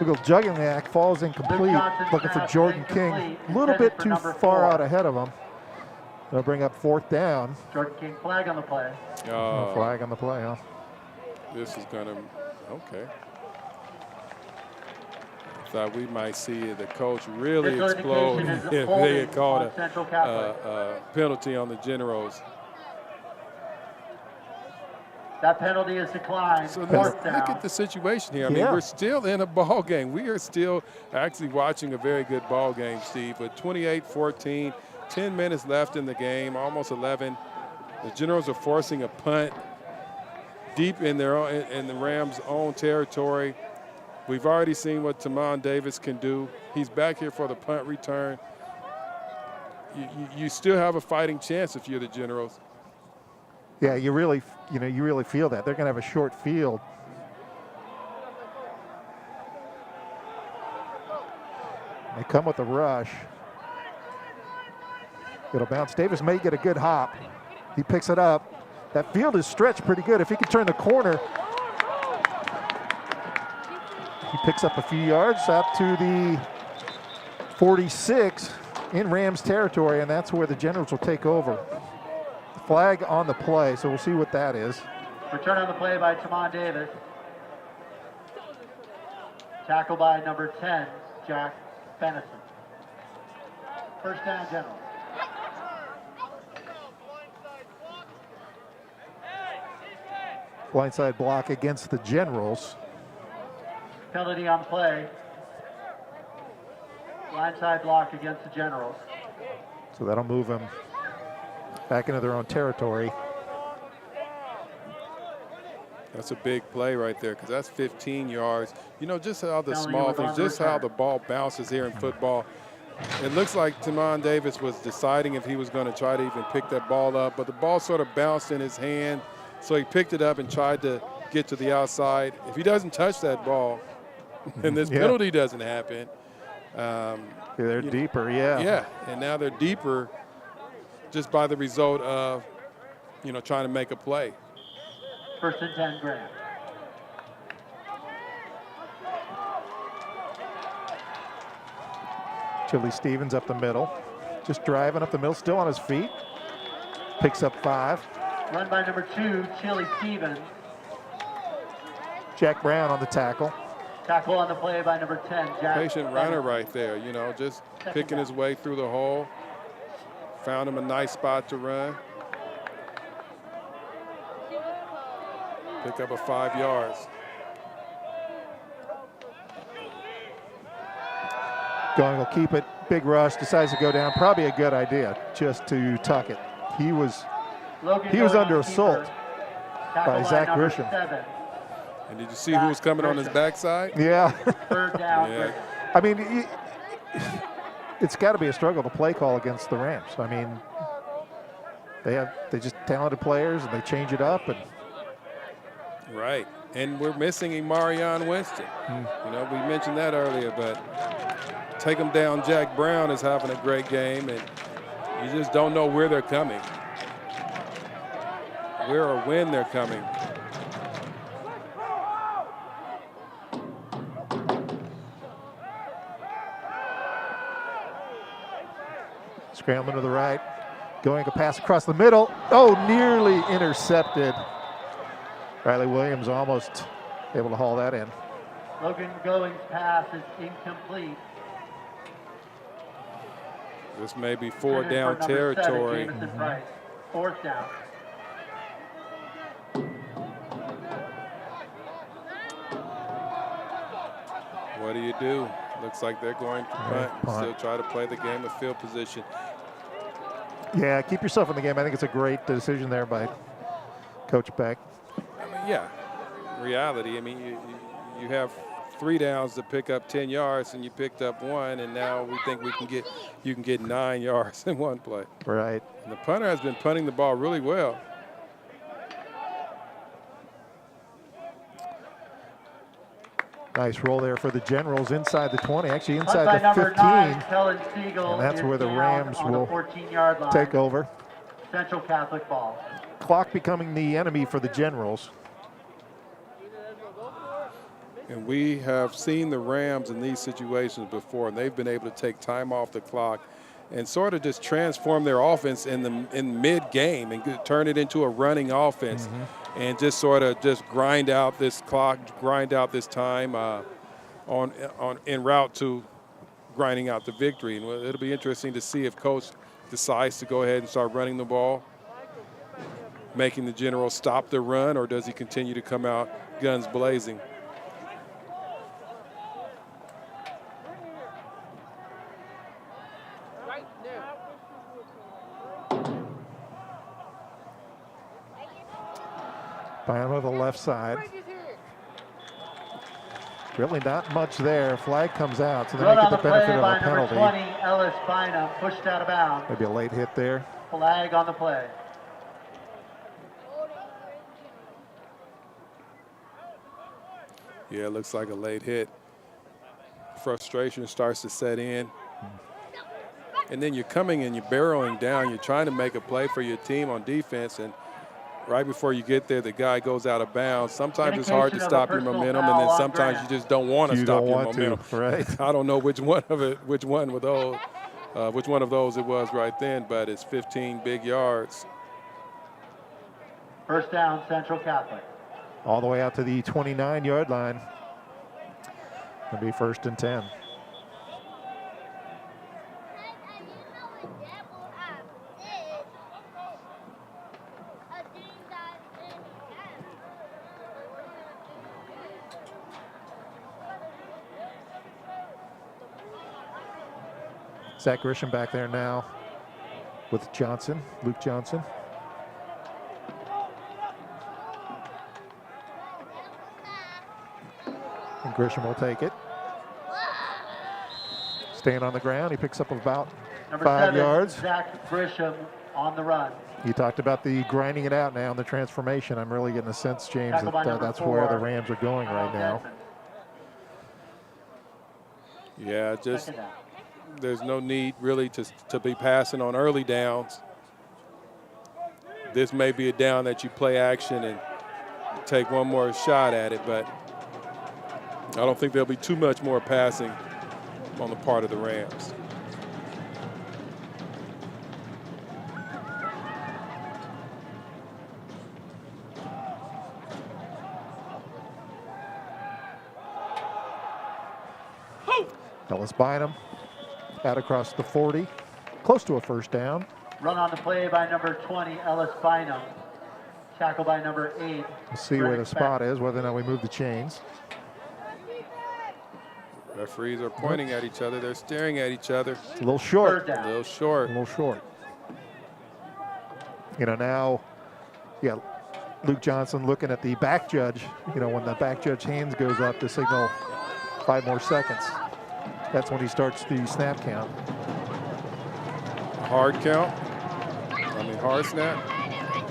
Little juggling act, falls incomplete. Looking for Jordan King. A little bit too far out ahead of him. They'll bring up 4th down. Jordan King, flag on the play. Flag on the play, huh? This is going to, okay. Thought we might see the coach really explode if they had called a penalty on the Generals. That penalty is declined. So look at the situation here. I mean, we're still in a ball game. We are still actually watching a very good ball game, Steve. With 28-14, 10 minutes left in the game, almost 11. The Generals are forcing a punt deep in their own, in the Rams' own territory. We've already seen what Tamon Davis can do. He's back here for the punt return. You still have a fighting chance if you're the Generals. Yeah, you really feel that. They're going to have a short field. They come with a rush. It'll bounce. Davis may get a good hop. He picks it up. That field is stretched pretty good. If he can turn the corner, he picks up a few yards out to the 46 in Rams territory, and that's where the Generals will take over. Flag on the play, so we'll see what that is. Return on the play by Tamon Davis. Tackle by number 10, Jack Benison. First down, Generals. Blindside block against the Generals. Penalty on play. Blindside block against the Generals. So that'll move them back into their own territory. That's a big play right there because that's 15 yards. You know, just how the small things, just how the ball bounces here in football. It looks like Tamon Davis was deciding if he was going to try to even pick that ball up, but the ball sort of bounced in his hand, so he picked it up and tried to get to the outside. If he doesn't touch that ball, and this penalty doesn't happen. They're deeper, Yeah, and now they're deeper just by the result of, trying to make a play. First and 10, Graham. Chili Stevens up the middle. Just driving up the middle, still on his feet. Picks up 5. Run by number 2, Chili Stevens. Jack Brown on the tackle. Tackle on the play by number 10, Jack. Patient runner right there, just picking his way through the hole. Found him a nice spot to run. Pick up a 5 yards. Going will keep it. Big rush, decides to go down. Probably a good idea just to tuck it. He was under assault by Zach Grisham. 7. And did you see who was coming on his backside? Yeah. Third down. Yeah. I mean, it's got to be a struggle to play call against the Rams. I mean, they just talented players and they change it up. And right. And we're missing Imarion Winston. We mentioned that earlier, but take him down. Jack Brown is having a great game, and you just don't know where they're coming. Where or when they're coming. Scrambling to the right, going a pass across the middle. Oh, nearly intercepted. Riley Williams almost able to haul that in. Logan Going's pass is incomplete. This may be 4 down territory. 7, Jameson Price. 4th down. What do you do? Looks like they're going to punt. Still try to play the game of field position. Yeah, keep yourself in the game. I think it's a great decision there by Coach Beck. I mean, yeah, reality. I mean, you have 3 downs to pick up 10 yards, and you picked up 1, and now we think you can get 9 yards in 1 play. Right. And the punter has been punting the ball really well. Nice roll there for the Generals inside the 20, actually inside the 15. And that's where the Rams will take over. Central Catholic ball. Clock becoming the enemy for the Generals. And we have seen the Rams in these situations before, and they've been able to take time off the clock and sort of just transform their offense in mid-game and turn it into a running offense. And just sort of just grind out this clock, grind out this time en route to grinding out the victory. And it'll be interesting to see if Coach decides to go ahead and start running the ball, making the Generals stop the run, or does he continue to come out guns blazing? Bynum on the left side. Really not much there. Flag comes out, so they might get the benefit of a penalty. Number 20, Ellis Bynum, pushed out of bounds. Maybe a late hit there. Flag on the play. Yeah, it looks like a late hit. Frustration starts to set in. And then you're coming and you're barreling down. You're trying to make a play for your team on defense, and right before you get there, the guy goes out of bounds. Sometimes it's hard to stop your momentum, and then sometimes you just don't want to stop your momentum. Right. I don't know which one of those it was right then, but it's 15 big yards. First down, Central Catholic. All the way out to the 29-yard line. It'll be 1st and 10. Zach Grisham back there now with Johnson, Luke Johnson. And Grisham will take it. Staying on the ground, he picks up about Number 5 7, yards. Zach Grisham on the run. You talked about the grinding it out now and the transformation. I'm really getting a sense, James, that that's 4, where the Rams are going right now. Yeah, just there's no need really to be passing on early downs. This may be a down that you play action and take one more shot at it, but I don't think there'll be too much more passing on the part of the Rams. Ellis Bynum out across the 40, close to a first down. Run on the play by number 20, Ellis Bynum. Tackle by number 8. We'll see where the spot is, whether or not we move the chains. Referees are pointing at each other. They're staring at each other. It's a little short. A little short. A little short. You know, now, yeah, Luke Johnson looking at the back judge. You know, when the back judge hands goes up to signal 5 more seconds. That's when he starts the snap count. Hard count? I mean, hard snap?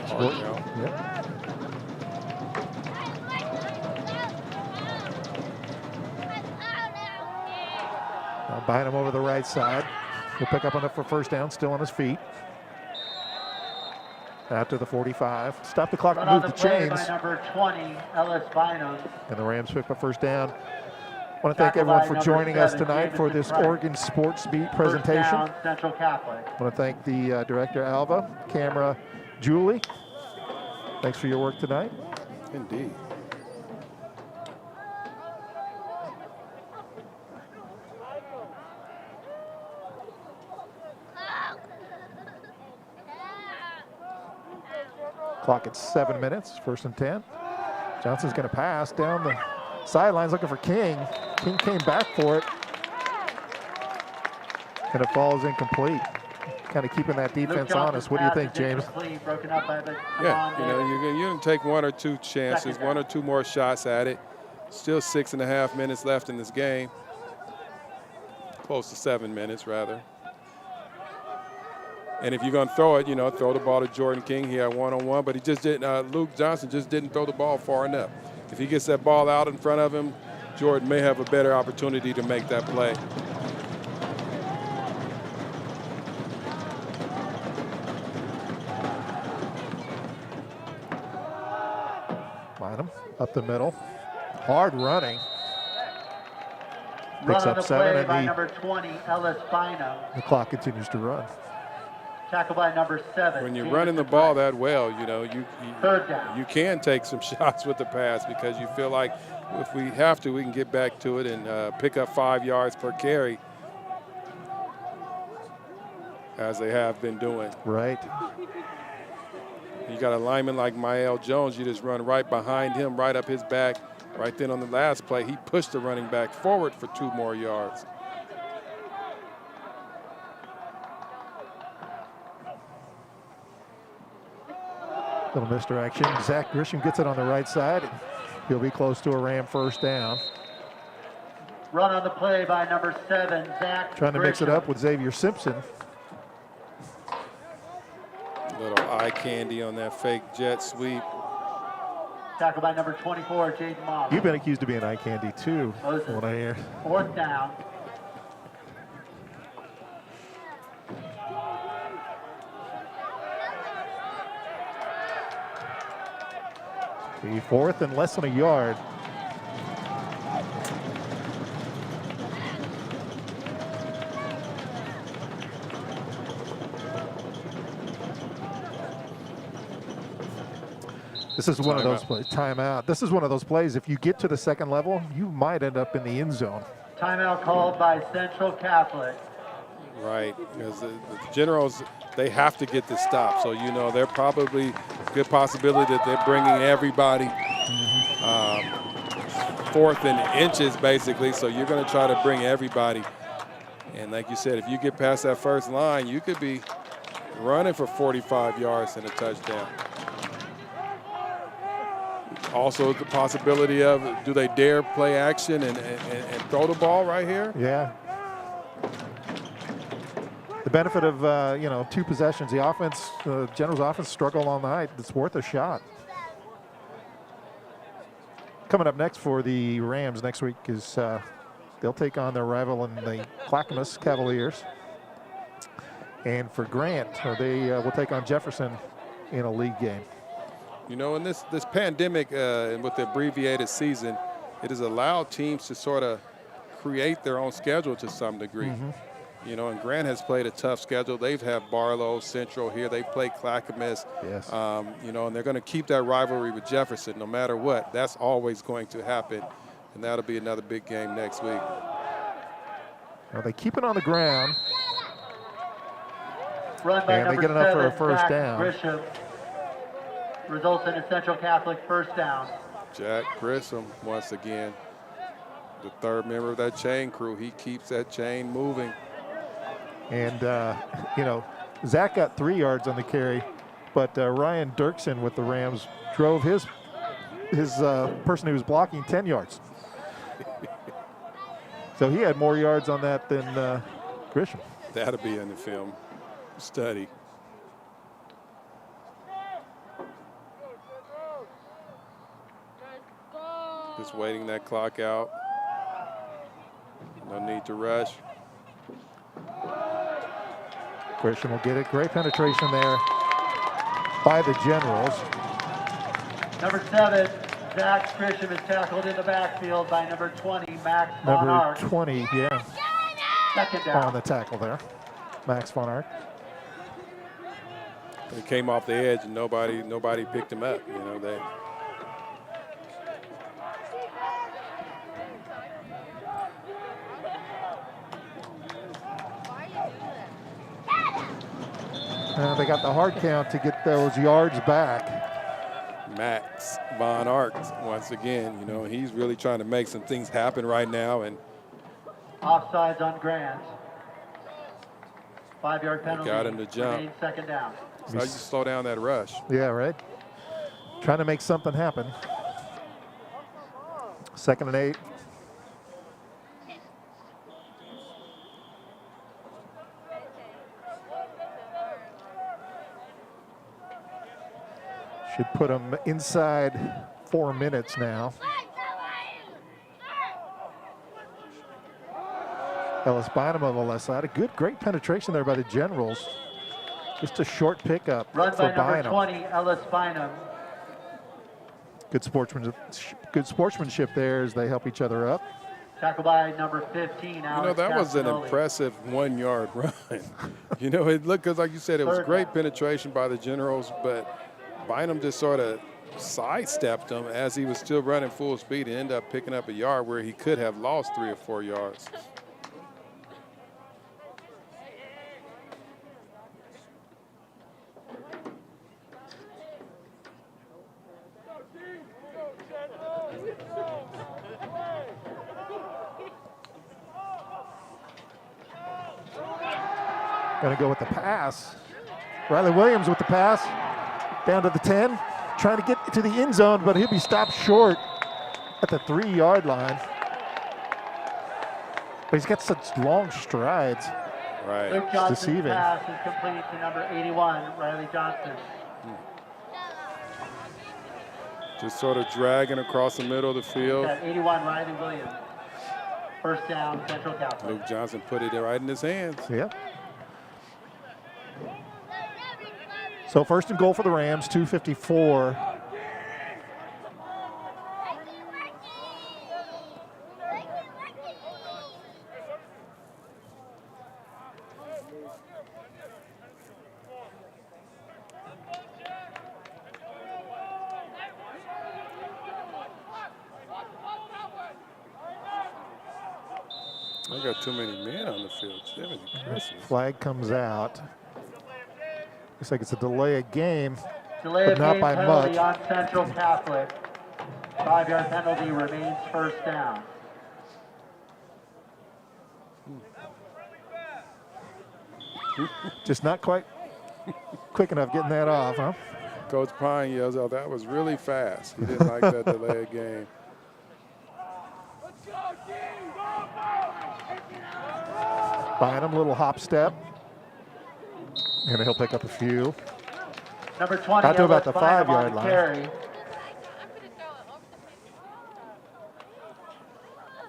Hard count. Yep. Now Bynum over the right side. He'll pick up enough for first down, still on his feet. After the 45. Stop the clock and move the chains. By number 20, Ellis Bynum. And the Rams pick up first down. I want to thank everyone for joining us tonight for this Oregon Sports Beat presentation. Down, Central Catholic. I want to thank the director, Alva, camera, Julie. Thanks for your work tonight. Indeed. Clock at 7 minutes, 1st and 10. Johnson's going to pass down the sidelines looking for King. King came back for it. And it falls incomplete. Kind of keeping that defense honest. What do you think, James? Broken up by the Yeah, you know, you can take 1 or 2 chances, 1 or 2 more shots at it. Still 6.5 minutes left in this game. Close to 7 minutes, rather. And if you're going to throw it, you know, throw the ball to Jordan King. He had one-on-one, but he just didn't. Luke Johnson just didn't throw the ball far enough. If he gets that ball out in front of him, Jordan may have a better opportunity to make that play. Bynum up the middle. Hard running. Run Picks on up the 7, play and by number 20, Ellis Bynum. the clock continues to run. Tackle by number 7. When you're running the ball that well, you know, Third down. you can take some shots with the pass because you feel like if we have to, we can get back to it and pick up 5 yards per carry, as they have been doing. Right. You got a lineman like Mael Jones, you just run right behind him, right up his back. Right then on the last play, he pushed the running back forward for 2 more yards. Little misdirection. Zach Grisham gets it on the right side. He'll be close to a Ram first down. Run on the play by number 7, Zach Trying to mix it Grisham. up with Xavier Simpson. Little eye candy on that fake jet sweep. Tackle by number 24, Jaden Moss. You've been accused of being eye candy too, Moses. from what I hear. Fourth down. The 4th and less than a yard. This is one of those plays. Timeout. This is one of those plays. If you get to the second level, you might end up in the end zone. Timeout called by Central Catholic. Right, because the Generals, they have to get this stop. So, you know, they're probably good possibility that they're bringing everybody 4th and inches, basically. So you're going to try to bring everybody. And like you said, if you get past that first line, you could be running for 45 yards and a touchdown. Also the possibility of, do they dare play action and throw the ball right here? Yeah. The benefit of, 2 possessions. The offense, General's offense struggled all night. It's worth a shot. Coming up next for the Rams next week is they'll take on their rival in the Clackamas Cavaliers. And for Grant, they will take on Jefferson in a league game. You know, in this pandemic and with the abbreviated season, it has allowed teams to sort of create their own schedule to some degree. You know, and Grant has played a tough schedule. They've had Barlow, Central here. They play Clackamas. Yes. You know, and they're going to keep that rivalry with Jefferson no matter what. That's always going to happen, and that'll be another big game next week. Now they keep it on the ground. Run by And they number get enough for a 7, first Zach down. Grisham. Results in a Central Catholic first down. Jack Grissom, once again, the 3rd member of that chain crew. He keeps that chain moving. And, Zach got 3 yards on the carry, but Ryan Dirksen with the Rams drove his person who was blocking 10 yards. So he had more yards on that than Grisham. That'll be in the film study. Just waiting that clock out. No need to rush. Grisham will get it. Great penetration there by the Generals. Number 7, Zach Grisham is tackled in the backfield by number 20, Max Von Number Ark. 20, yeah, Second on down. the tackle there. Max Von Ark. He came off the edge and nobody picked him up. You know, they. They got the hard count to get those yards back. Max Von Arts, once again, you know, he's really trying to make some things happen right now. And Offsides on Grant. 5-yard penalty. got him to jump. Remains second down. so how you slow down that rush. Yeah, right. Trying to make something happen. 2nd and 8. Should put them inside 4 minutes now. Ellis Bynum on the left side. A great penetration there by the Generals. Just a short pickup Run for by number Bynum. 20, Ellis Bynum. Good sportsmanship there as they help each other up. Tackled by number 15, You know, Alex that was an Castanoli. impressive 1-yard run. You know, it looked, because like you said, it was Third great down. penetration by the Generals, but Bynum just sort of sidestepped him as he was still running full speed and ended up picking up a yard where he could have lost 3 or 4 yards. Going to go with the pass. Riley Williams with the pass. Down to the 10. Trying to get to the end zone, but he'll be stopped short at the 3-yard line. But he's got such long strides. Right. Luke Johnson's deceiving. pass is complete to number 81, Riley Johnson. Just sort of dragging across the middle of the field. At 81, Riley Williams. First down, Central Catholic. Luke Johnson put it right in his hands. Yep. So 1st and goal for the Rams, 2:54. I got too many men on the field. Jiminy Christmas. Flag comes out. Looks like it's a delay of game, Delay but of not game by penalty much. on Central Catholic. 5-yard penalty remains first down. Just not quite quick enough getting that off, huh? Coach Pine yells out, that was really fast. He didn't like that delay of game. Bynum, little hop step. And he'll pick up a few. Number 20, Out to about Ellis the Bynum 5-yard on the line. carry.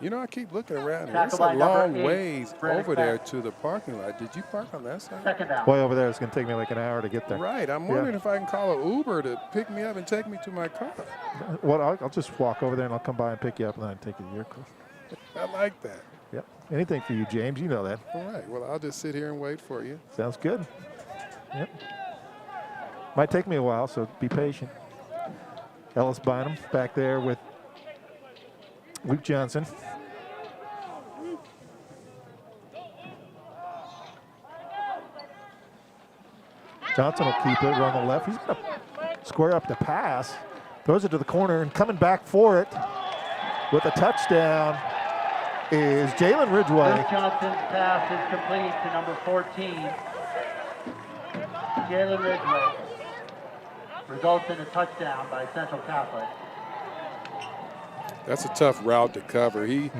You know, I keep looking around here. It's Tackled by a number long 8, ways Brennan over there Fack. to the parking lot. Did you park on that side? Second down. Way over there, it's going to take me like an hour to get there. Right. I'm wondering if I can call an Uber to pick me up and take me to my car. Well, I'll just walk over there and I'll come by and pick you up and then take you to your car. I like that. Yep. Anything for you, James. You know that. All right. Well, I'll just sit here and wait for you. Sounds good. Yep. Might take me a while, so be patient. Ellis Bynum back there with Luke Johnson. Johnson will keep it, run the left. He's going to square up the pass. Throws it to the corner and coming back for it with a touchdown is Jalen Ridgway. Luke Johnson's pass is complete to number 14, Jalen Ridgway. Results in a touchdown by Central Catholic. That's a tough route to cover. He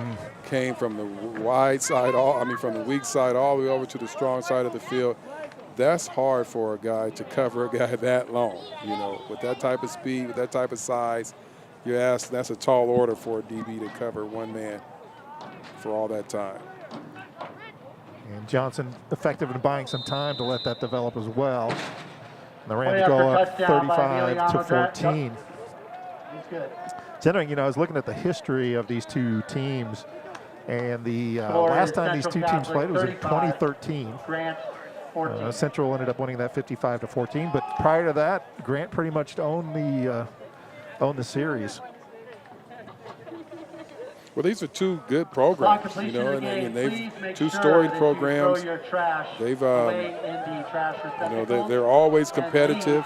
came from the wide side, from the weak side all the way over to the strong side of the field. That's hard for a guy to cover a guy that long, you know, with that type of speed, with that type of size. You ask, that's a tall order for a DB to cover one man for all that time. And Johnson effective in buying some time to let that develop as well. And the Way Rams up go for up touchdown by 35 to Emiliano 14. He's good. It's interesting, you know, I was looking at the history of these two teams, and the Score last is time these Central two teams Catholic played was in 35. 2013. Grant, 14. Central ended up winning that 55 to 14, but prior to that, Grant pretty much owned the series. Well, these are two good programs, you know, and they've two storied programs. They've, you know, they're always competitive,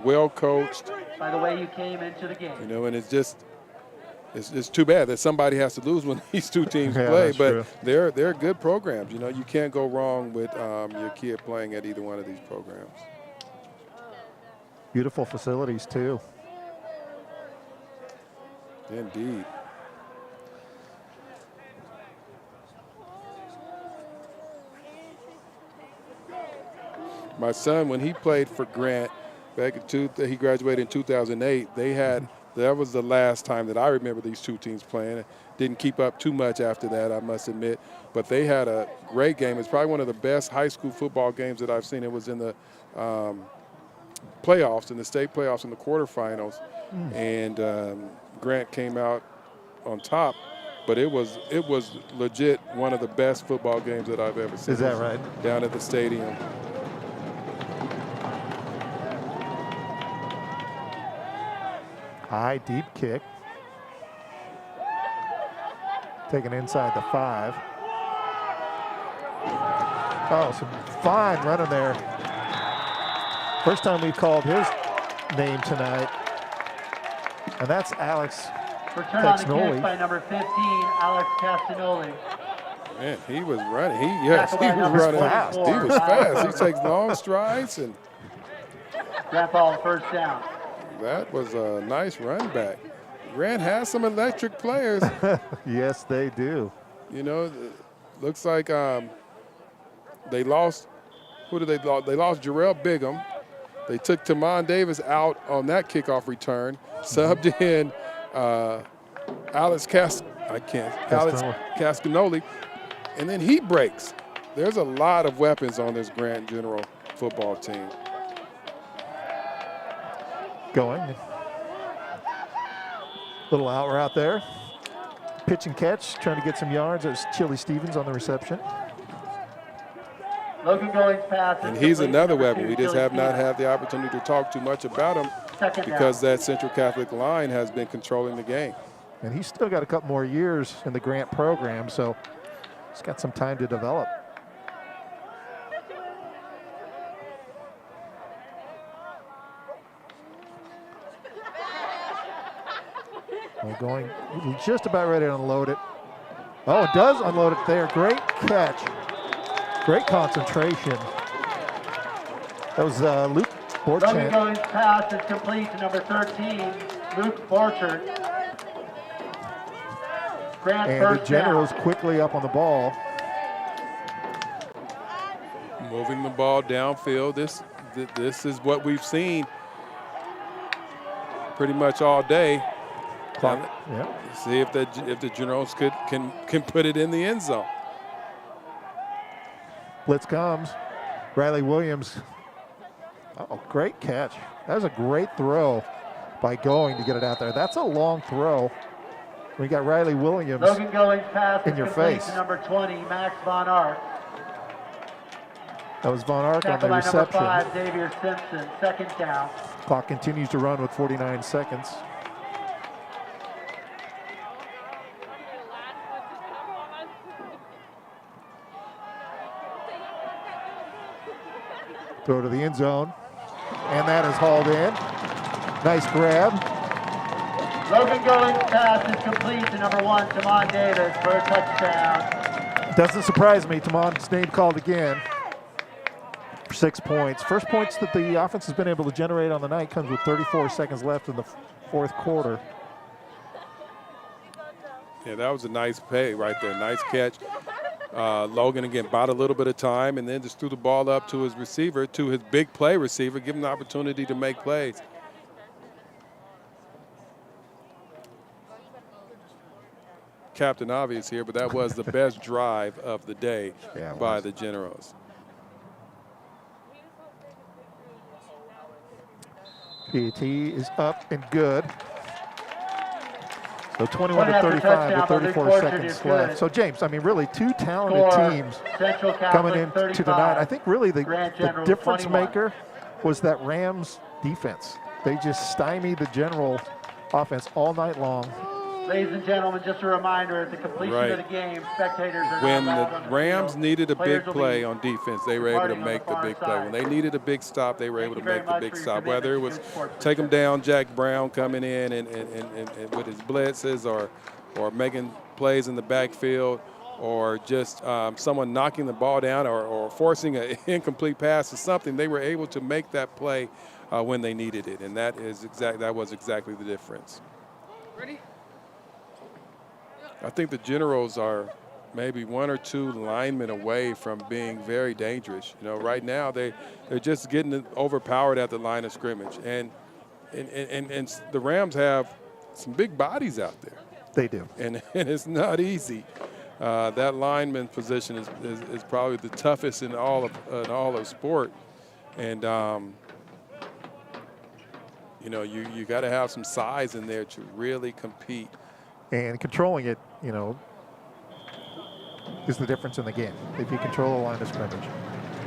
well coached, by the way you came into the game. You know, and it's too bad that somebody has to lose when these two teams Yeah, play. that's But true. they're good programs. You know, you can't go wrong with your kid playing at either one of these programs. Beautiful facilities, too. Indeed. My son, when he played for Grant back he graduated in 2008, that was the last time that I remember these two teams playing. Didn't keep up too much after that, I must admit. But they had a great game. It's probably one of the best high school football games that I've seen. It was in the playoffs, in the state playoffs, in the quarterfinals. And Grant came out on top. But it was legit one of the best football games that I've ever seen. Is that right? Down at the stadium. High, deep kick. Taken inside the 5. Oh, some fine running there. First time we've called his name tonight. And that's Alex Return on the Castagnoli. kick by number 15, Alex Castagnoli. Man, he was running. He Tackled by was number running. 24. He was fast. He takes long strides, and Grant ball first down. that was a nice run back. Grant has some electric players. Yes, they do. You know, looks like they lost. Who did they lose? They lost Jarrell Bigham. They took Tamon Davis out on that kickoff return. Subbed in Alex Castagnoli, and then he breaks. There's a lot of weapons on this Grant General football team. Going. Little out route there. Pitch and catch, trying to get some yards. There's Chili Stevens on the reception. Logan Goings pass. And he's another weapon. We just have not had the opportunity to talk too much about him because that Central Catholic line has been controlling the game. And he's still got a couple more years in the Grant program, so he's got some time to develop. We're going just about ready to unload it. Oh, it does unload it there. Great catch. Great concentration. That was Luke Logan Borchardt. Goings pass is complete to number 13, Luke Borchardt. Grant And the first Generals down. quickly up on the ball. Moving the ball downfield. This is what we've seen pretty much all day. Clock. Yep. See if the Generals can put it in the end zone. Blitz comes. Riley Williams. Oh, great catch. That was a great throw by Going to get it out there. That's a long throw. We got Riley Williams. Logan Goings pass in is your complete face. to number 20, Max Von Ark. That was Von Ark on the Tackled by number reception. 5, Xavier Simpson, second down. Clock continues to run with 49 seconds. Throw to the end zone. And that is hauled in. Nice grab. Logan Goings pass is complete to number 1, Tamon Davis for a touchdown. Doesn't surprise me. Tamon's name called again for 6 points. First points that the offense has been able to generate on the night comes with 34 seconds left in the fourth quarter. Yeah, that was a nice play right there. Nice catch. Logan, again, bought a little bit of time and then just threw the ball up to his receiver, to his big play receiver, give him the opportunity to make plays. Captain Obvious here, but that was the best drive of the day by the Generals. PAT is up and good. So 21 to 35 with 34 seconds left. So James, I mean, really two talented teams coming into tonight. I think really the difference maker was that Rams defense. They just stymied the General offense all night long. Ladies and gentlemen, just a reminder, at the completion Right. of the game, spectators are When not the allowed on Rams field. needed a Players big will play be on defense, they were able to departing on make the far big play. side. When they needed a big stop, they were Thank able you to very make the much big for your stop. Whether it was commitment to good take them sportsmanship. down, Jack Brown coming in and with his blitzes, or making plays in the backfield, or just someone knocking the ball down, or forcing an incomplete pass or something, they were able to make that play when they needed it, and that was exactly the difference. Ready? I think the Generals are maybe 1 or 2 linemen away from being very dangerous. You know, right now they're just getting overpowered at the line of scrimmage, and the Rams have some big bodies out there. They do. And it's not easy. That lineman position is probably the toughest in all of sport, and you know, you got to have some size in there to really compete. And controlling it, you know, is the difference in the game. If you control the line of scrimmage.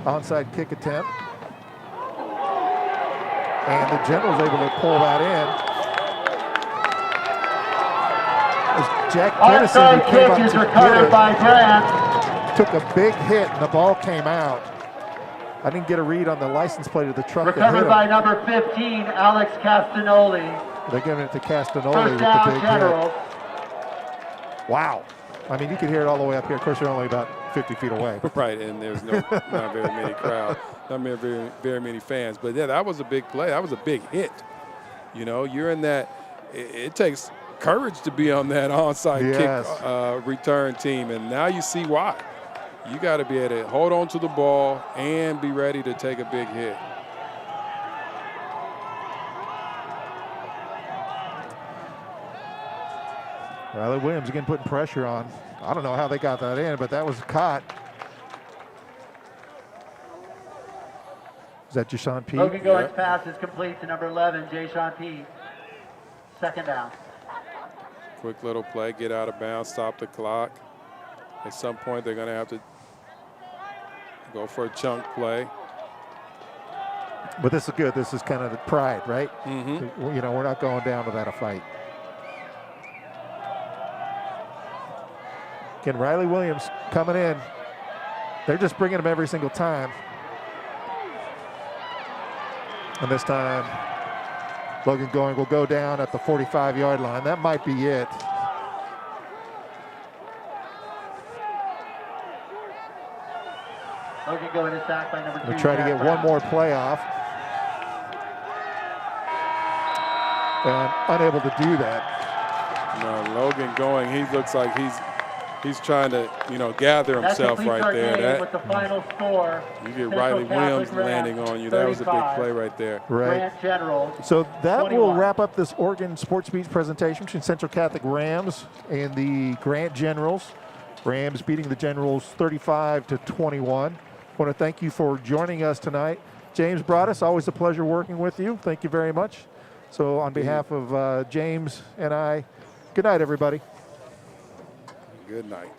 Onside kick attempt. And the Generals able to pull that in. As Jack Tennyson, Onside who came up kick is to recovered get by Grant. it, took a big hit and the ball came out. I didn't get a read on the license plate of the truck that hit Recovered him. by number 15, Alex Castanoli. They're giving it to Castanoli First with the down, big Generals. hit. Wow. I mean, you could hear it all the way up here. Of course, you're only about 50 feet away. Right, and there's not very many crowd, not very many fans. But yeah, that was a big play. That was a big hit. You know, you're in that. It takes courage to be on that onside Yes. kick return team, and now you see why. You got to be able to hold on to the ball and be ready to take a big hit. Riley Williams again putting pressure on. I don't know how they got that in, but that was caught. Is that Jashawn P? Logan Goins' pass is complete to number 11, Jay-Sean P. Second down. Quick little play, get out of bounds, stop the clock. At some point, they're going to have to go for a chunk play. But this is good. This is kind of the pride, right? Mm-hmm. You know, we're not going down without a fight. Again, Riley Williams coming in. They're just bringing him every single time. And this time, Logan Going will go down at the 45-yard line. That might be it. Logan Goins is sacked by number 2. We'll try to get one more play off. And unable to do that. No, Logan Going, he looks like he's trying to, you know, gather himself right there. With the final score, You get Central Riley Williams Catholic landing Rams, on you. That was a big 35, play right there. Right. Grant Generals. So that 21. will wrap up this Oregon Sports Beat presentation between Central Catholic Rams and the Grant Generals. Rams beating the Generals 35-21. I want to thank you for joining us tonight. James Broadous, always a pleasure working with you. Thank you very much. So on behalf of James and I, good night, everybody. Good night.